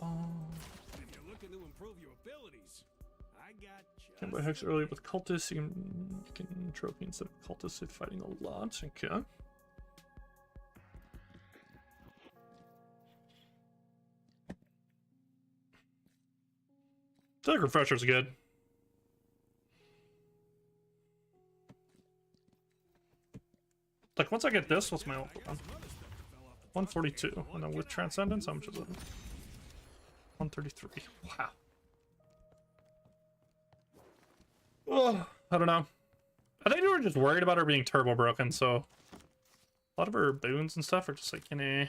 G: If you're looking to improve your abilities, I got
A: Can buy hex early with cultists. You can trophy instead of cultists if fighting a lot. Okay. I feel like refresher's good. Like once I get this, what's my ult on? 142, and then with Transcendence, how much is it? 133. Wow. Oh, I don't know. I think we were just worried about her being turbo broken, so a lot of her boons and stuff are just like, Boop.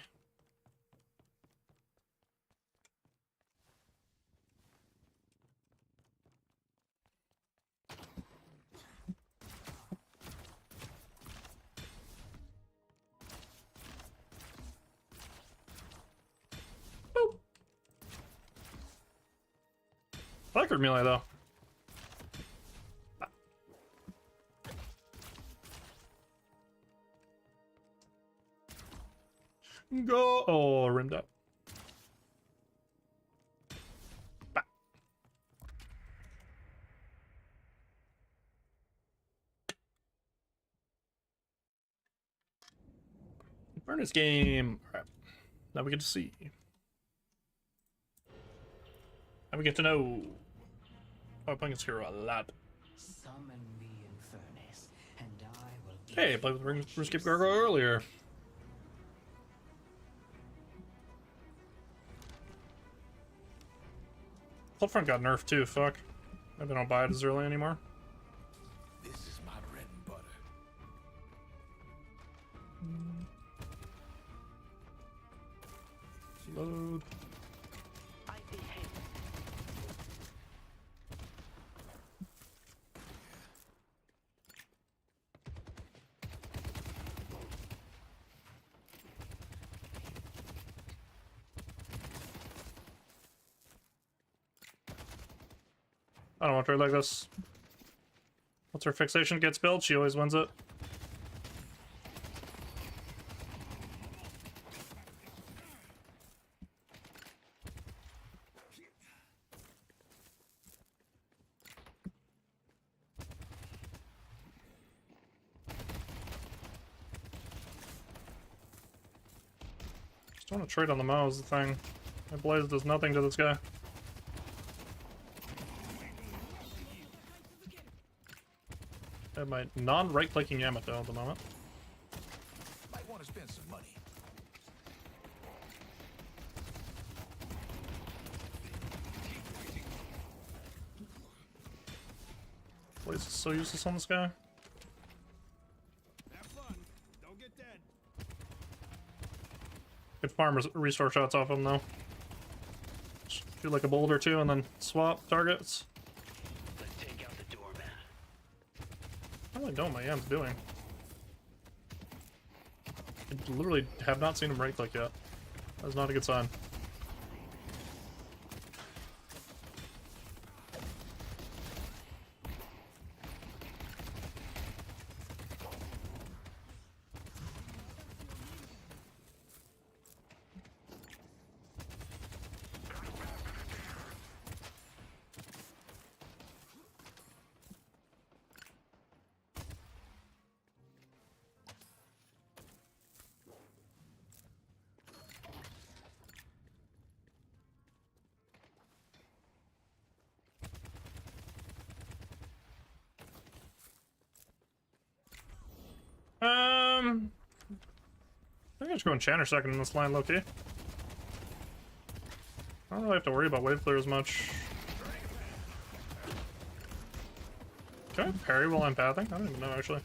A: I like her melee though. Go! Oh, rimmed up. Bah. Furnace game. All right. Now we get to see. Now we get to know. Oh, I'm playing this hero a lot.
C: Summon me in furnace, and I will
A: Hey, I played with RuneScape Gargoyle earlier. Cold Front got nerfed too, fuck. Maybe I don't buy it as early anymore.
B: This is my bread and butter.
A: Load. I don't want her like this. Once her fixation gets built, she always wins it. Just want to trade on the mouse, the thing. My blaze does nothing to this guy. I have my non-right-clicking Yamato at the moment.
B: Might want to spend some money.
A: Blaze is so useless on this guy.
G: Have fun. Don't get dead.
A: Good farm restore shots off him though. Shoot like a bolt or two and then swap targets.
C: Let's take out the doorman.
A: I really don't know what my Yam's doing. I literally have not seen him right click yet. That's not a good sign. I think I should go Enchanter second in this line, low-key. I don't really have to worry about wave clear as much. Can I parry while I'm pathing? I don't even know, actually.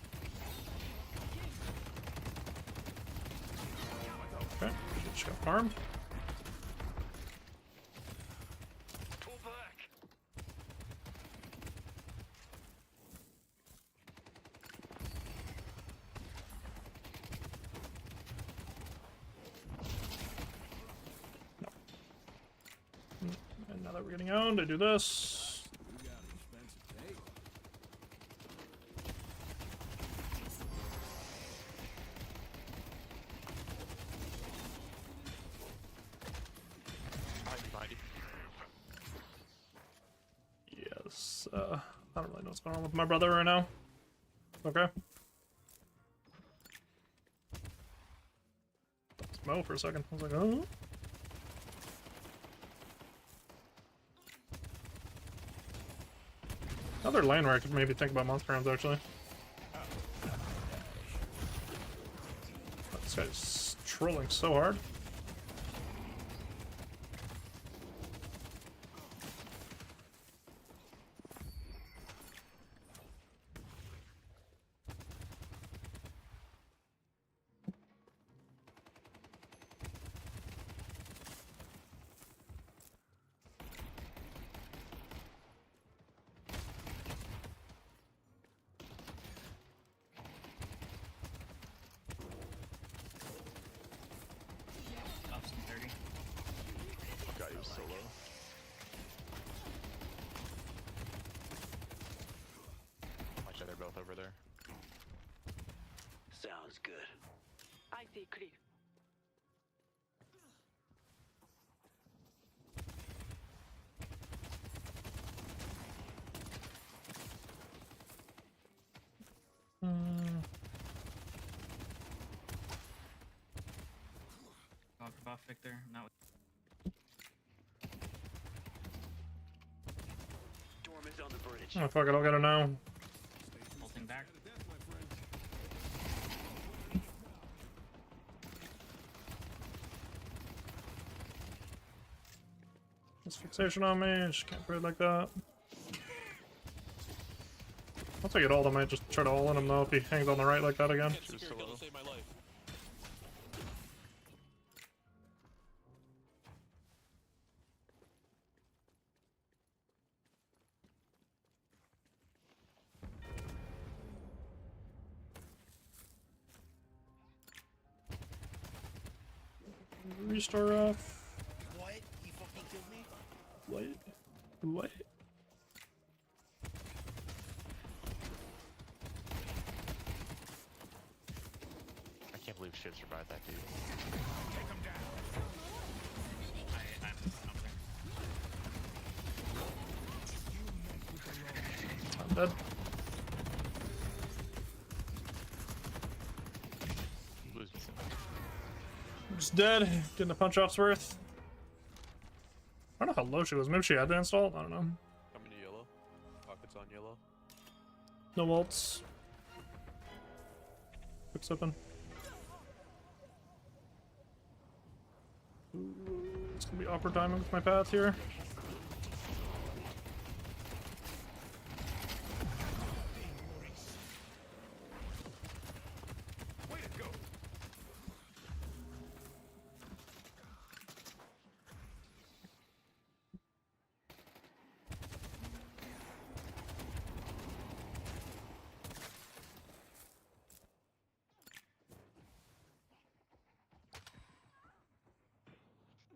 A: Okay, just got farmed. And now that we're getting owned, I do this.
G: You got an expensive day.
J: Behind you.
A: Yes, I don't really know what's going on with my brother right now. Okay. That's Mo for a second. I was like, oh. Another lane where I could maybe think about monster rounds actually. This guy's trolling so hard.
H: Up some 30.
J: Got you solo. Watch out, they're both over there.
C: Sounds good. I see clear.
H: off, Victor. Not
C: Storm is on the bridge.
A: Oh fuck it, I'll get it now.
H: Ulting back.
A: This fixation on me, just can't put it like that. Once I get ult, I might just try to all in him though if he hangs on the right like that again. Restore off.
B: What? You fucking killed me?
A: What? What?
J: I can't believe shit survived that dude.
B: Take him down.
A: I'm dead.
J: Blue's missing.
A: I'm just dead. Getting a punch off's worth. I don't know how low she was. Maybe she had to install. I don't know.
L: Coming to yellow. Pockets on yellow.
A: No ults. Quick open. It's gonna be awkward timing with my path here.
B: Way to go.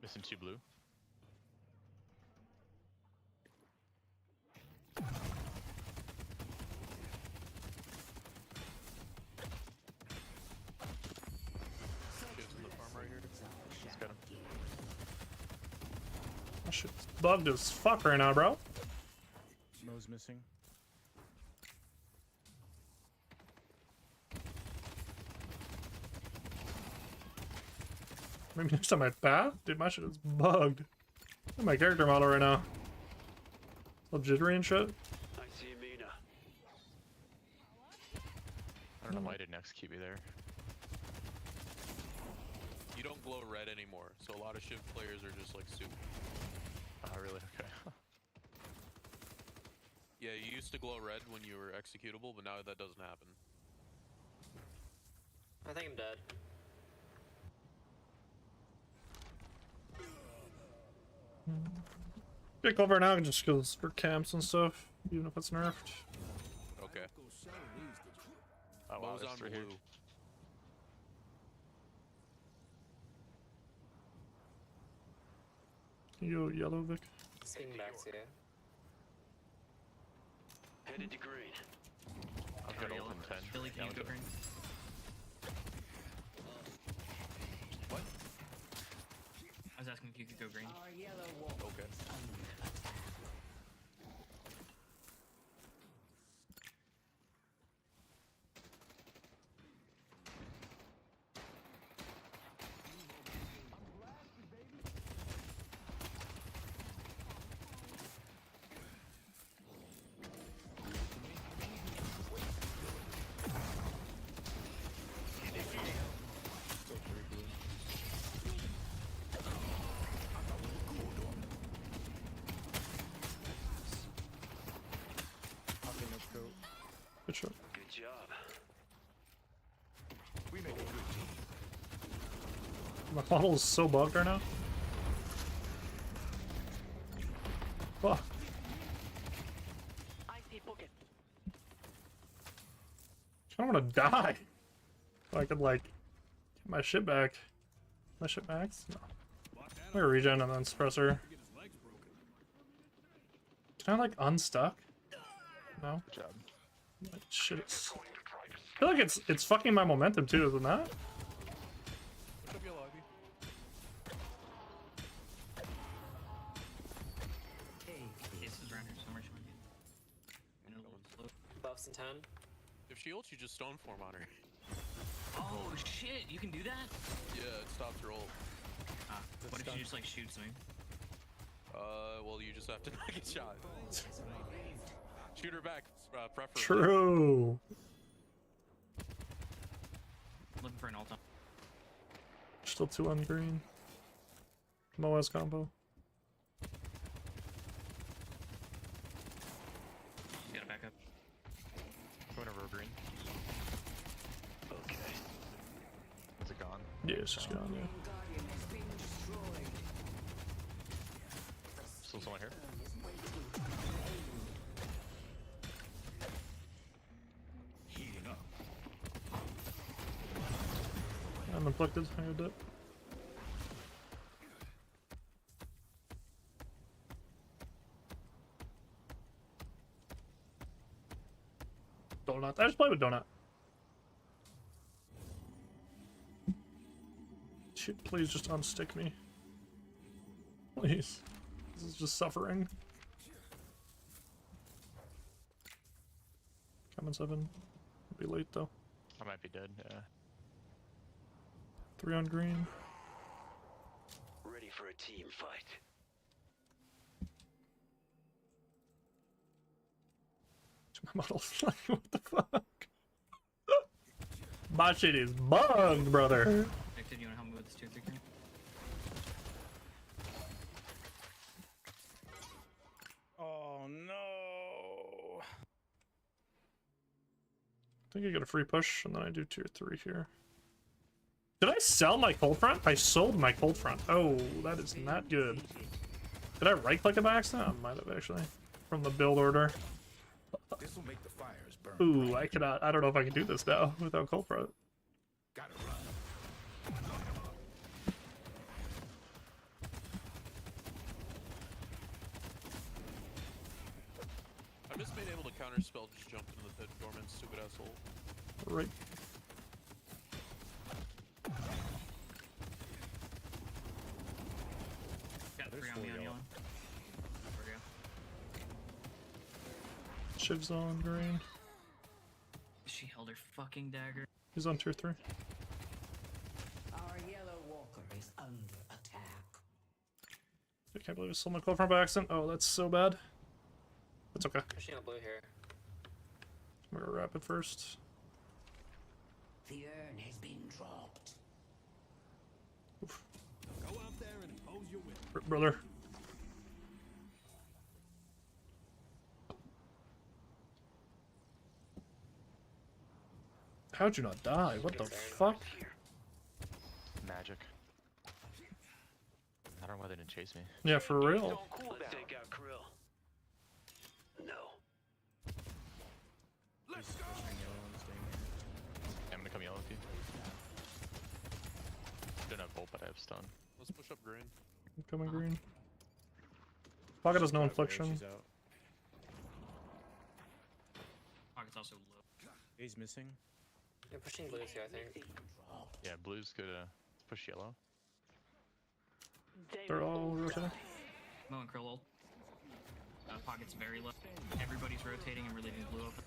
J: Missing 2 blue.
L: Kids in the farm right here.
J: Just got him.
A: That shit's bugged as fuck right now, bro.
K: Mo's missing.
A: Maybe next time I path? Dude, my shit is bugged. Look at my character model right now. All jittery and shit.
C: I see Mina.
J: I don't know why I didn't execute me there.
L: You don't glow red anymore, so a lot of Shiv players are just like soup.
J: Oh, really? Okay.
L: Yeah, you used to glow red when you were executable, but now that doesn't happen.
M: I think I'm dead.
A: Get cover now just because for camps and stuff, even if it's nerfed.
L: Okay.
J: Oh, wow,
L: Mo's
J: there's
L: on
J: 3
L: blue.
J: here.
A: You yellow, Vic.
M: Swing back to you.
C: Headed to green.
J: I've got ult in 10.
H: Billy, can you go green?
L: What?
H: I was asking if you could go green.
L: Okay.
A: Good shot.
C: Good job.
B: We make a good team.
A: My model is so bugged right now. Fuck.
C: I see bucket.
A: I don't want to die. So I could like get my shit back. My shit back? No. I'm gonna regen and then suppressor. Can I like unstuck? No.
J: Good job.
A: Like, shit. I feel like it's fucking my momentum too, isn't that?
L: Push up your lobby.
H: Case is around here somewhere. She might be in a little slow.
M: Buffs and 10.
L: If she ults, you just stone form on her.
H: Oh shit! You can do that?
L: Yeah, it stops her ult.
H: What if she just like shoots me?
L: Well, you just have to not get shot. Shoot her back, preferably.
A: True.
H: Looking for an ult.
A: Still 2 on green. Moaz combo.
H: She's got a backup.
J: Going over green. Okay. Is it gone?
A: Yeah, it's just gone, yeah.
J: Still someone here?
A: I'm inflicted. I got it. Donut. I just play with Donut. Shit, please just unstick me. Please. This is just suffering. Coming 7. It'll be late though.
J: I might be dead, yeah.
A: 3 on green.
C: Ready for a team fight.
A: My model's like, what the fuck? My shit is bugged, brother.
H: Victor, you wanna help me with this 2-3?
K: Oh no!
A: I think I get a free push, and then I do 2 or 3 here. Did I sell my cold front? I sold my cold front. Oh, that is not good. Did I right click it by accident? I might have actually. From the build order.
B: This will make the fires burn.
A: Ooh, I cannot. I don't know if I can do this now without cold front.
B: Gotta run.
L: I miss being able to counterspell just jumped into the pit dormant, stupid asshole.
A: Right.
H: Got 3 on me on yellow. There we go.
A: Shiv's on green.
H: She held her fucking dagger.
A: He's on tier 3.
C: Our yellow walker is under attack.
A: I can't believe I sold my cold front by accident. Oh, that's so bad. That's okay.
M: Pushing on blue here.
A: I'm gonna wrap it first.
C: The urn has been dropped.
G: Go out there and impose your will.
A: Brother. How'd you not die? What the fuck?
J: Magic. I don't know why they didn't chase me.
A: Yeah, for real.
C: Let's take out Krill. No.
G: Let's go.
J: Yeah, I'm gonna come yellow with you. Don't have bolt, but I have stun.
L: Let's push up green.
A: I'm coming green. Pocket has no infliction.
K: She's out.
H: Pocket's also low.
K: He's missing.
M: You're pushing blues here, I think.
J: Yeah, blue's good. Push yellow.
A: They're all rotating.
H: Mo and Krill ult. Pocket's very low. Everybody's rotating and relieving blue open.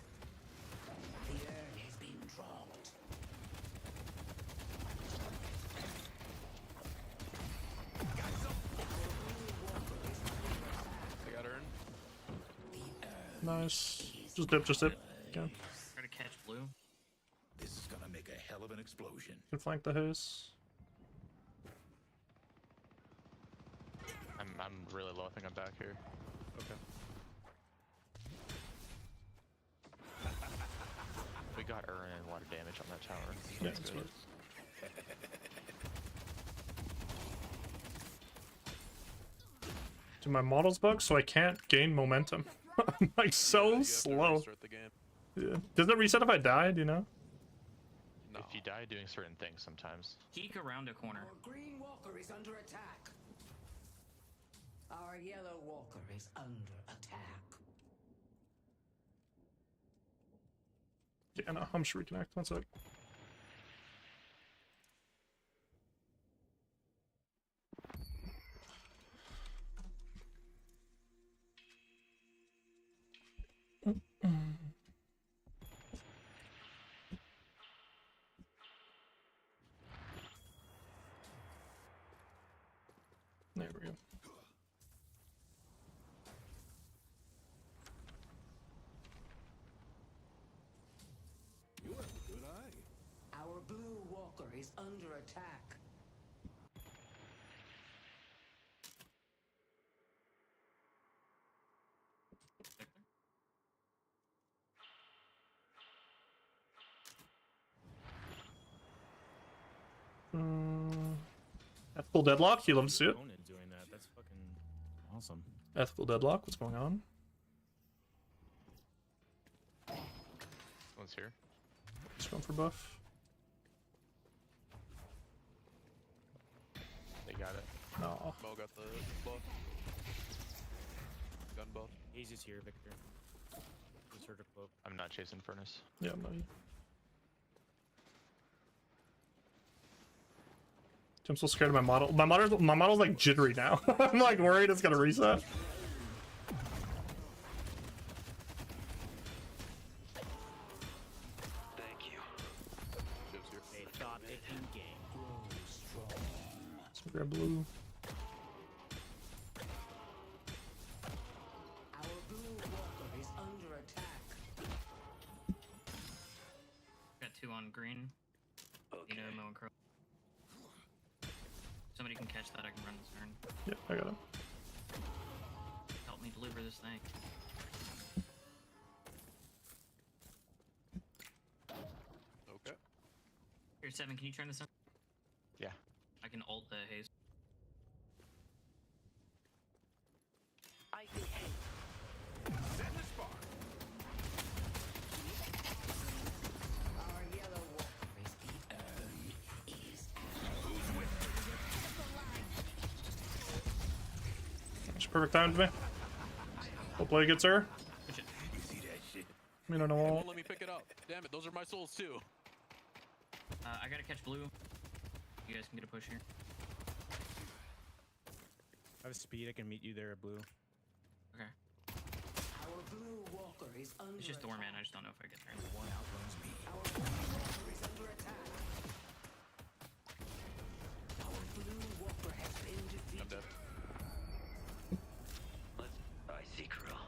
C: The urn has been dropped.
L: I got Earn.
A: Nice. Just dip, just dip. Again.
H: Try to catch blue.
B: This is gonna make a hell of an explosion.
A: Can flank the haze.
J: I'm really low. I think I'm back here.
K: Okay.
J: We got Urn and water damage on that tower.
A: Yeah,
J: That's
A: that's
J: good.
A: right. Do my models bug so I can't gain momentum? I'm like so
L: You have to
A: slow.
L: restart the game.
A: Yeah. Does it reset if I die? Do you know?
L: No.
J: If you die doing certain things sometimes.
H: Peek around a corner.
C: Our green walker is under attack. Our yellow walker is under attack.
A: Yeah, no, I'm just reconnect. One sec. There we go.
G: You have a good eye.
C: Our blue walker is under attack.
A: Ethical Deadlock, you love to see it.
N: Opponent doing that. That's fucking awesome.
A: Ethical Deadlock, what's going on?
J: One's here.
A: Just going for buff.
J: They got it.
A: No.
L: Mo got the buff. Gun buff.
N: He's just here, Victor. Insert a cloak.
J: I'm not chasing Furnace.
A: Yeah, I'm not. I'm so scared of my model. My model's like jittery now. I'm like worried it's gonna reset.
C: Thank you.
N: They thought they can game.
A: So grab blue.
C: Our blue walker is under attack.
H: Got 2 on green.
C: Okay.
H: You know, Mo and Crow. Somebody can catch that, I can run this turn.
A: Yep, I got him.
H: Help me deliver this thing.
L: Okay.
H: Here, 7, can you turn this on?
J: Yeah.
H: I can ult the haste.
C: I see hate.
G: Set the spark.
C: Our yellow walker is the
A: It's perfect time to me. We'll play good, sir.
H: Push it.
A: I mean, I don't
L: It
A: know.
L: won't let me pick it up. Damn it, those are my souls too.
H: I gotta catch blue. You guys can get a push here.
N: I have speed. I can meet you there at blue.
H: Okay.
C: Our blue walker is under
H: It's just
C: attack.
H: doorman, I just don't know if I get there.
C: Our blue walker is under attack. Our blue walker has been defeated.
L: I'm dead.
C: I see Krill.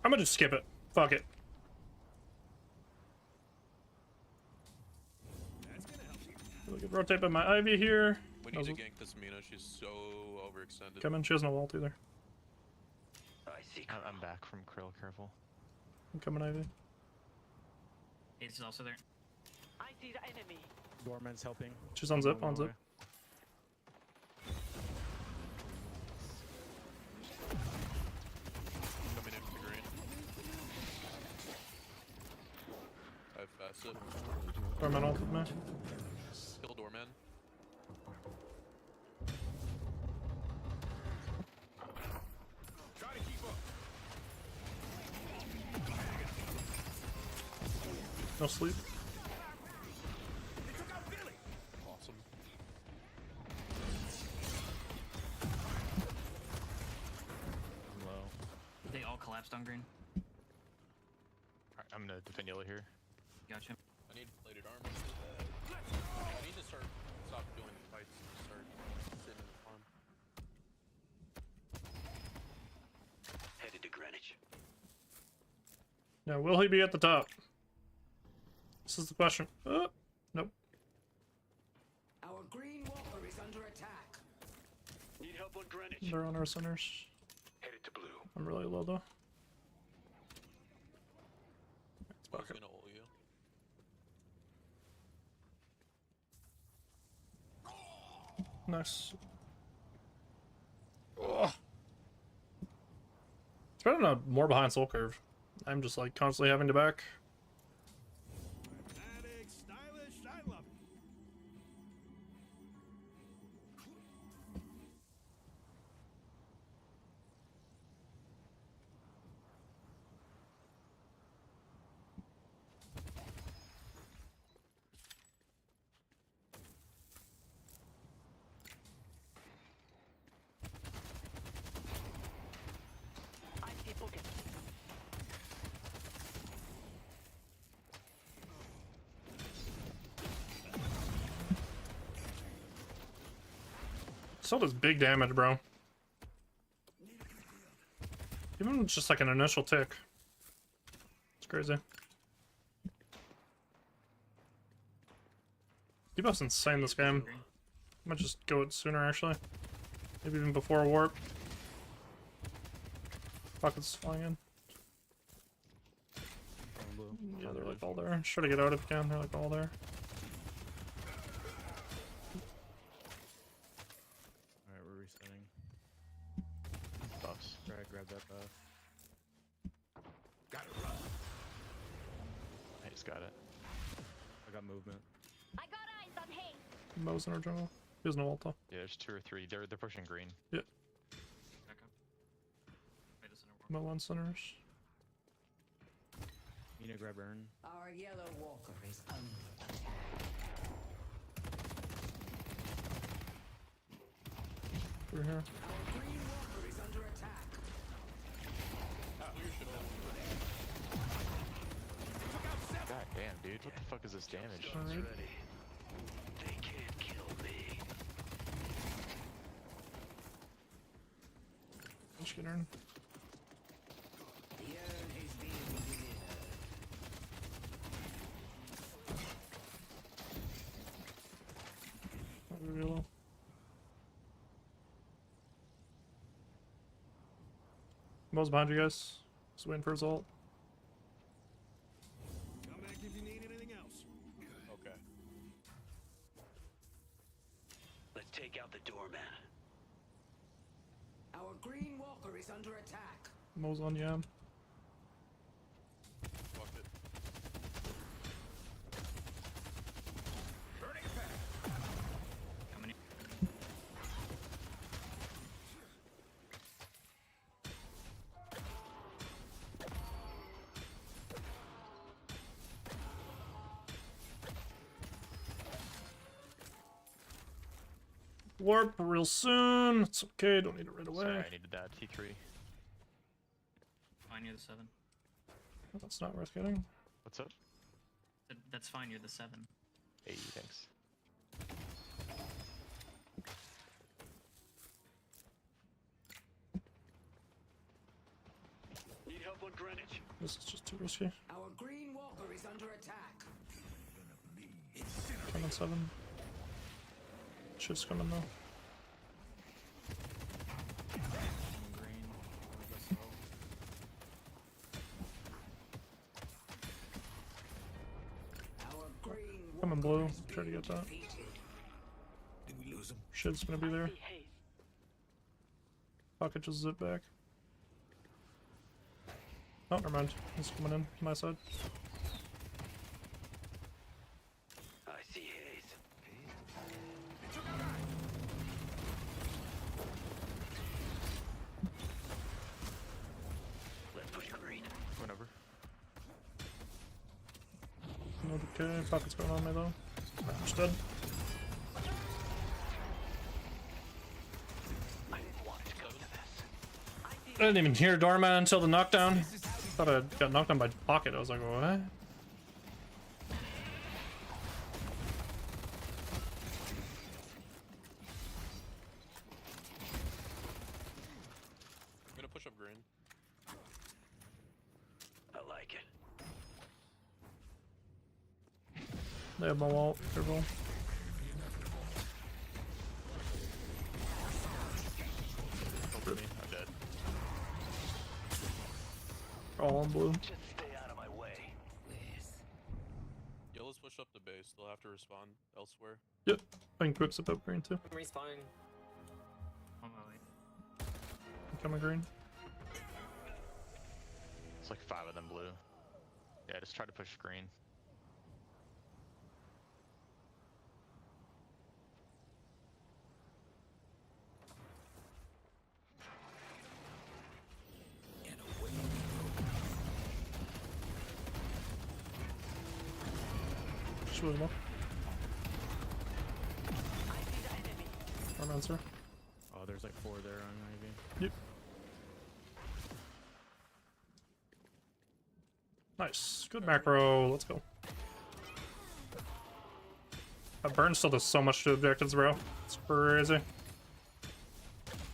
A: I'm gonna just skip it. Fuck it.
G: That's gonna help you.
A: We can rotate by my Ivy here.
L: We need to gank this Mina. She's so overextended.
A: Come in, she has no ult either.
C: I see
J: I'm back from Krill, careful.
A: I'm coming, Ivy.
H: Haste is also there.
C: I see the enemy.
N: Doorman's helping.
A: She's on zip, on zip.
L: Coming in from the green. I have facet.
A: Doorman ulted me.
L: Kill doorman.
G: Try to keep up.
A: No sleep.
G: They took out Billy.
L: Awesome.
N: I'm low.
H: They all collapsed on green.
J: Alright, I'm gonna defend yellow here.
H: Gotcha.
L: I need plated armor. I need to stop doing fights and start sitting in the farm.
C: Headed to Greenwich.
A: Now, will he be at the top? This is the question. Nope.
C: Our green walker is under attack. Need help on Greenwich.
A: They're on our centers.
C: Headed to blue.
A: I'm really low though.
L: I was gonna ult you.
A: Nice. Ugh. It's better not more behind soul curve. I'm just like constantly having to back.
G: Dramatic, stylish, I love it.
C: I see Bookin.
A: Still does big damage, bro. Even just like an initial tick. It's crazy. Debuff's insane this game. I might just go it sooner actually. Maybe even before a warp. Pockets flying in. Yeah, they're like all there. Just try to get out if you can. They're like all there.
N: Alright, we're resetting.
J: Buffs.
N: Try to grab that buff.
B: Gotta run.
J: I just got it.
N: I got movement.
E: I got eyes on hay.
A: Mo's in our jungle. He has no ult though.
J: Yeah, there's 2 or 3. They're pushing green.
A: Yep.
H: Back up. Wait a center.
A: Mo on centers.
N: You need to grab Urn.
C: Our yellow walker is under attack.
A: Through here.
C: Our green walker is under attack.
J: God damn, dude. What the fuck is this damage?
A: Alright.
C: They can't kill me.
A: Just get Urn.
C: The urn is being delivered.
A: Reveal. Mo's behind you guys. Just waiting for his ult.
G: Come back if you need anything else.
L: Okay.
C: Let's take out the doorman. Our green walker is under attack.
A: Mo's on Yam.
L: Fuck it.
H: Coming in.
A: Warp real soon. It's okay. Don't need it right away.
J: Sorry, I needed that. T3.
H: Fine, you're the 7.
A: That's not worth getting.
J: What's up?
H: That's fine, you're the 7.
J: Hey, thanks.
C: Need help on Greenwich.
A: This is just too risky.
C: Our green walker is under attack.
A: 10 and 7. Shit's coming though.
N: Green. Let's go.
C: Our green
A: Coming blue. Try to get that.
C: defeated.
B: Did we lose him?
A: Shit's gonna be there. Pocket just zip back. Oh, never mind. He's coming in my side.
C: I see haze. Let's push green.
J: Went over.
A: Okay, pocket's going on me though. I'm just dead.
C: I didn't want to go to this.
A: I didn't even hear Doorman until the knockdown. Thought I got knocked down by pocket. I was like, what?
L: I'm gonna push up green.
C: I like it.
A: They have my wall. Careful.
J: Over me. I'm dead.
A: All on blue.
C: Just stay out of my way.
L: Yellow's push up the base. They'll have to respawn elsewhere.
A: Yep. I can quick zip up green too.
M: I'm respawning.
H: On my way.
A: Coming green.
J: It's like 5 of them blue. Yeah, just try to push green.
A: Just with him up. Arm answer.
N: Oh, there's like 4 there on Ivy.
A: Yep. Nice. Good macro. Let's go. That burn still does so much to objectives, bro. It's crazy.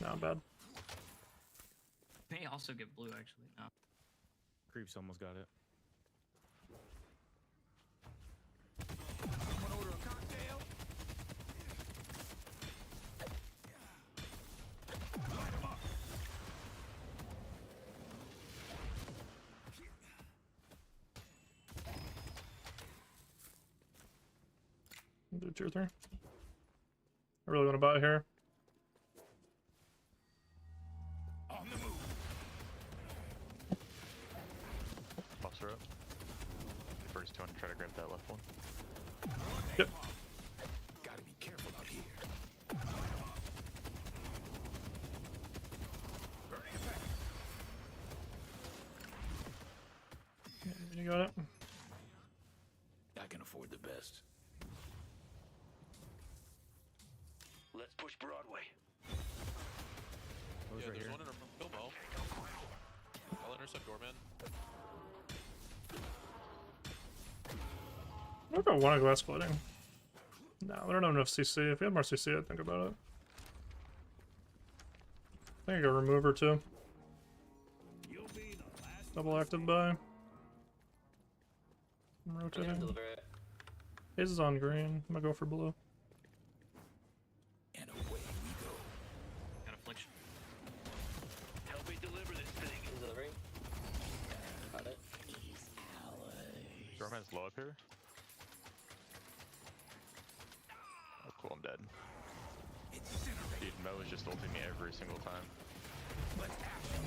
A: Not bad.
H: May also get blue, actually. No.
N: Creeps almost got it.
G: Someone order a cocktail? Light 'em up.
A: Do 2 or 3. I really want to buy here.
G: On the move.
J: Buffs are up. First one, try to grab that left one.
A: Yep.
G: Gotta be careful out here. Burning it back.
A: You got it.
G: I can afford the best. Let's push Broadway.
N: Those
L: Yeah,
N: right
L: there's
N: here.
L: one in our Bilbo. I'll intercept Doorman.
A: I don't know if I want to go escalating. No, I don't have enough CC. If we had more CC, I'd think about it. I think I go remover too.
G: You'll be the last.
A: Double active buy. I'm
M: I'm gonna
A: rotating.
M: deliver it.
A: Haze is on green. I'm gonna go for blue.
G: And away we go.
H: Got affliction.
G: Help me deliver this thing.
M: I'm delivering. Got it.
J: Doorman's low up here. Oh, cool, I'm dead. Dude, Mo is just ulting me every single time.
G: Let's action.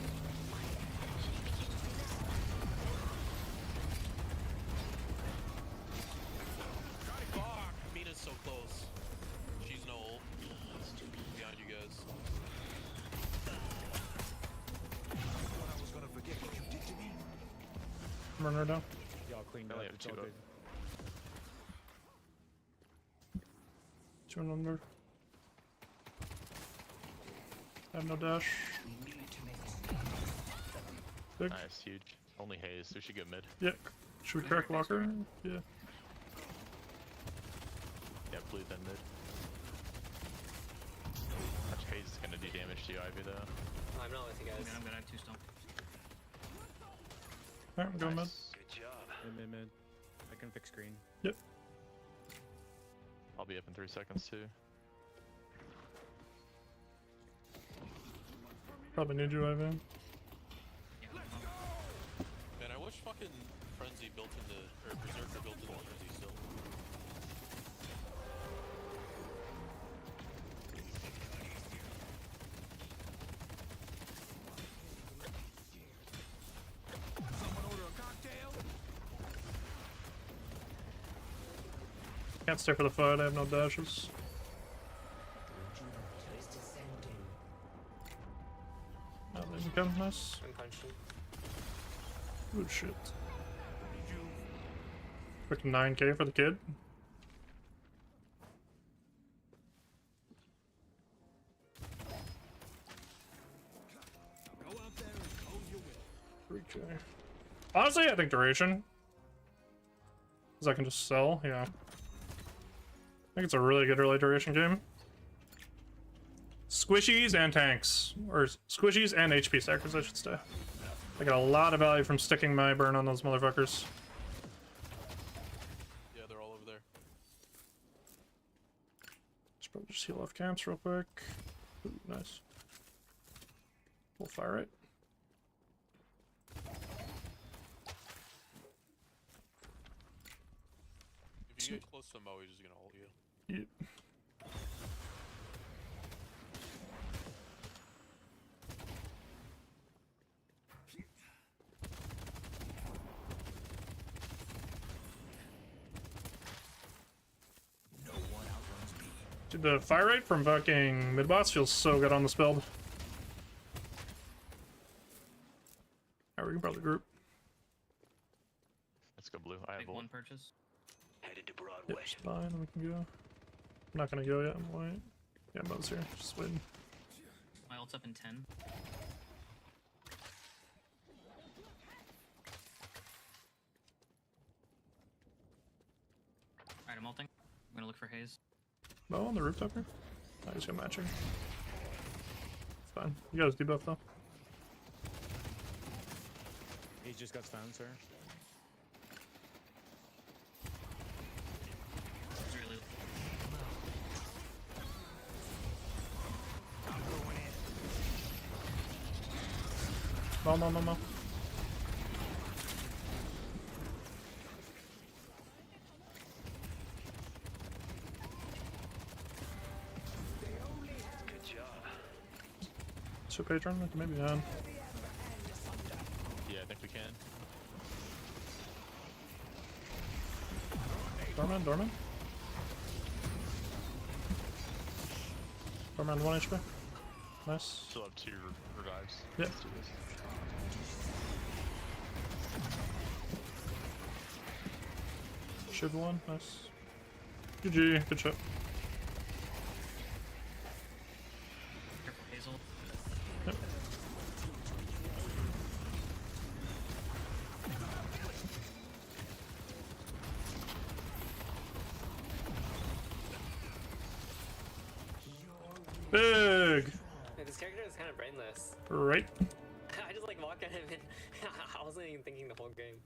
L: Fuck! Mina's so close. She's no ult. Behind you guys.
G: What I was gonna forget what you did to me.
A: I'm running her down.
N: Y'all cleaned
J: Only
N: up.
J: have
N: It's
J: 2
N: all
J: up.
N: good.
A: 2 and under. I have no dash. Big.
J: Nice, huge. Only Haze, so we should get mid.
A: Yeah. Should we crack Walker? Yeah.
J: Yeah, blue then mid. Much Haze is gonna do damage to you, Ivy, though.
M: Oh, I'm not with you guys.
H: I'm gonna have 2 stone.
A: Alright, I'm going mid.
J: Nice.
G: Good job.
N: Mid. I can fix green.
A: Yep.
J: I'll be up in 3 seconds, too.
A: Probably need you, Ivan.
L: Man, I wish fucking Frenzy built into, or Berserker built into Frenzy still.
G: Someone order a cocktail?
A: Can't stay for the fight. I have no dashes. Oh, they can come. Nice.
M: I'm punching.
A: Good shit. Quick 9k for the kid.
G: Go out there and close your will.
A: 3k. Honestly, I think duration. Because I can just sell, yeah. I think it's a really good early duration game. Squishies and tanks. Or squishies and HP stackers, I should say. I got a lot of value from sticking my burn on those motherfuckers.
L: Yeah, they're all over there.
A: Should probably just heal off camps real quick. Ooh, nice. We'll fire it.
L: If you get close to Mo, he's just gonna ult you.
A: Yep.
G: No one outruns me.
A: Dude, the fire rate from fucking mid-boss feels so good on this build. Alright, we can probably group.
J: Let's go blue. I have
H: Take
J: ult.
H: 1 purchase.
G: Headed to
A: Yep,
G: Broadway.
A: it's fine, we can go. I'm not gonna go yet, I'm waiting. Yeah, Mo's here, just waiting.
H: My ult's up in 10. Alright, I'm ulting. I'm gonna look for Haze.
A: Mo on the rooftop here? I just got matching. fine. You got his debuff though.
N: He just got stunned, sir.
H: It's really
A: No.
J: Good job.
A: So patron, maybe on.
L: Yeah, I think we can.
A: Dorman. Dorman 1 HP. Nice.
J: Still have 2 revives.
A: Yep.
J: Let's do this.
A: Shiv 1, nice. GG, good shot.
H: careful, Hazel.
A: Yep. Big!
M: Yeah, this character is kind of brainless.
A: Right.
M: I just like walk at him and I wasn't even thinking the whole game.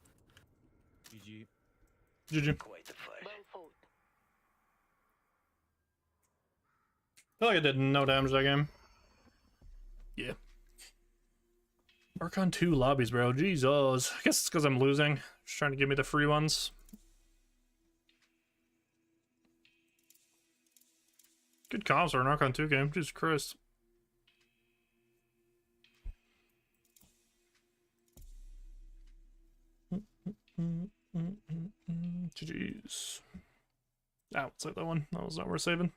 N: GG.
A: GG.
J: Quite the fight.
E: Well fought.
A: I feel like I did no damage that game. Yeah. Archon 2 lobbies, bro. Jesus. I guess it's because I'm losing. Just trying to give me the free ones. Good comps for an Archon 2 game. Jesus Christ. GG's. Ah, let's save that one. That was not worth saving.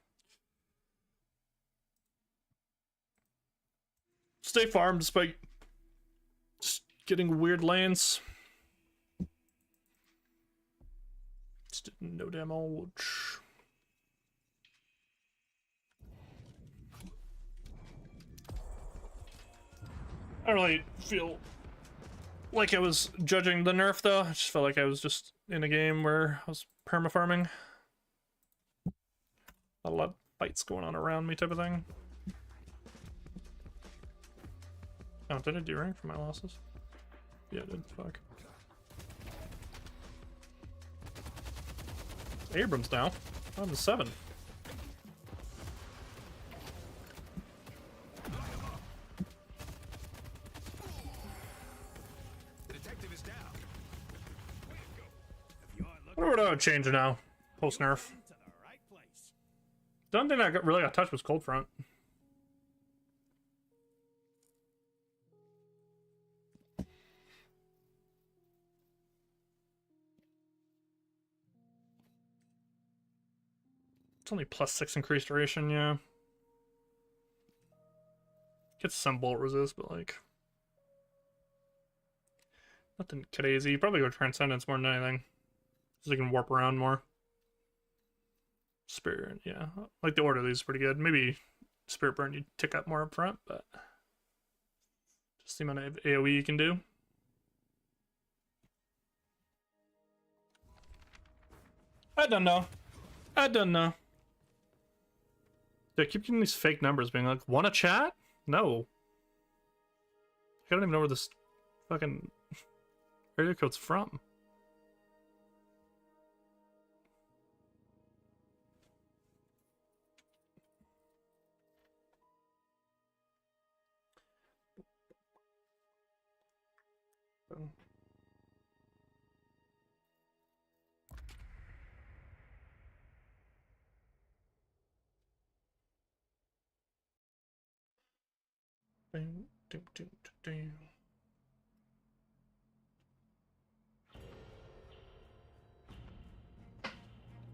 A: Stay farm despite just getting weird lanes. Just did no damage. I don't really feel like I was judging the nerf though. I just felt like I was just in a game where I was perma-farming. A lot of fights going on around me type of thing. Oh, did I do rank for my losses? Yeah, I did. Fuck. Abrams now. On to 7.
G: Detective is down.
A: I wonder what I would change now. Post nerf. The only thing that really got touched was Cold Front. It's only +6 increased duration, yeah. Gets some bolt resist, but like nothing crazy. Probably go Transcendence more than anything. So you can warp around more. Spirit, yeah. Like the order of these is pretty good. Maybe Spirit Burn you tick up more up front, but just the amount of AoE you can do. I don't know. Dude, I keep getting these fake numbers being like, wanna chat? No. I don't even know where this fucking area code's from.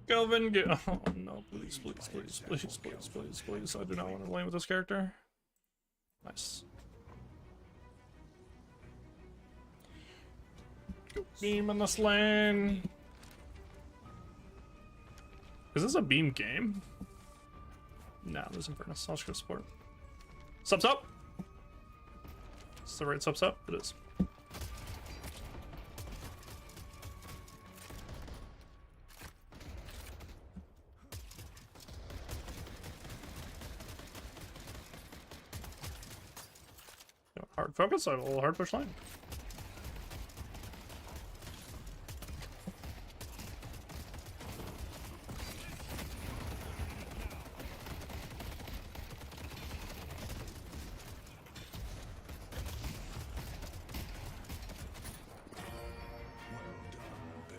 A: Kelvin, get. Oh no, please. I do not want to lane with this character. Nice. Go beam in this lane. Is this a beam game? No, there's Infernus. I'll just go support. Subs up! It's the right subs up? It is. Hard focus, a little hard push line.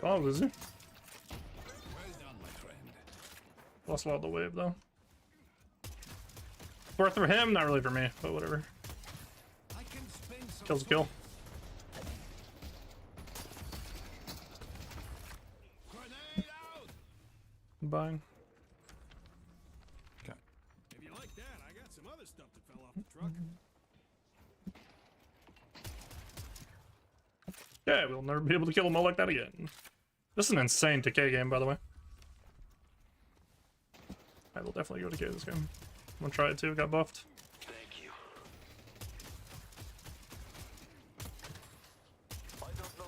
A: Oh, is he?
B: Well done, my friend.
A: Lost a lot of the wave though. Worth for him, not really for me, but whatever.
B: I can spend some
A: Kill's a kill.
B: grenade out.
A: I'm buying.
G: If you like that, I got some other stuff that fell off the truck.
A: Yeah, we'll never be able to kill him all like that again. This is an insane decay game, by the way. I will definitely go decay this game. I'm gonna try it too, got buffed.
C: Thank you. I don't know.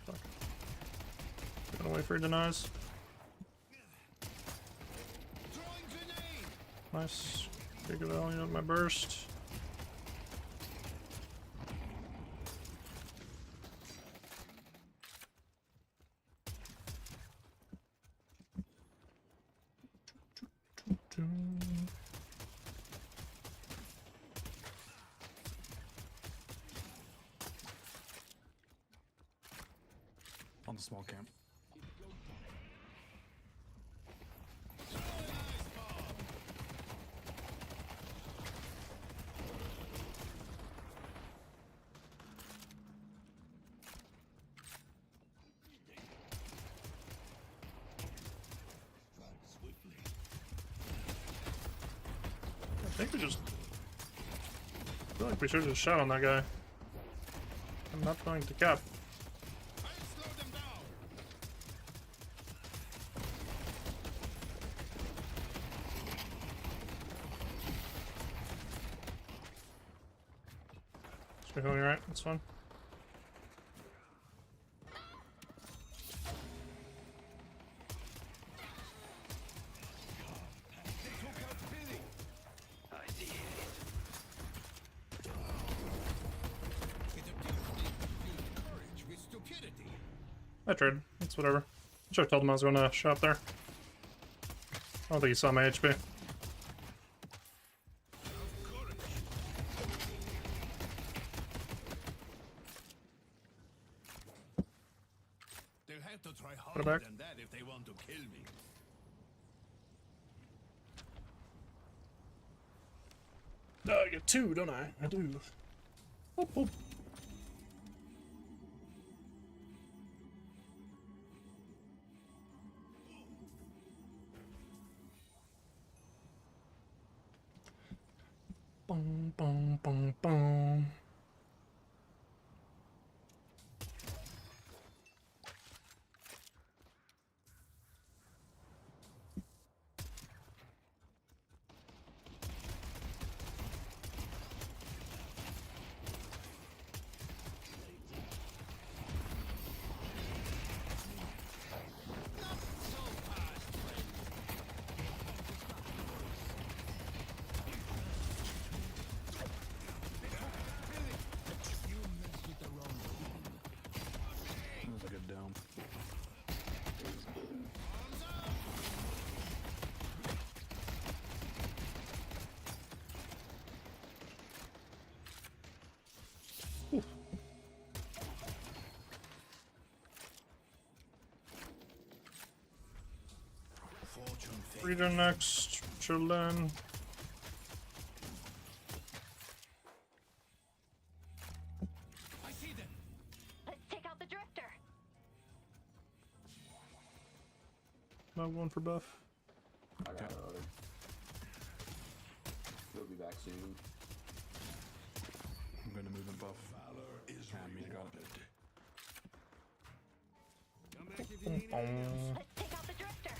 A: Fuck. Gonna wait for he denies.
B: Throwing grenade.
A: Nice. Big value of my burst.
N: On the small camp.
A: I think we just... I feel like we should have just shot on that guy. I'm not going to cap.
B: I'll slow them down.
A: You're healing right, that's fine.
C: I see it.
B: It appears they confused courage with stupidity.
A: I tried. It's whatever. Should have told him I was going to shop there. I don't think he saw my HP.
B: They'll have to try
A: Put it
B: harder
A: back.
B: than that if they want to kill me.
A: I get two, don't I? I do. Boop, boop. Boom, boom, boom, boom.
N: That was a good dome.
B: Fortune
A: Reader next. Chillin'.
B: I see them.
E: Let's take out the drifter.
A: Not one for buff.
D: I got another. He'll be back soon.
N: I'm gonna move and buff.
B: Valor is
N: Me got it.
G: Come back if you need anything else.
E: Let's take out the drifter.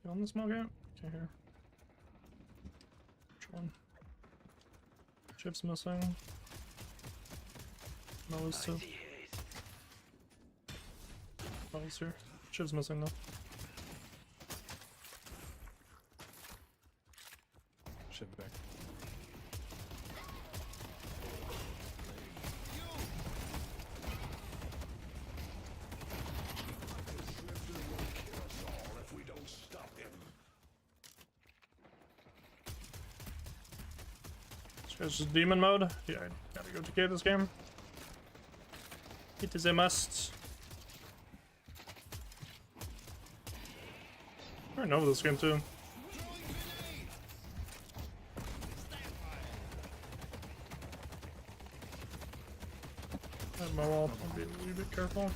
A: You on the small gap? Can't hear. Which one? Chip's missing. Those two. Those here. Shiv's missing though.
N: Shiv back.
A: This guy's just demon mode. Yeah, I gotta go decay this game. It is a must. I know this game too. I have my wall. I'll be a little bit careful.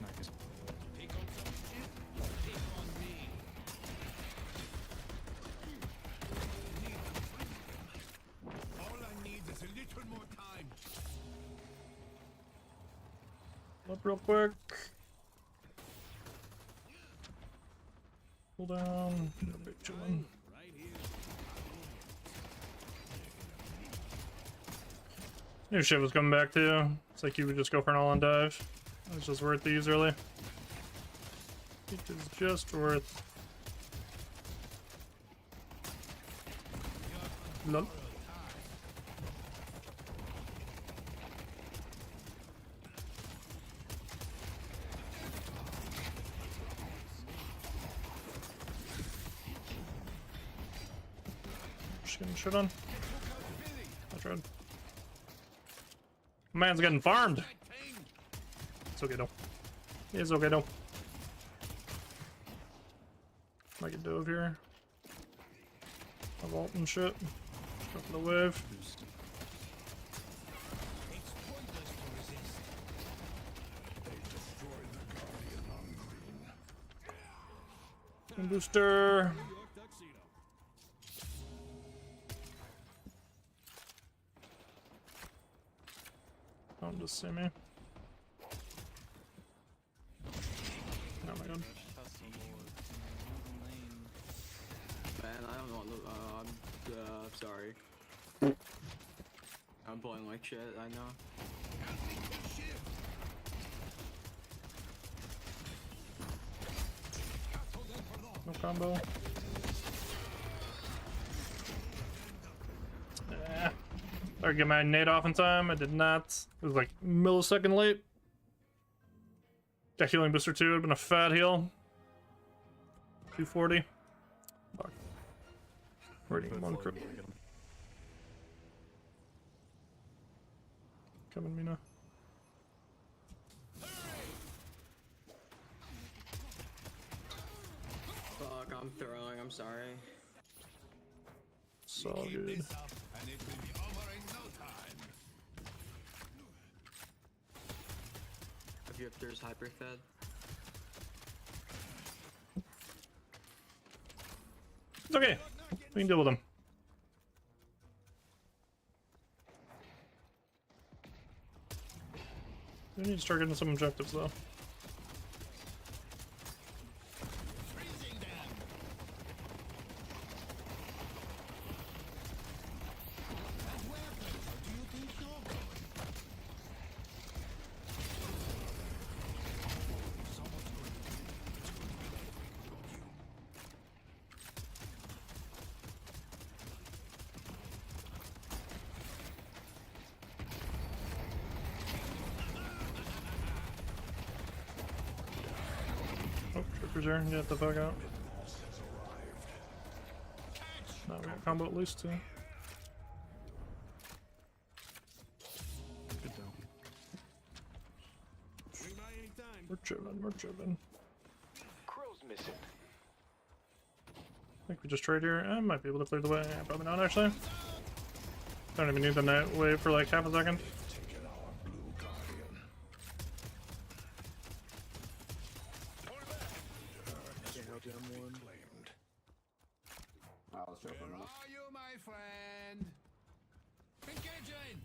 N: Nice.
B: All I need is a little more time.
A: Up real quick. Pull down. No big chillin'. Knew shit was coming back too. It's like you would just go for an all-in dive. It's just worth these really. It is just worth. Lol. Just getting shit on. I tried. Man's getting farmed. It's okay though. It's okay though. I can dove here. A vault and shit. Up the wave. And booster. Don't just see me. Oh my god.
O: Man, I don't know. I'm sorry. I'm playing like shit. I know.
A: No combo. Yeah. I get my nade off in time. I did not. It was like millisecond late. Got healing booster too. Would have been a fat heal. 240. Fuck. We're getting one crit. Coming, Mina.
O: Fuck, I'm throwing. I'm sorry.
A: So good.
B: And it will be over in no time.
O: If you there's hyper fed.
A: It's okay. We can deal with them. We need to start getting some objectives though. Oh, trippers there. Get the fuck out. No, we got combo at least too.
N: Good down.
A: We're chillin', we're chillin'.
J: Crow's missing.
A: I think we just trade here. I might be able to clear the way. Yeah, probably not actually. Don't even need the night wave for like half a second.
B: Where are you, my friend? Engaging!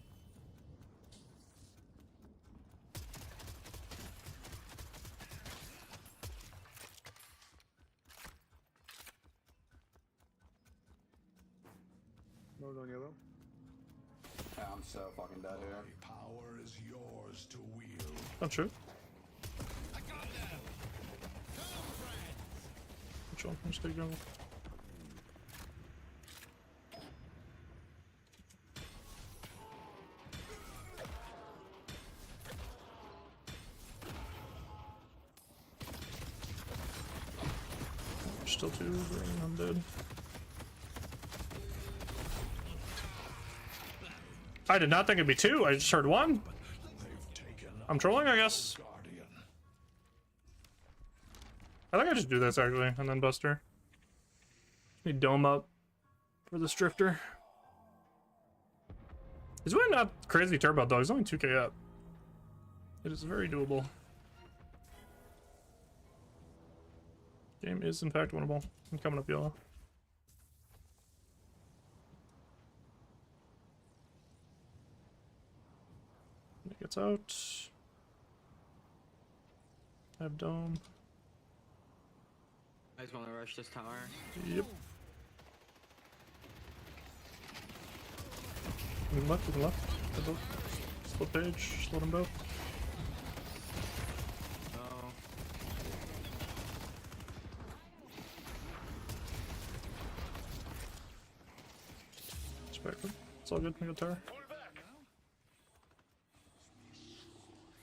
N: Mode on yellow.
K: Yeah, I'm so fucking dead here.
B: Power is yours to wield.
A: Not true.
B: I got them. Come, friends.
A: Which one? Let's take jungle. Still two, I'm dead. I did not think it'd be two, I just heard one. I'm trolling, I guess. I think I just do this actually, and then Buster. Need dome up for this drifter. He's really not crazy turbo though, he's only 2k up. It is very doable. Game is in fact winnable. I'm coming up yellow. It gets out. I have dome.
O: I just want to rush this tower.
A: Yep. To the left, to the left. To the split page, split them both.
O: Oh.
A: Spectrum. It's all good, we got tower.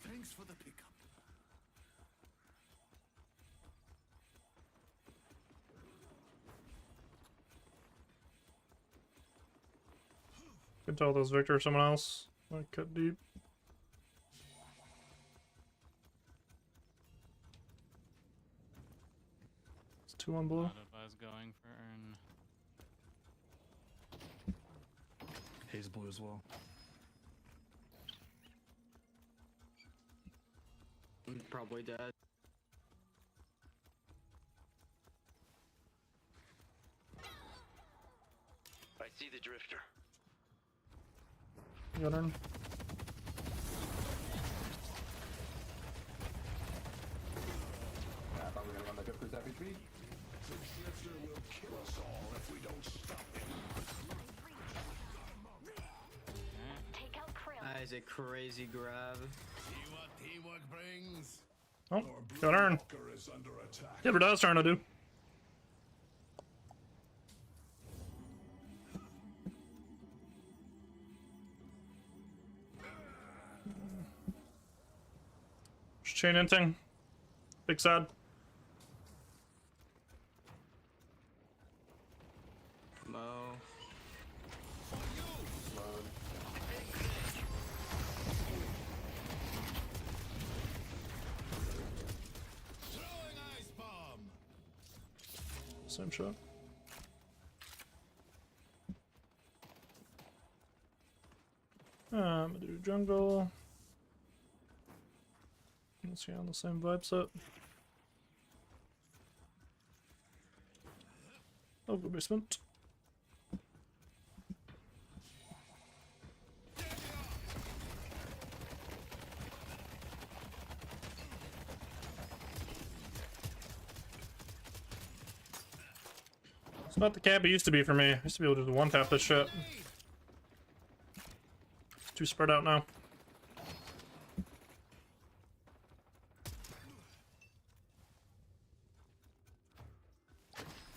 B: Thanks for the pickup.
A: Can tell those Victor or someone else. I cut deep. It's 2-1 below.
H: Not advise going for Earn.
N: Haze blue as well.
O: I'm probably dead.
C: I see the drifter.
A: You got Earn.
K: Yeah, I thought we were gonna run the good for FHB.
B: The drifter will kill us all if we don't stop him.
E: Take out Krill.
O: That is a crazy grab.
B: See what teamwork brings.
A: Oh,
B: Our
A: got Earn.
B: Walker is under attack.
A: Yeah, but I was trying to do. Just chain anything. Big sad.
O: Mo.
B: Throwing ice bomb.
A: Same shot. I'm gonna do jungle. Let's see on the same vibe set. Over basement. It's not the camp it used to be for me. I used to be able to just one tap this shit. It's too spread out now.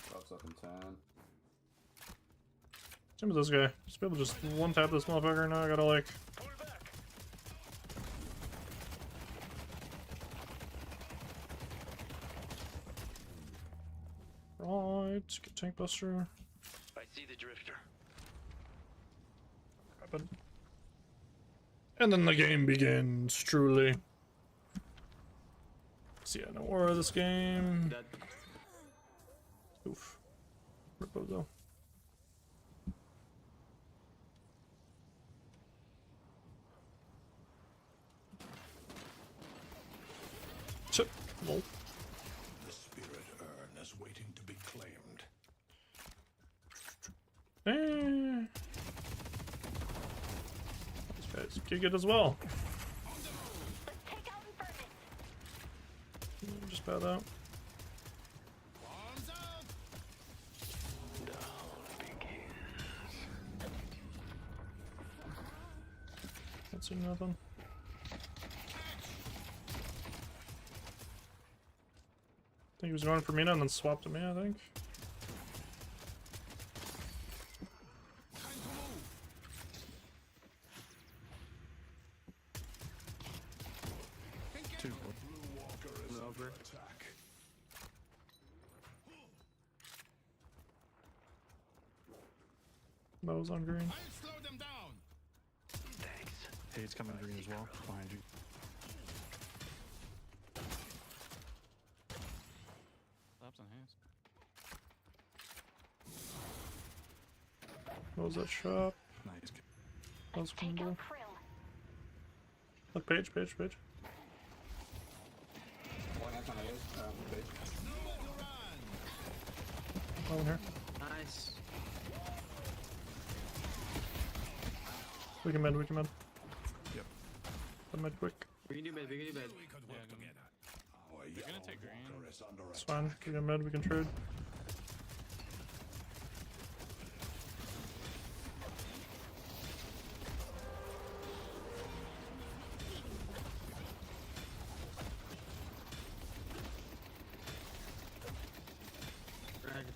K: Drops up in 10.
A: Same as this guy. Just be able to just one tap this motherfucker. Now I gotta like. Right, get tank buster.
C: I see the drifter.
A: Happen. And then the game begins, truly. See, I know more of this game.
O: Dead.
A: Oof. Rippo though. Chip. Lol.
B: The spirit urn is waiting to be claimed.
A: These guys kick it as well. Just bow out.
B: Bombs out.
A: see nothing. I think he was going for Mina and then swapped to me, I think.
N: Two.
O: Over.
A: Bows on green.
B: Slow them down.
N: Hade's coming green as well, behind you.
L: Slaps on hands.
A: What was that shot?
N: Nice.
A: That was combo. Look, page.
K: One X on A's, page.
A: Oh, in here.
O: Nice.
A: We can mid.
N: Yep.
A: Come mid quick.
O: We can do mid.
L: They're gonna take green.
A: It's fine. We can mid. We can trade.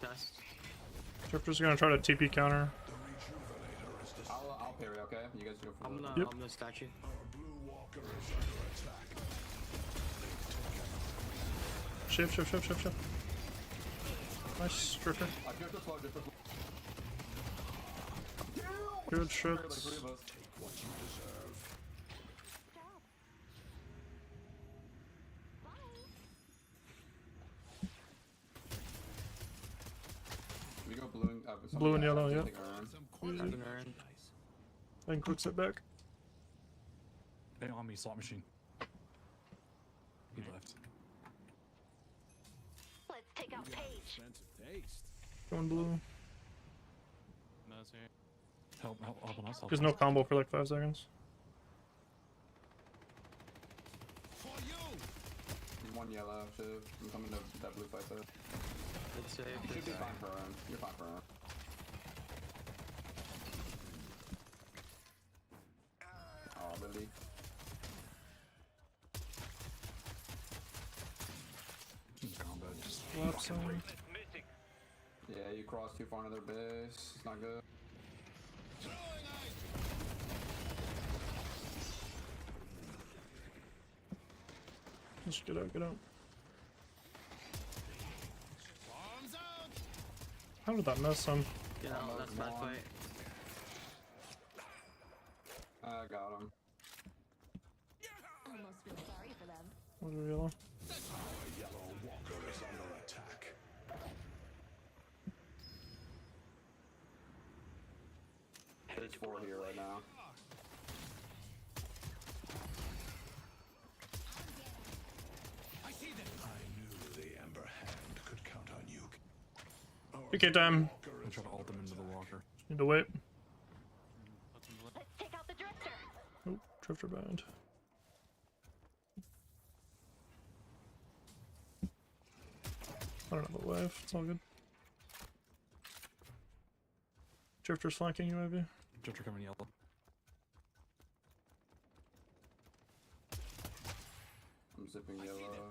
O: Test.
A: Drifter's gonna try to TP counter.
K: I'll parry, okay? You guys go for
O: I'm
K: the...
O: gonna,
A: Yep.
O: I'm gonna stack you.
A: Shift. Nice, Drifter. Good shits.
K: We go blue and...
A: Blue and yellow, yeah. And quick step back.
N: They on me, slot machine. He left.
E: Let's take out Paige.
A: Going blue.
L: No, it's here.
N: Help on us.
A: There's no combo for like 5 seconds.
K: One yellow, Shiv. I'm coming to that blue fight though.
O: Let's say.
K: You should be fine for him. You're fine for him. Oh, Lily.
N: Combo just
A: Lap some.
K: Yeah, you crossed too far into their base. It's not good.
A: Just get out. How did that miss him?
O: Yeah, that's a bad fight.
K: I got him.
I: Almost feel sorry for them.
A: What's your yellow?
B: Yellow Walker is under attack.
K: There's 4 here right now.
B: I see them. I knew the Ember Hand could count on you.
A: PK time.
N: I'm trying to ult them into the walker.
A: Need to wait.
E: Let's take out the drifter.
A: Oh, Drifter bound. I don't have a wave. It's all good. Drifter's flanking you, maybe.
N: Drifter coming yellow.
K: I'm zipping yellow.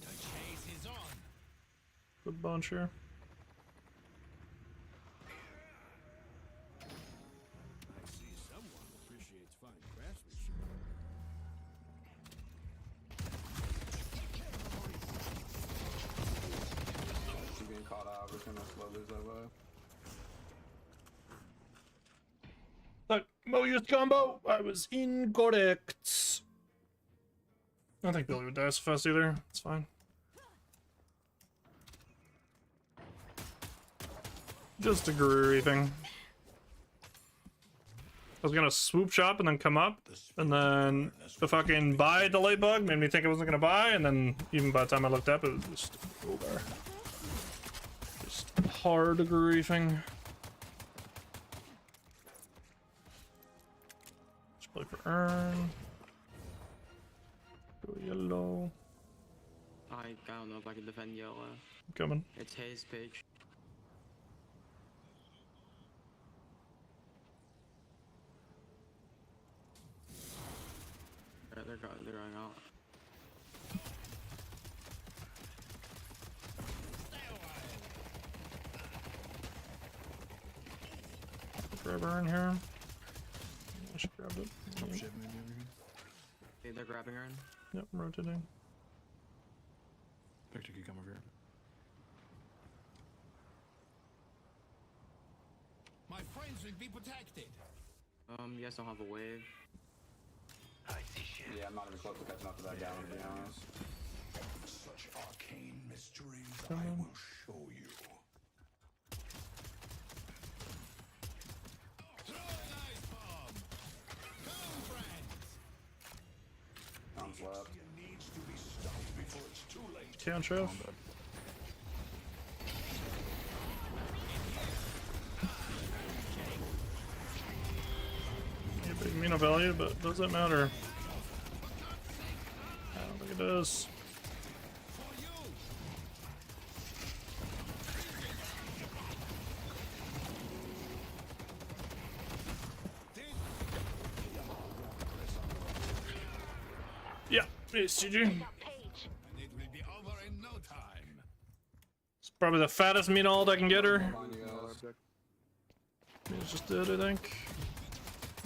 B: The chase is on.
A: Good bunch here.
G: I see someone appreciates fine craftsmanship.
K: I'm getting caught out. We're gonna slow lose that way.
A: Look, Mo used combo. I was incorrect. I don't think Billy would die so fast either. It's fine. Just a griefing. I was gonna swoop shop and then come up, and then the fucking buy delay bug made me think I wasn't gonna buy, and then even by the time I looked up, it was just over. Just hard griefing. Let's play for earn. Go yellow.
O: I don't know if I can defend yellow.
A: Coming.
O: It's his page. They're going out.
A: Grab her in here. I should grab it.
N: Top ship maybe over here.
O: Okay, they're grabbing her in.
A: Yep, I'm rotating.
N: Victor could come over here.
B: My friends will be protected.
O: You guys don't have a wave.
K: Yeah, I'm not even close to catching up to that guy, to be honest.
B: Such arcane mysteries
A: Come
B: I
A: on.
B: will show you. Throwing ice bomb. Come, friends.
K: I'm slapped.
B: It needs to be stopped before it's too late.
A: Can Chef. Yeah, big Mino value, but does it matter? I don't think it does. Yeah, it's GG.
B: And it will be over in no time.
A: It's probably the fattest meat alt I can get her.
K: Come on, you guys.
A: It's just dead, I think.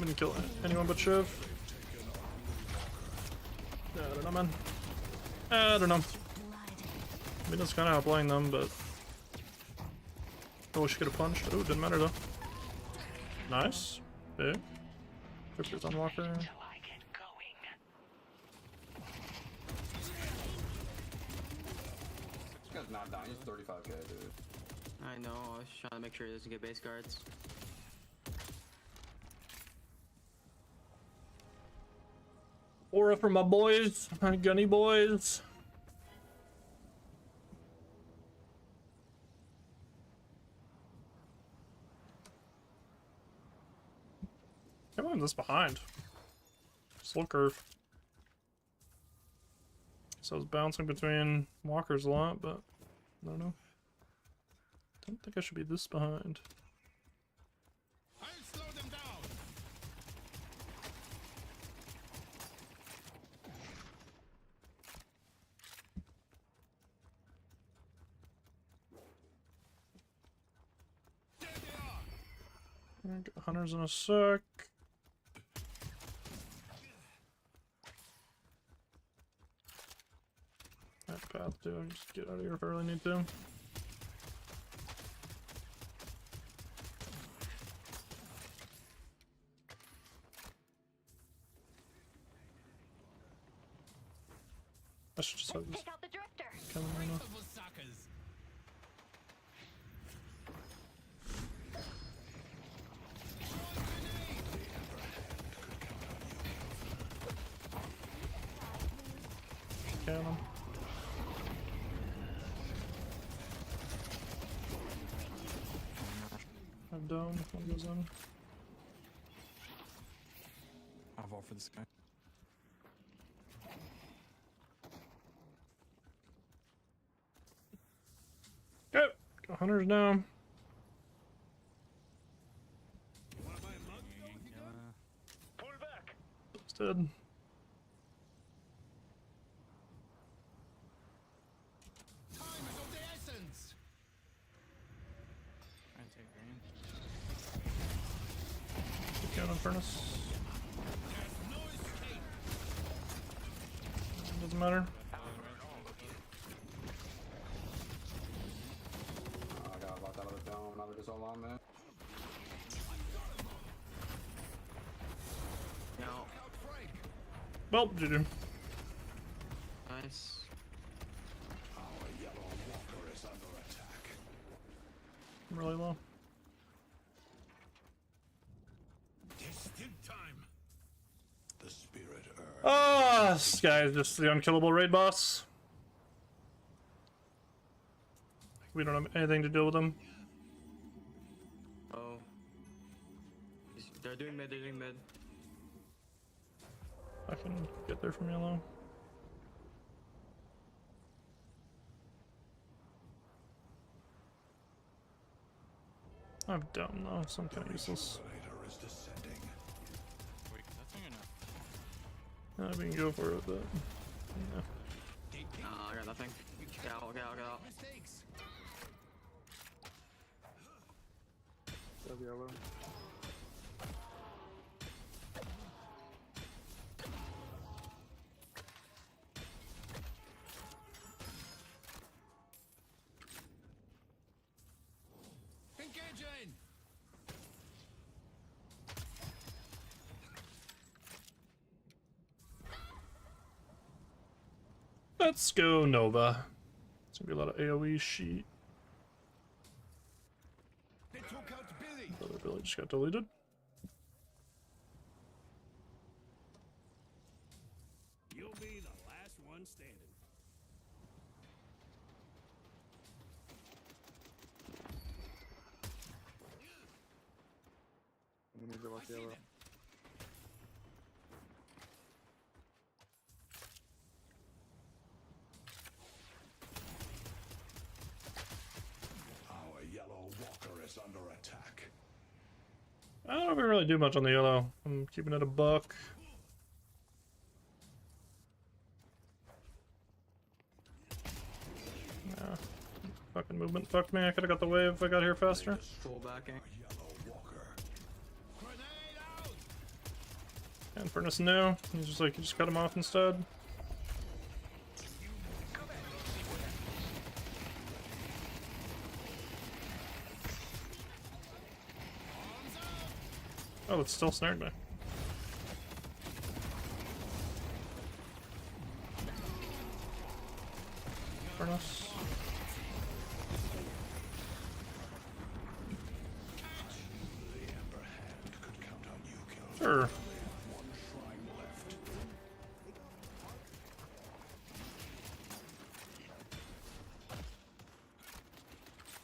A: I didn't kill anyone but Shiv. I don't know, man. I don't know. I mean, that's kind of outplaying them, but... I wish I could have punched. Oh, didn't matter though. Nice. Big. Victor's on Walker.
K: This guy's not dying. He's 35k, dude.
O: I know, I was trying to make sure he doesn't get base guards.
A: Aura for my boys, my gunny boys. Can't believe this behind. Slow curve. So I was bouncing between walkers a lot, but I don't know. Don't think I should be this behind.
B: I'll slow them down. There they are.
A: Get hunters in a sec. That path, dude. Just get out of here if I really need to. I should just have this
E: Take out the drifter.
A: coming right now.
B: Beautiful suckers.
A: Cannon. I'm down. One goes in.
N: I'll vote for this guy.
A: Okay, got hunters down.
B: Pull back.
A: It's dead.
B: Time is of the essence.
A: Cannon furnace.
B: There's no escape.
A: Doesn't matter.
K: I got locked out of the dome. Now they're just all on me.
O: Now,
A: Well, GG.
O: nice.
B: Our yellow walker is under attack.
A: I'm really low.
B: Distant time. The spirit urge.
A: Ah, this guy is just the unkillable raid boss. We don't have anything to deal with him.
O: Oh. They're doing mid, they're doing mid.
A: I can get there from yellow. I'm dumb though, so I'm kind of useless.
B: Later is descending.
L: Wait, is that thing or no?
A: We can go for it, but yeah.
O: I got nothing. Get out, get out, get out.
N: Yellow.
B: Engaging.
A: Let's go Nova. It's gonna be a lot of AoE sheet.
B: They took out Billy.
A: Other Billy just got deleted.
G: You'll be the last one standing.
N: I'm gonna go with yellow.
B: Our yellow walker is under attack.
A: I don't know if we really do much on the yellow. I'm keeping it a buck. Yeah. Fucking movement fucked me. I could have got the wave if I got here faster.
O: Full backing.
A: And Furnace no. He's just like, you just cut him off instead. Oh, it's still snared me. Furnace. Sure.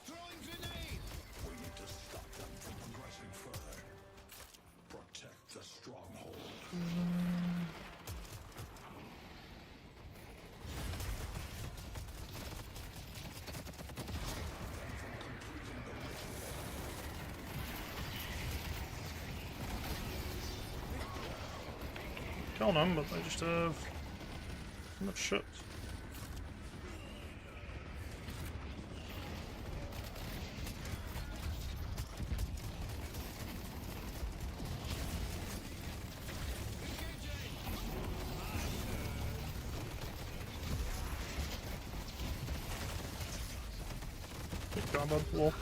B: Throwing grenade. We need to stop them from progressing further. Protect the stronghold.
A: Killing them, but I just have too much shit. Big combo, lol.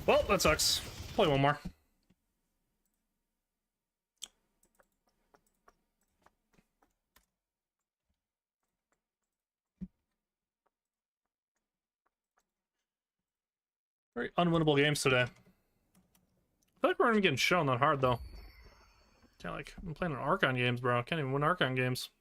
A: Well, that sucks. Play one more. Very unwinnable games today. I feel like we're even getting shit on that hard though. Yeah, like I'm playing Archon games, bro. I can't even win Archon games.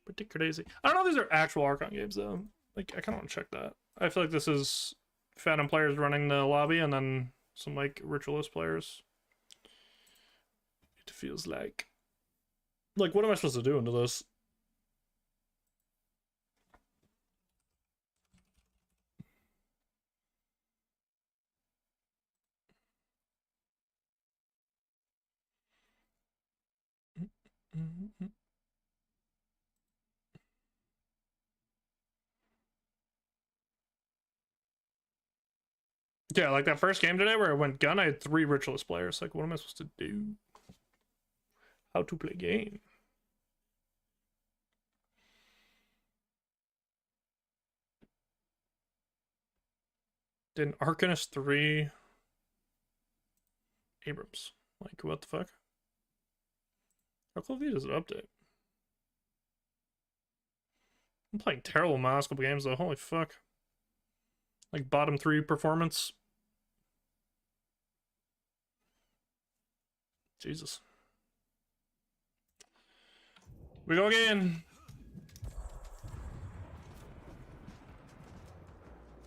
A: Pretty crazy. I don't know if these are actual Archon games though. Like I kind of want to check that. I feel like this is Phantom players running the lobby and then some like Ritualist players. It feels like what am I supposed to do into this? Yeah, like that first game today where I went gun, I had 3 Ritualist players. Like, what am I supposed to do? How to play game? Did an Arcanist 3 Abrams. Like, what the fuck? How close does it update? I'm playing terrible in my last couple games though, holy fuck. Like bottom 3 performance. Jesus. We go again.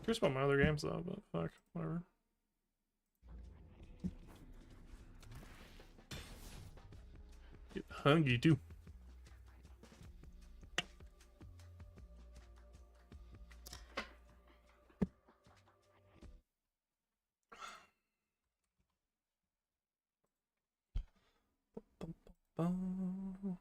A: Curious about my other games though, but fuck, whatever. Get hungry too. Ba-ba-ba.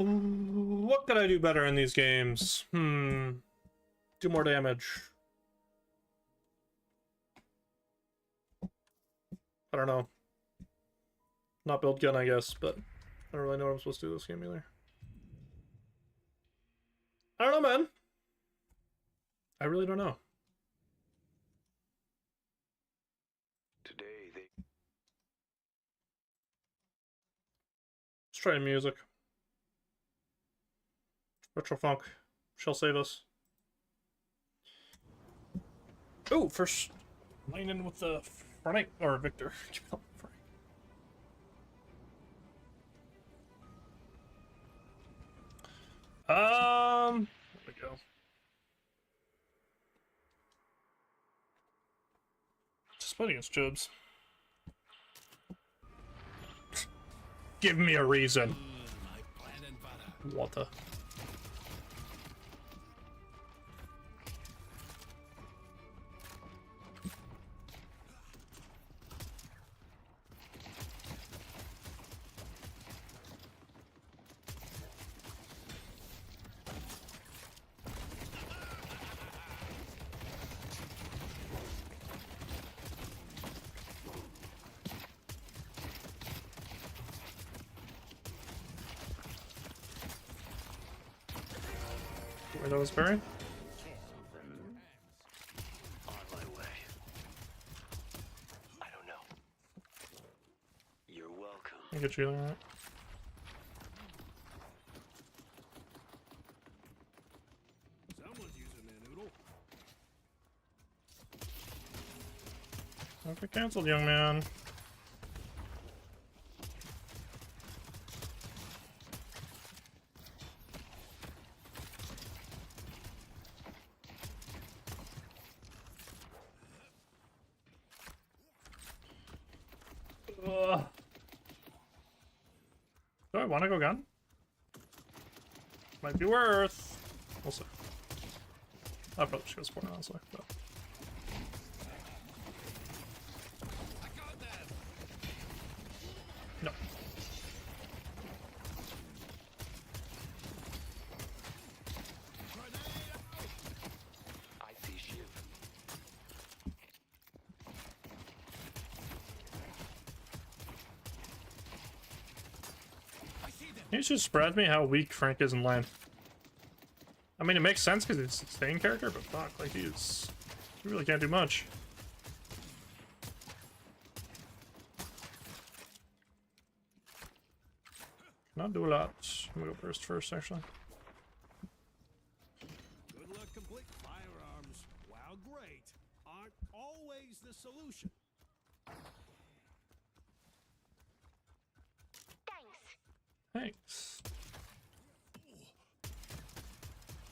A: What could I do better in these games? Do more damage. I don't know. Not build gun, I guess, but I don't really know what I'm supposed to do this game either. I don't know, man. I really don't know.
P: Today they
A: Let's try music. Retro funk shall save us. Oh, first laying in with the Frank or Victor. There we go. Just playing against Jobs. Give me a reason. What the? Where that was buried?
P: on my way. I don't know. You're welcome.
A: I get you there.
G: Someone's using their noodle.
A: Okay, cancelled, young man. Do I want to go gun? Might be worth. We'll see. I'll probably just go sport honestly, but. No.
P: I see Shiv.
A: Can you just spread me how weak Frank is in lane? I mean, it makes sense because it's a sustained character, but fuck, like he really can't do much. Not do a lot. I'm gonna go first, actually.
G: Good luck complete firearms, while great, aren't always the solution.
A: Thanks.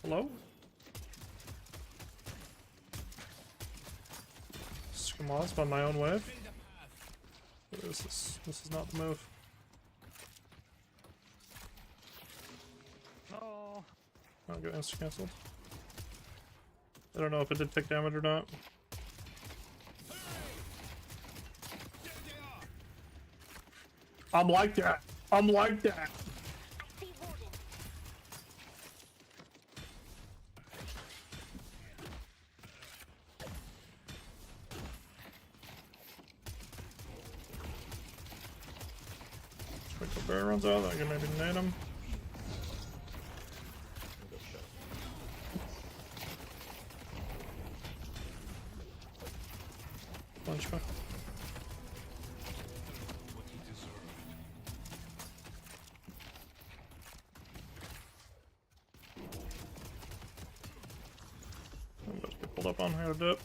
A: Hello? Skamaz on my own wave. What is this? This is not the move.
N: No.
A: I'll go insta cancelled. I don't know if it did take damage or not. I'm like that. I'm like that. Barry runs out, I can maybe nade him. Punch me. I'm about to get pulled up on how to do it.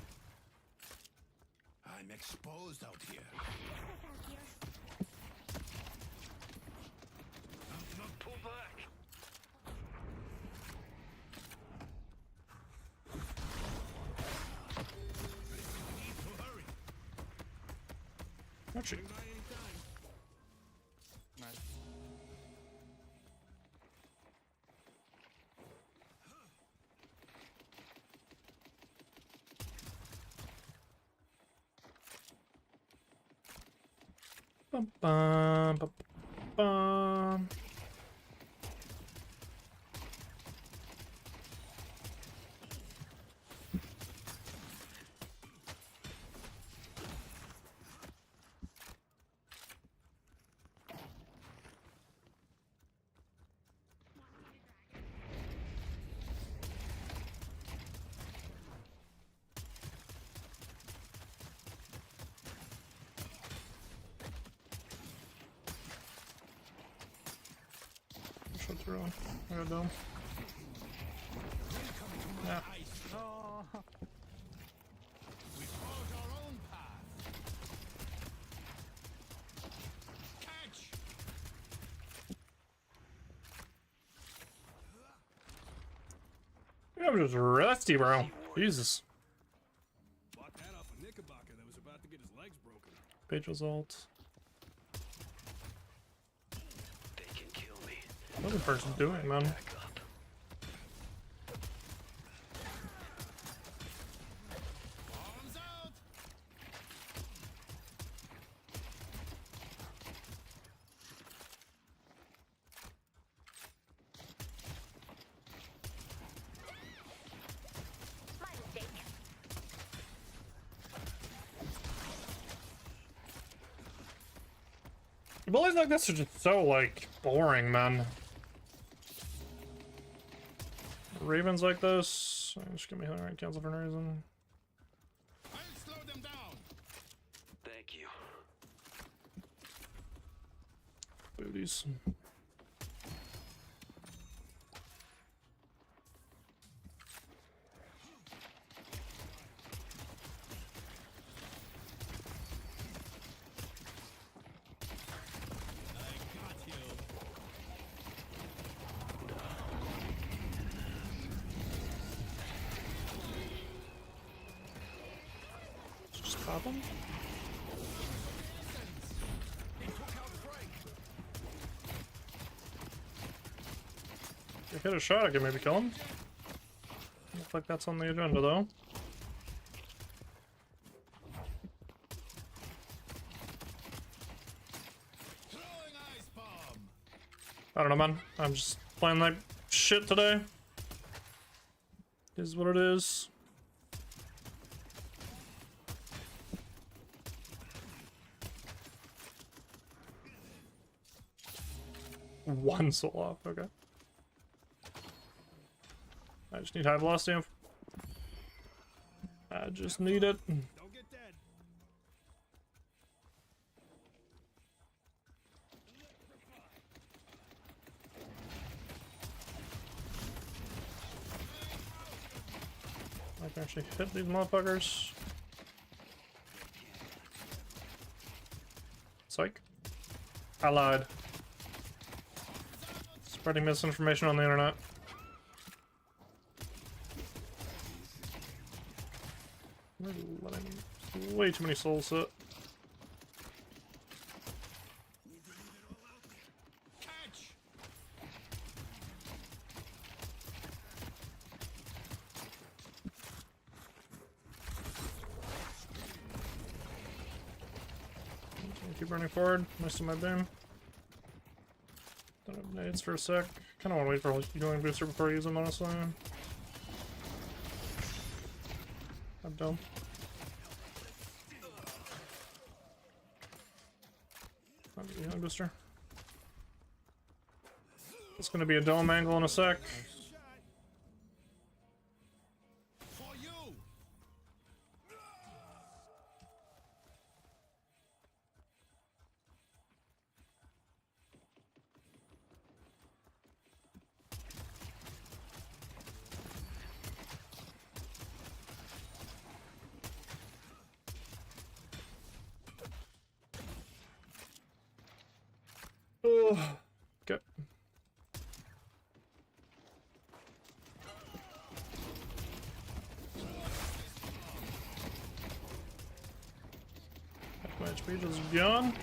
B: I'm exposed out here.
P: Pull back.
B: Need to hurry.
A: Actually,
G: By any time.
L: Nice.
A: bum, bum, bum, bum. Shut through. I got dome. Yeah.
B: We forge our own path. Catch!
A: I'm just rusty, bro. Jesus.
G: Bought that off a Knickerbocker that was about to get his legs broken.
A: Page's ult.
P: They can kill me.
A: What the person doing, man?
P: Back up.
B: Arms out!
E: My mistake.
A: Bullies like this are just so, like, boring, man. Ravens like this. Just give me 100 cancel for no reason.
B: I'll slow them down.
P: Thank you.
A: Booties.
B: I got you.
A: Just pop him.
B: He took out Frank.
A: If I hit a shot, I can maybe kill him. Looks like that's on the agenda, though.
B: Throwing ice bomb.
A: I don't know, man. I'm just playing like shit today. Is what it is. One soul off, okay. I just need high velocity. I just need it.
G: Don't get dead.
A: I can actually hit these motherfuckers. Psych. I lied. Spreading misinformation on the internet. We're letting way too many souls sit.
B: Catch.
A: Keep running forward. Most of my boom. Don't have nades for a sec. Kind of want to wait for a healing booster before I use them, honestly. I'm done. Healing booster. It's gonna be a dome angle in a sec.
B: For you.
A: Oh, okay. My HP just gone.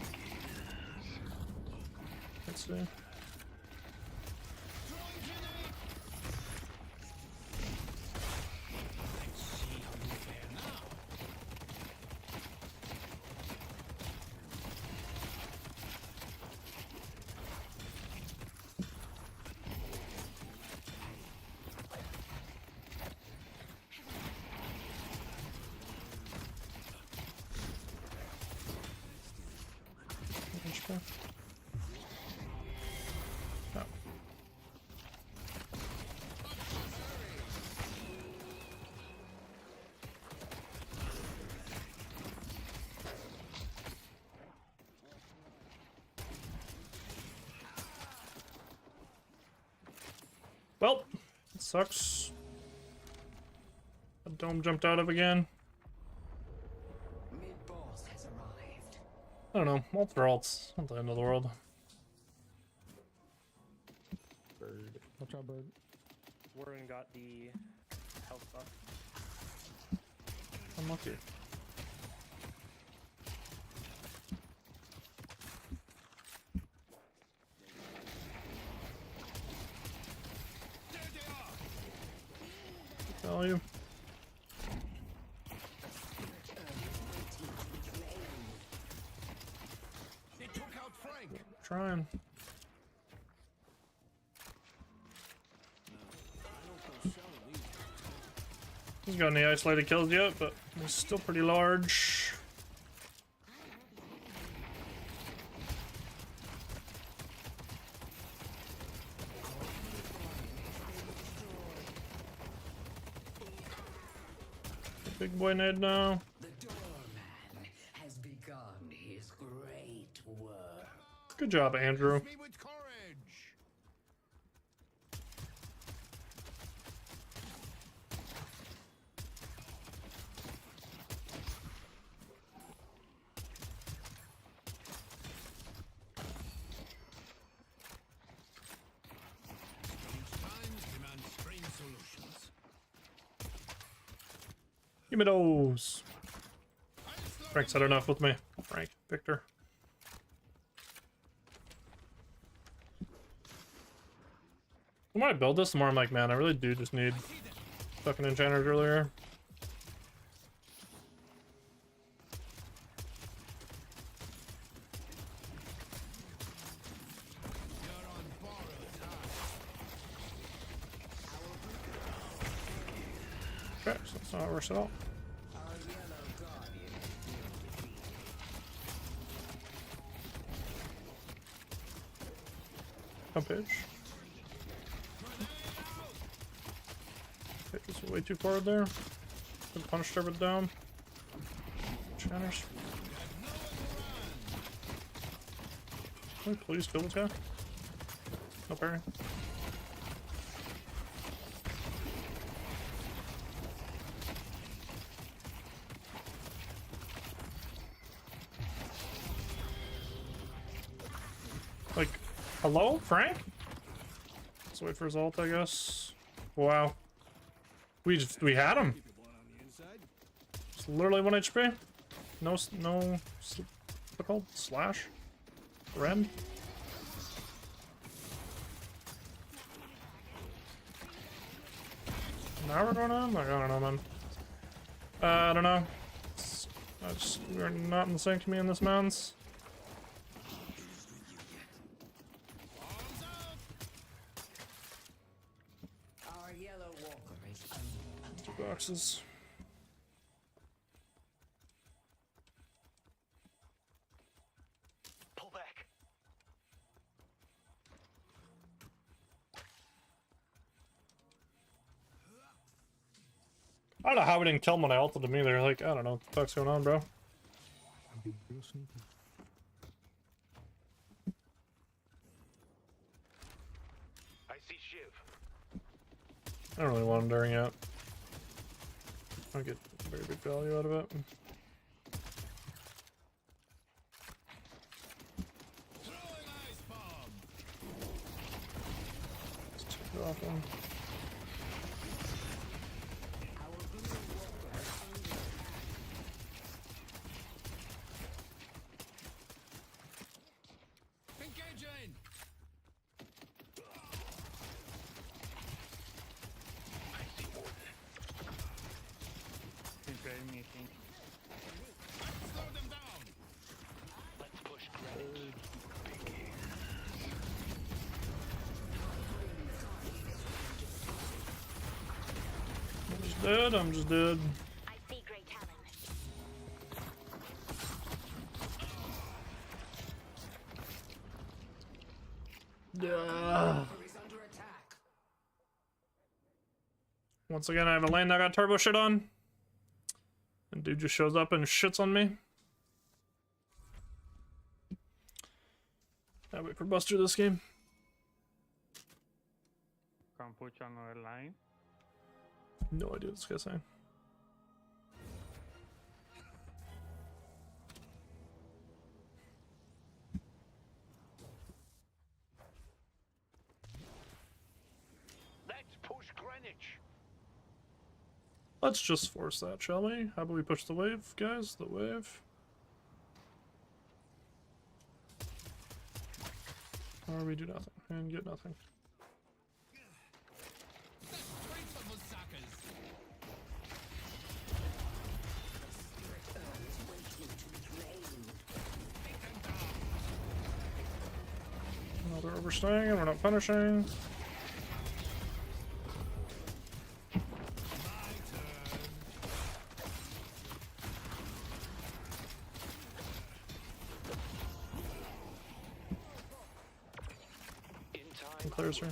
A: Let's see. HP. Oh. Well, it sucks. The dome jumped out of again.
C: Mid-boss has arrived.
A: I don't know. Ult for ults. Not the end of the world.
N: Bird. Watch out, bird.
Q: Warren got the health buff.
A: I'm lucky. Value.
B: They took out Frank.
A: Trying. He's got any isolated kills yet, but he's still pretty large. Big boy Ned now.
C: The doorman has begun his great work.
A: Good job, Andrew.
B: Me with courage. Strange times demand strange solutions.
A: Give me those. Frank's had enough with me. Frank, Victor. The more I build this, the more I'm like, man, I really do just need fucking enchanters earlier. Okay, so that's not worse at all. Come pitch. Okay, this is way too forward there. Good punish turbid down. Channers. Can we please kill this guy? No parry. Like, hello, Frank? Let's wait for his ult, I guess. Wow. We had him. It's literally 1 HP. No, what's it called? Slash? Rend? Now we're going on? Like, I don't know, man. I don't know. We're not in sync to me in this man's.
C: Our yellow walker is
A: 2 boxes.
P: Pull back.
A: I don't know how we didn't kill him when I ulted him either. Like, I don't know what the fuck's going on, bro.
P: I see Shiv.
A: I don't really want him during yet. I get very big value out of it. Let's take it off him.
B: Engaging! Slow them down!
P: Let's push Greenwich.
A: I'm just dead, I'm just dead.
E: I see great talent.
A: Yeah. Once again, I have a lane that got turbo shit on. And dude just shows up and shits on me. I wait for Buster this game.
R: Can't put you on another line.
A: No idea what this guy's saying.
P: Let's push Greenwich.
A: Let's just force that, shall we? How about we push the wave, guys? The wave. Or we do nothing and get nothing. No, they're overstaying and we're not punishing. Clears her.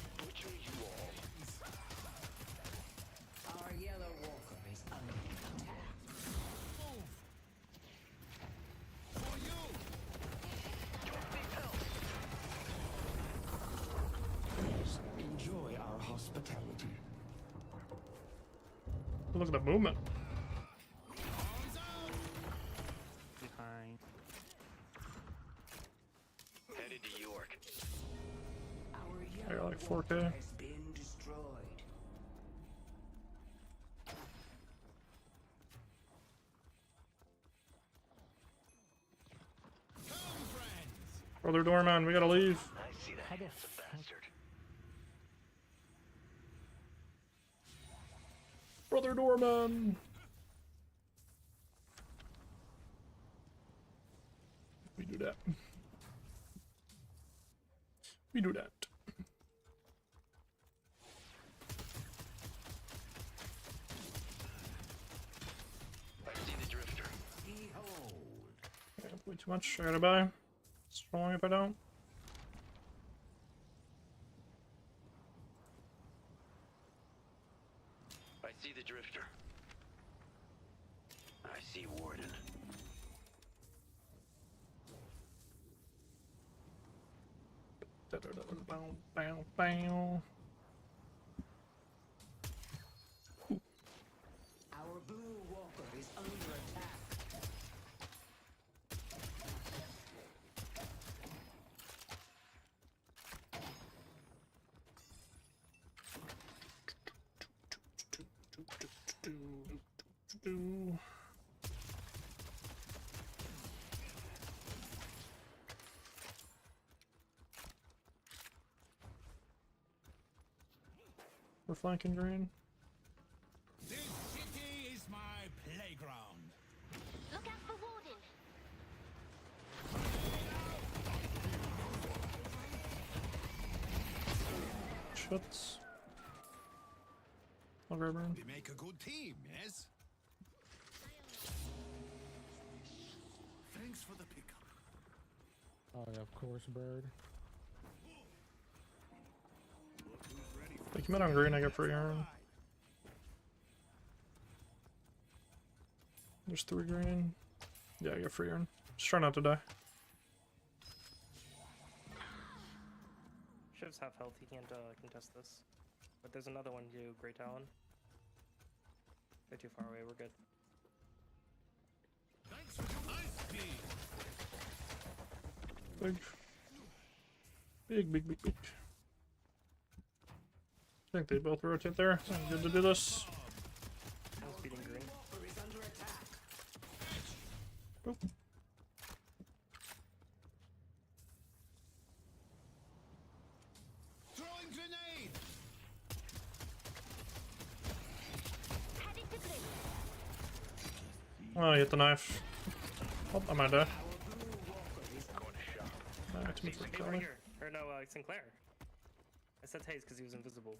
C: Our yellow walker is under attack.
B: For you!
C: Enjoy our hospitality.
A: Look at the movement.
R: Behind.
P: Headed to York.
A: I got like 4K.
C: Has been destroyed.
A: Brother Doorman, we gotta leave.
P: I see that handsome bastard.
A: Brother Doorman. We do that. We do that.
P: I see the drifter.
C: Behold.
A: Yeah, way too much. I gotta buy. It's wrong if I don't.
P: I see the drifter. I see Warden.
A: Bow, bow, bow.
C: Our blue walker is under attack.
A: We're flanking green.
B: This city is my playground.
E: Look out for Warden.
A: Shuts. I'll grab her.
B: We make a good team, yes? Thanks for the pickup.
S: Oh, yeah, of course, bird.
A: They commit on green, I get free iron. There's 3 green. Yeah, you're free urn. Just try not to die.
Q: Shiv's half health, he can't contest this. But there's another one too, Grey Talon. They're too far away, we're good.
B: Thanks for the ice beam.
A: Big. I think they both rotate there. Good to do this.
Q: I was beating green.
A: Boop.
B: Throwing grenade.
A: Oh, you hit the knife. Oh, I might die.
Q: He's right here. Or no, Sinclair. I said Hayes because he was invisible.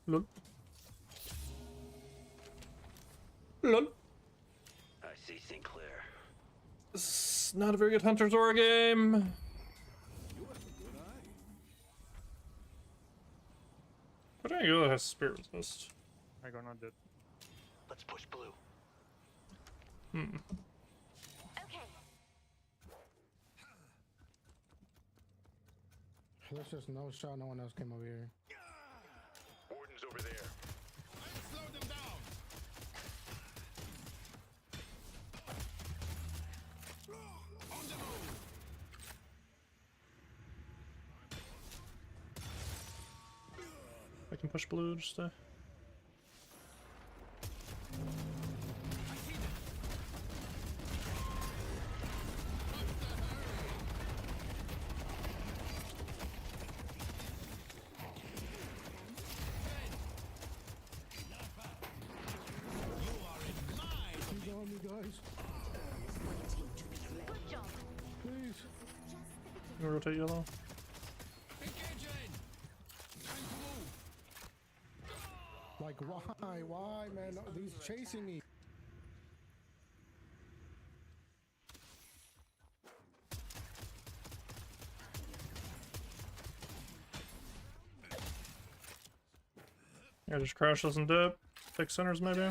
A: Lol. Lol.
P: I see Sinclair.
A: This is not a very good Hunter's Aura game. But I go has Spirit Resist.
R: I got not dead.
P: Let's push blue.
A: Hmm.
S: There's just no shot, no one else came over here.
P: Warden's over there.
B: Slow them down. On the move.
A: I can push blue, just
S: me, guys. Please.
A: You rotate yellow.
S: Like, why, man? He's chasing me.
A: Yeah, just crash doesn't dip. Pick centers maybe.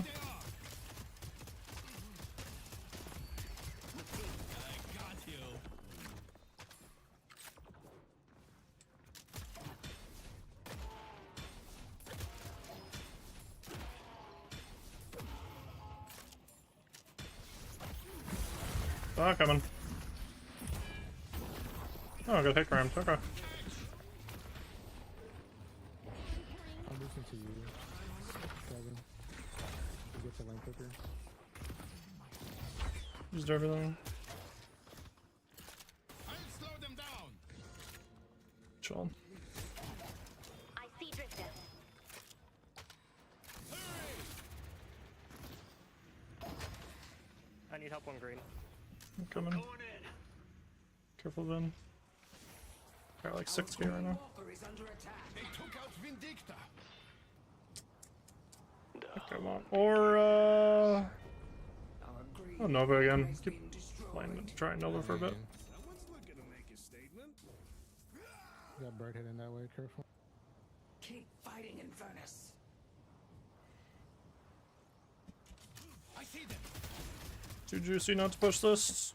A: Ah, coming. Oh, I got hit rammed. Okay.
S: I'll listen to you, Kelvin. You get the lane quicker.
A: Used everything.
B: I'll slow them down.
A: Chill.
E: I see Drifter.
Q: I need help on green.
A: I'm coming. Careful, Vin. Got like 6k right now.
B: They took out Vindicta.
A: Come on. Or, oh, Nova again. Keep playing, trying Nova for a bit.
G: Someone's looking to make a statement.
S: Got bird heading that way, careful.
C: Keep fighting, Infernus.
B: I see them.
A: Too juicy not to push this.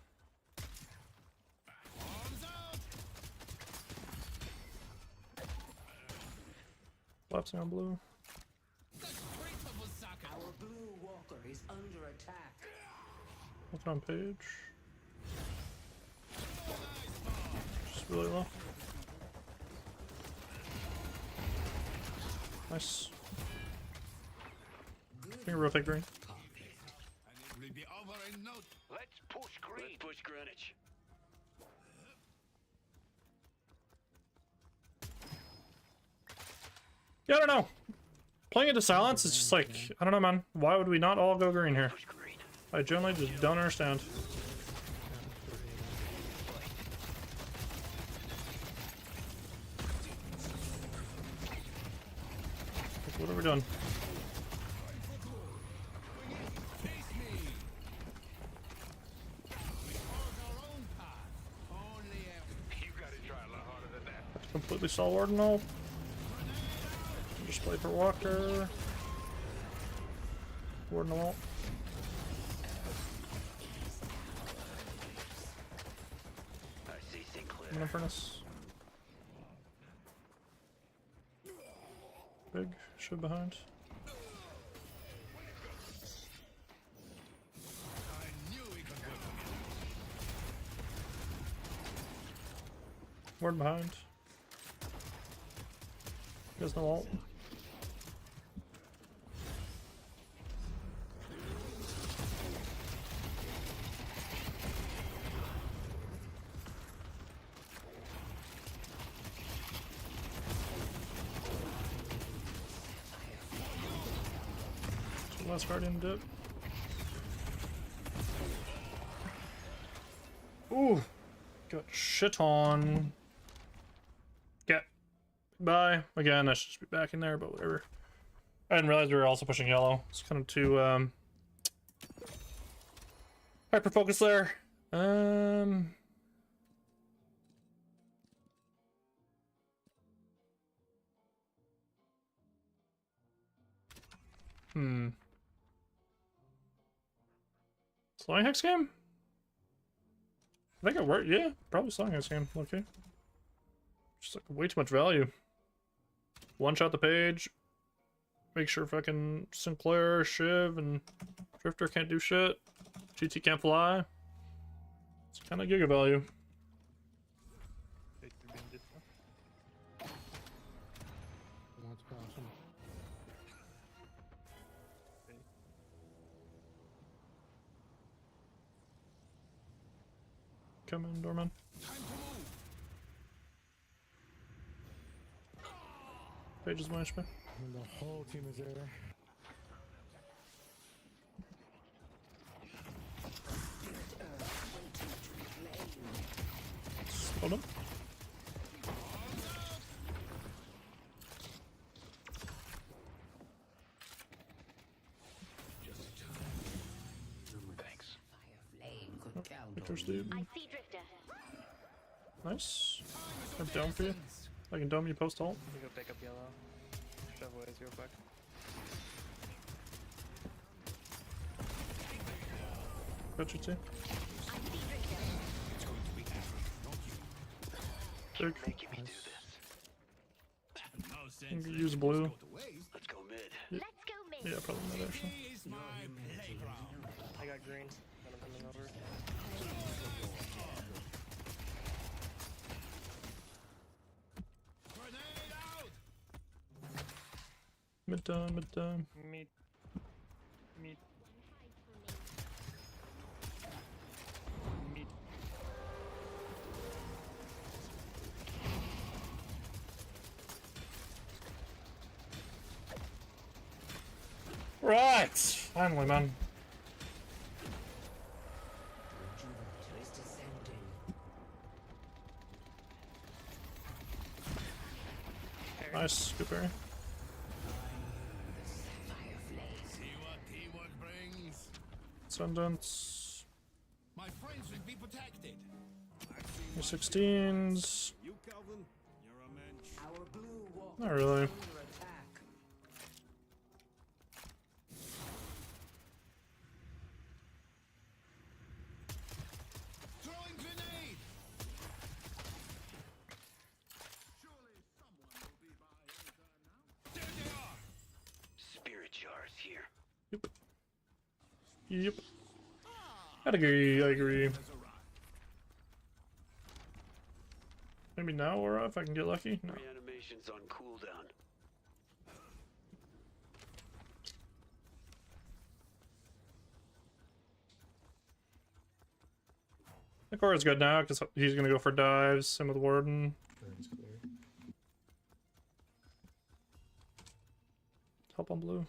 A: Collapsing on blue.
C: Our blue walker is under attack.
A: Nothing on page. Just really low. Nice. I think rotate green.
B: And it will be over in no.
P: Let's push green. Let's push Greenwich.
A: Yeah, I don't know. Playing into silence is just like, I don't know, man. Why would we not all go green here? I generally just don't understand. What are we doing? Completely saw Ordinal. Just play for Walker. Ordinal. Coming in furnace. Big shiv behind. Ward behind. He has no ult. Last Guardian dip. Ooh! Got shit on. Get. Bye. Again, I should just be back in there, but whatever. I didn't realize we were also pushing yellow. It's kind of too, hyper focus there. Slowing Hex game? I think it worked. Yeah, probably Slowing Hex game. Okay. Just like way too much value. One shot the page. Make sure fucking Sinclair, Shiv, and Drifter can't do shit. GT can't fly. It's kind of giga value.
S: That's awesome.
A: Come in, Doorman. Page is my HP.
S: And the whole team is there.
A: Hold him.
P: Thanks.
A: Victor's dude.
E: I see Drifter.
A: Nice. I'm down for you. I can dome you post ult.
Q: You go pick up yellow. Shove ways real quick.
A: Got you too. Dirk.
P: Making me do this.
A: You can use blue.
P: Let's go mid.
A: Yeah, yeah, probably mid actually.
Q: I got green. Then I'm coming over.
A: Mid time, mid time.
Q: Meet. Meet. Meet.
A: Right! Finally, man. Nice, good berry. Ascendants.
B: My friends will be protected.
A: Your 16s.
G: You, Kelvin, you're a mensch.
C: Our blue wall
A: Not really.
C: is under attack.
B: Throwing grenade. Surely someone will be by anytime now. There they are.
P: Spirit jars here.
A: Yep. I'd agree, I agree. Maybe now or if I can get lucky? No.
P: Reanimation's on cooldown.
A: The core is good now because he's gonna go for dives. Same with Warden. Help on blue.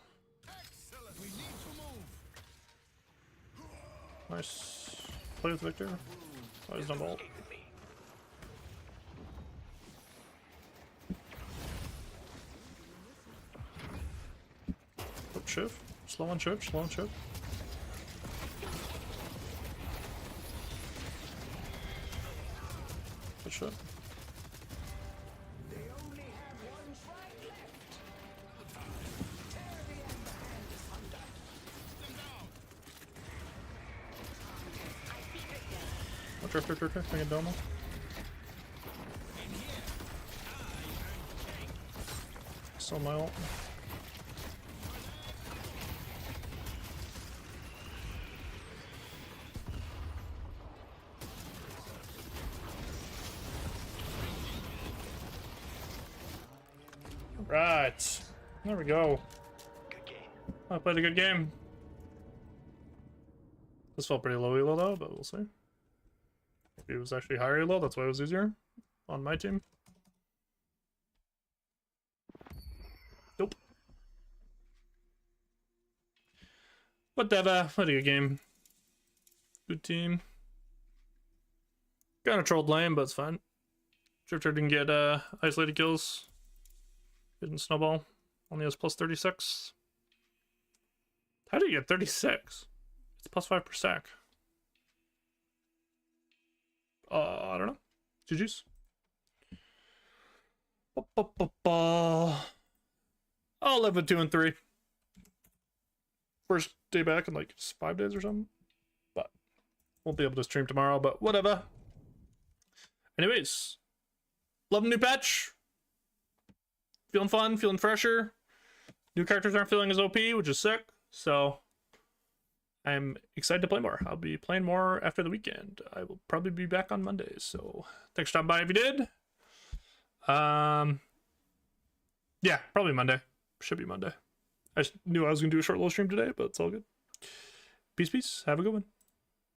B: Excellent. We need to move.
A: Nice. Play with Victor. Oh, he's done bolt. Oh, shift. Slow on shift, slow on shift. Good shot.
C: They only have one strike left. Tear the ember hand asunder.
A: Oh, Drifter, I can dome him. on my ult. Right. There we go. I played a good game. This felt pretty low elo though, but we'll see. Maybe it was actually higher elo, that's why it was easier on my team. Nope. Whatever. What a good game. Good team. Kinda trolled lame, but it's fine. Drifter didn't get isolated kills. Didn't snowball. Only has plus 36. How did you get 36? It's plus 5 per stack. I don't know. GG's. I'll live with 2 and 3. First day back in like 5 days or something. But won't be able to stream tomorrow, but whatever. Anyways, love the new patch. Feeling fun, feeling fresher. New characters aren't feeling as OP, which is sick. So I'm excited to play more. I'll be playing more after the weekend. I will probably be back on Mondays. So thanks for stopping by if you did. Yeah, probably Monday. Should be Monday. I just knew I was going to do a short little stream today, but it's all good. Peace, peace. Have a good one.